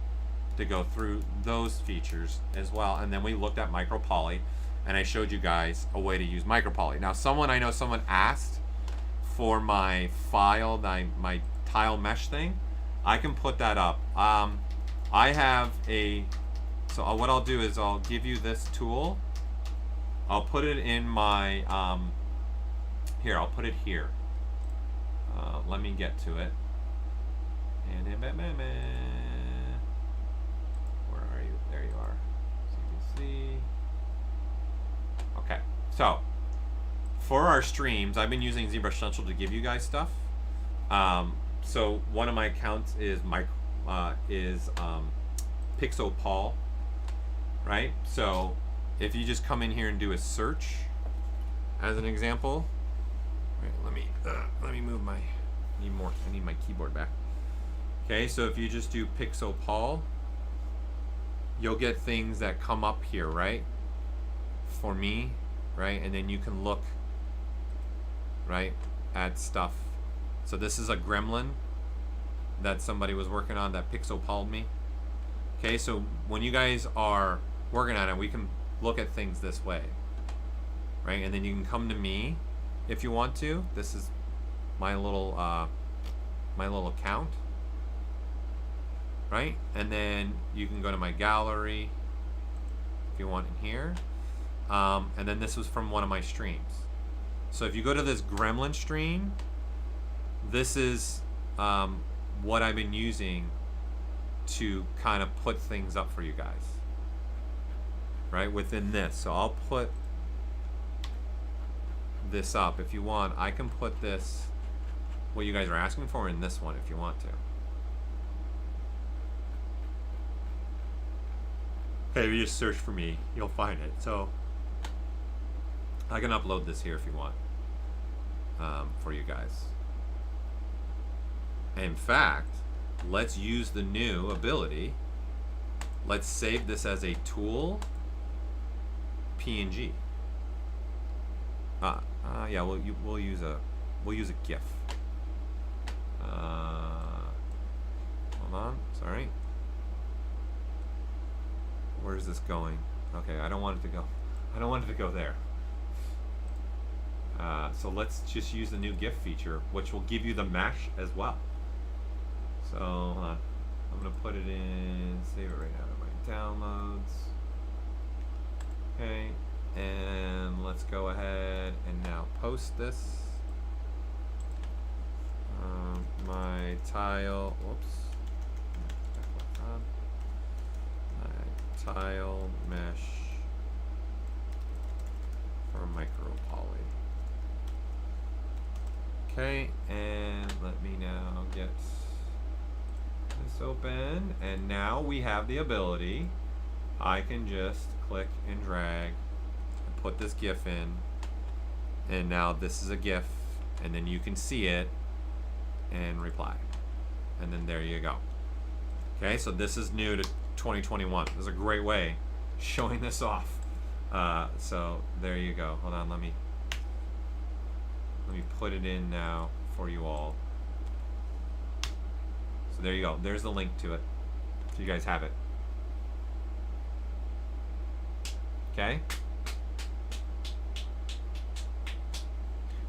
to go through those features as well. And then we looked at Micropoly, and I showed you guys a way to use Micropoly. Now, I know someone asked for my file, my tile mesh thing. I can put that up. I have so what I'll do is I'll give you this tool. I'll put it in my, here, I'll put it here. Let me get to it. And where are you? There you are. CPC. Okay, so for our streams, I've been using ZBrush Central to give you guys stuff. So one of my accounts is Pixopol, right? So if you just come in here and do a search, as an example, right, let me move my, I need my keyboard back. Okay, so if you just do Pixopol, you'll get things that come up here, right? For me, right? And then you can look, right, at stuff. So this is a gremlin that somebody was working on that Pixopol'd me. Okay, so when you guys are working on it, we can look at things this way, right? And then you can come to me if you want to. This is my little account, right? And then you can go to my gallery if you want in here. And then this was from one of my streams. So if you go to this gremlin stream, this is what I've been using to kind of put things up for you guys, right, within this. So I'll put this up. If you want, I can put this what you guys are asking for in this one if you want to. Okay, if you just search for me, you'll find it. So I can upload this here if you want, for you guys. In fact, let's use the new ability. Let's save this as a tool PNG. Yeah, we'll use a GIF. Hold on, sorry. Where's this going? Okay, I don't want it to go. I don't want it to go there. So let's just use the new GIF feature, which will give you the mesh as well. So hold on. I'm gonna put it in, save it right out of my downloads. Okay, and let's go ahead and now post this. My tile, whoops. My tile mesh for Micropoly. Okay, and let me now get this open, and now we have the ability. I can just click and drag and put this GIF in, and now this is a GIF, and then you can see it and reply, and then there you go. Okay, so this is new to 2021. This is a great way showing this off. So there you go. Hold on, let me put it in now for you all. So there you go. There's the link to it. So you guys have it. Okay.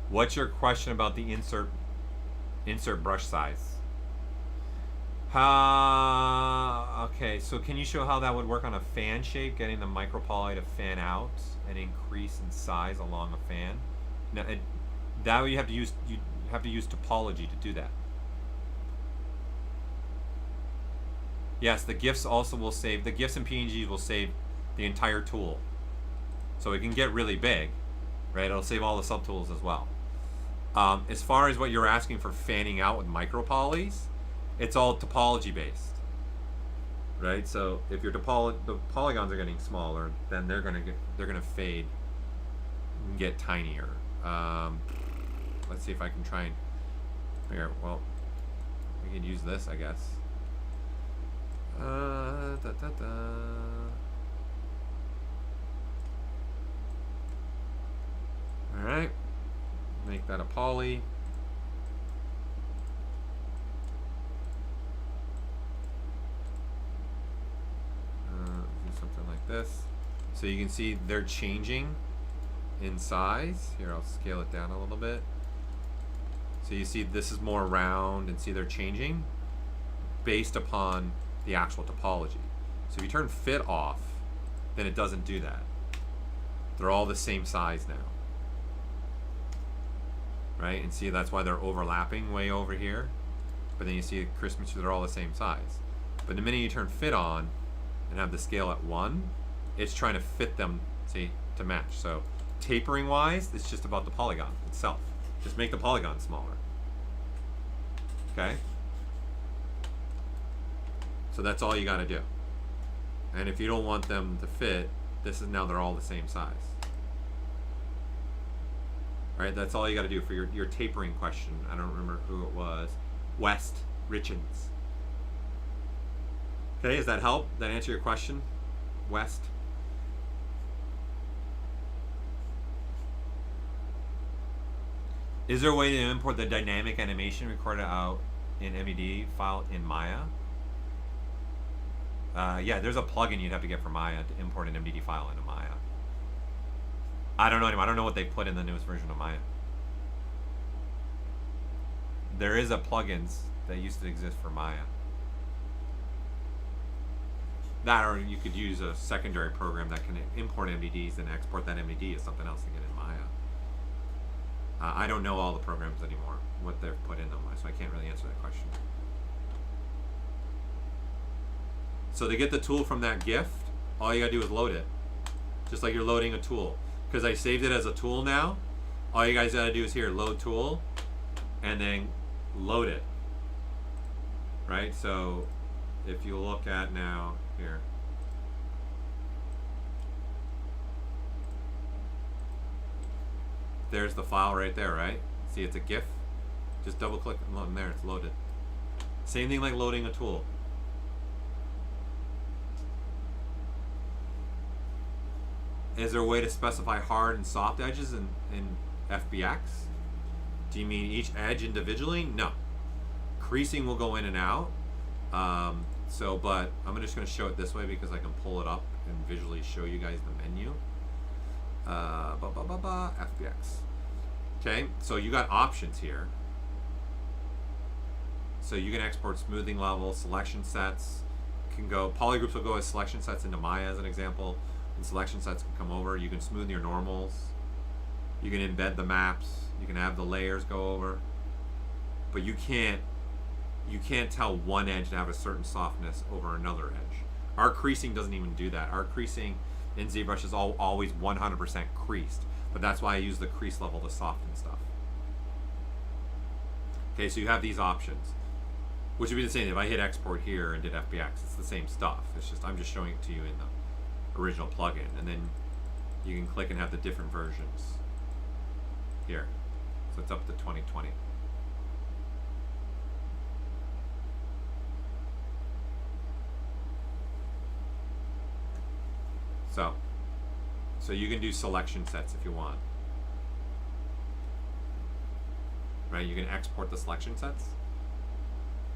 What's your question about the insert brush size? Okay, so can you show how that would work on a fan shape, getting the Micropoly to fan out and increase in size along a fan? Now, that way you have to use topology to do that. Yes, the GIFs also will save, the GIFs and PNGs will save the entire tool. So it can get really big, right? It'll save all the subtools as well. As far as what you're asking for fanning out with Micropolys, it's all topology based, right? So if the polygons are getting smaller, then they're gonna fade and get tinier. Let's see if I can try and here. Well, we can use this, I guess. All right, make that a poly. Do something like this, so you can see they're changing in size. Here, I'll scale it down a little bit. So you see this is more round, and see they're changing based upon the actual topology. So if you turn fit off, then it doesn't do that. They're all the same size now, right? And see, that's why they're overlapping way over here. But then you see Christmas, they're all the same size. But the minute you turn fit on and have the scale at 1, it's trying to fit them, see, to match. So tapering wise, it's just about the polygon itself. Just make the polygon smaller. Okay? So that's all you got to do. And if you don't want them to fit, this is now they're all the same size. All right, that's all you got to do for your tapering question. I don't remember who it was. West Richens. Okay, does that help? That answer your question? West? Is there a way to import the dynamic animation recorded out in MED file in Maya? Yeah, there's a plugin you'd have to get for Maya to import an MDD file into Maya. I don't know anymore. I don't know what they put in the newest version of Maya. There is a plugins that used to exist for Maya. That, or you could use a secondary program that can import MDDs and export that MDD as something else to get in Maya. I don't know all the programs anymore, what they've put in them, so I can't really answer that question. So to get the tool from that gift, all you gotta do is load it. Just like you're loading a tool. Because I saved it as a tool now, all you guys gotta do is here, load tool, and then load it. Right? So if you look at now here, there's the file right there, right? See, it's a GIF. Just double click and there, it's loaded. Same thing like loading a tool. Is there a way to specify hard and soft edges in FBX? Do you mean each edge individually? No. Creasing will go in and out. But I'm just going to show it this way because I can pull it up and visually show you guys the menu. FBX. Okay, so you got options here. So you can export smoothing level, selection sets. Can go, polygroups will go as selection sets into Maya as an example. And selection sets can come over. You can smooth your normals. You can embed the maps. You can have the layers go over. But you can't tell one edge to have a certain softness over another edge. Our creasing doesn't even do that. Our creasing in ZBrush is always 100% creased. But that's why I use the crease level to soften stuff. Okay, so you have these options. Which would be the same if I hit export here and did FBX. It's the same stuff. It's just I'm just showing it to you in the original plugin, and then you can click and have the different versions here. So it's up to 2020. So you can do selection sets if you want. Right? You can export the selection sets,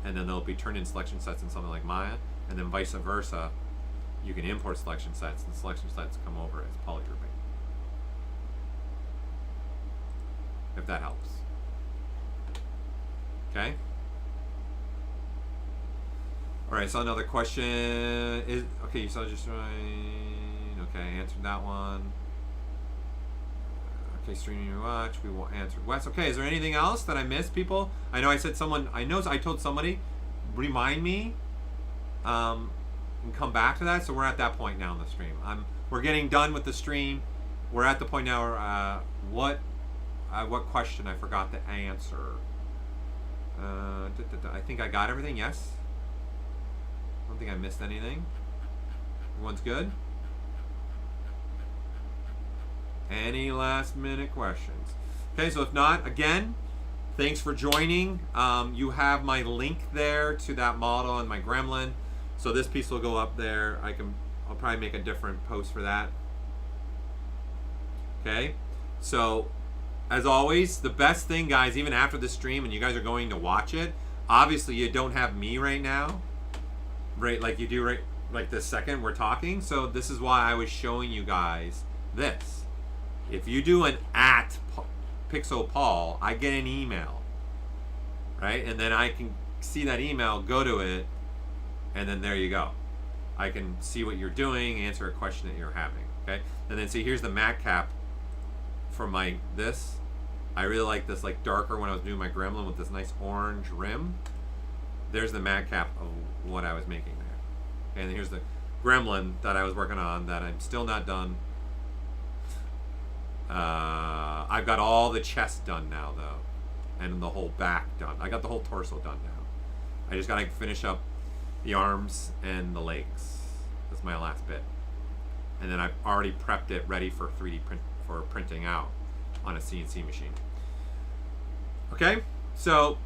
and then they'll be turned in selection sets in something like Maya, and then vice versa. You can import selection sets, and selection sets come over as polygrouping. If that helps. Okay? Alright, so another question is, okay, you saw just right, okay, answered that one. Okay, streaming your watch, we will answer Wes. Okay, is there anything else that I missed, people? I know I said someone, I told somebody, remind me, and come back to that. So we're at that point now in the stream. We're getting done with the stream. We're at the point now where, what question I forgot to answer. I think I got everything, yes? I don't think I missed anything. Everyone's good? Any last minute questions? Okay, so if not, again, thanks for joining. You have my link there to that model and my gremlin. So this piece will go up there. I'll probably make a different post for that. Okay, so as always, the best thing, guys, even after the stream and you guys are going to watch it, obviously you don't have me right now, right? Like you do right, like this second we're talking. So this is why I was showing you guys this. If you do an @PixoPaul, I get an email, right? And then I can see that email, go to it, and then there you go. I can see what you're doing, answer a question that you're having, okay? And then see, here's the mat cap for this. I really like this like darker when I was doing my gremlin with this nice orange rim. There's the mat cap of what I was making there. And here's the gremlin that I was working on that I'm still not done. I've got all the chest done now though, and the whole back done. I got the whole torso done now. I just gotta finish up the arms and the legs. That's my last bit. And then I've already prepped it ready for 3D print for printing out on a CNC machine. Okay, so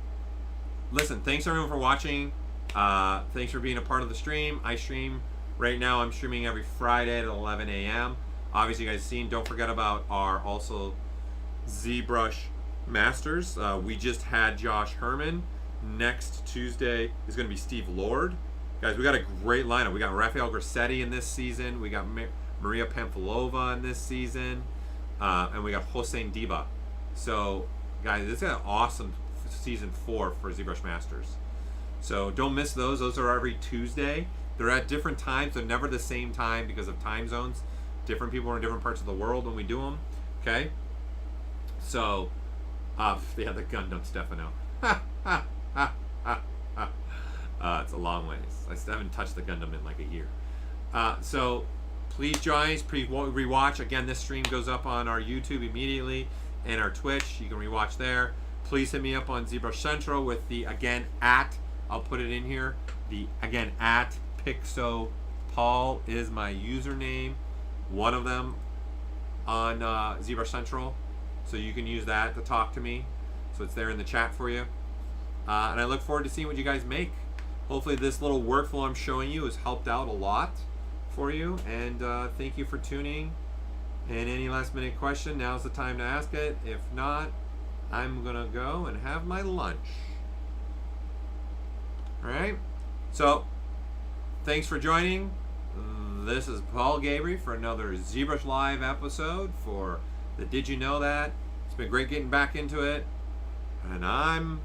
listen, thanks everyone for watching. Thanks for being a part of the stream. I stream right now. I'm streaming every Friday at 11 a.m. Obviously, you guys have seen. Don't forget about our also ZBrush Masters. We just had Josh Herman. Next Tuesday is going to be Steve Lord. Guys, we got a great lineup. We got Rafael Grassetti in this season. We got Maria Pamfilova in this season. And we got Hossein Diba. So, guys, this is an awesome season 4 for ZBrush Masters. So don't miss those. Those are every Tuesday. They're at different times. They're never the same time because of time zones. Different people are in different parts of the world when we do them. Okay? So, yeah, the Gundam Stefano. It's a long ways. I still haven't touched the Gundam in like a year. So, please join us. Please rewatch. Again, this stream goes up on our YouTube immediately and our Twitch. You can rewatch there. please hit me up on ZBrush Central with the, again, at, I'll put it in here, the, again, at Pixopol is my username, one of them on ZBrush Central, so you can use that to talk to me. So it's there in the chat for you. And I look forward to seeing what you guys make. Hopefully this little workflow I'm showing you has helped out a lot for you. And thank you for tuning. And any last minute question, now's the time to ask it. If not, I'm gonna go and have my lunch. All right, so thanks for joining. This is Paul Gaboury for another ZBrush Live episode for the Did You Know That? It's been great getting back into it, and I'm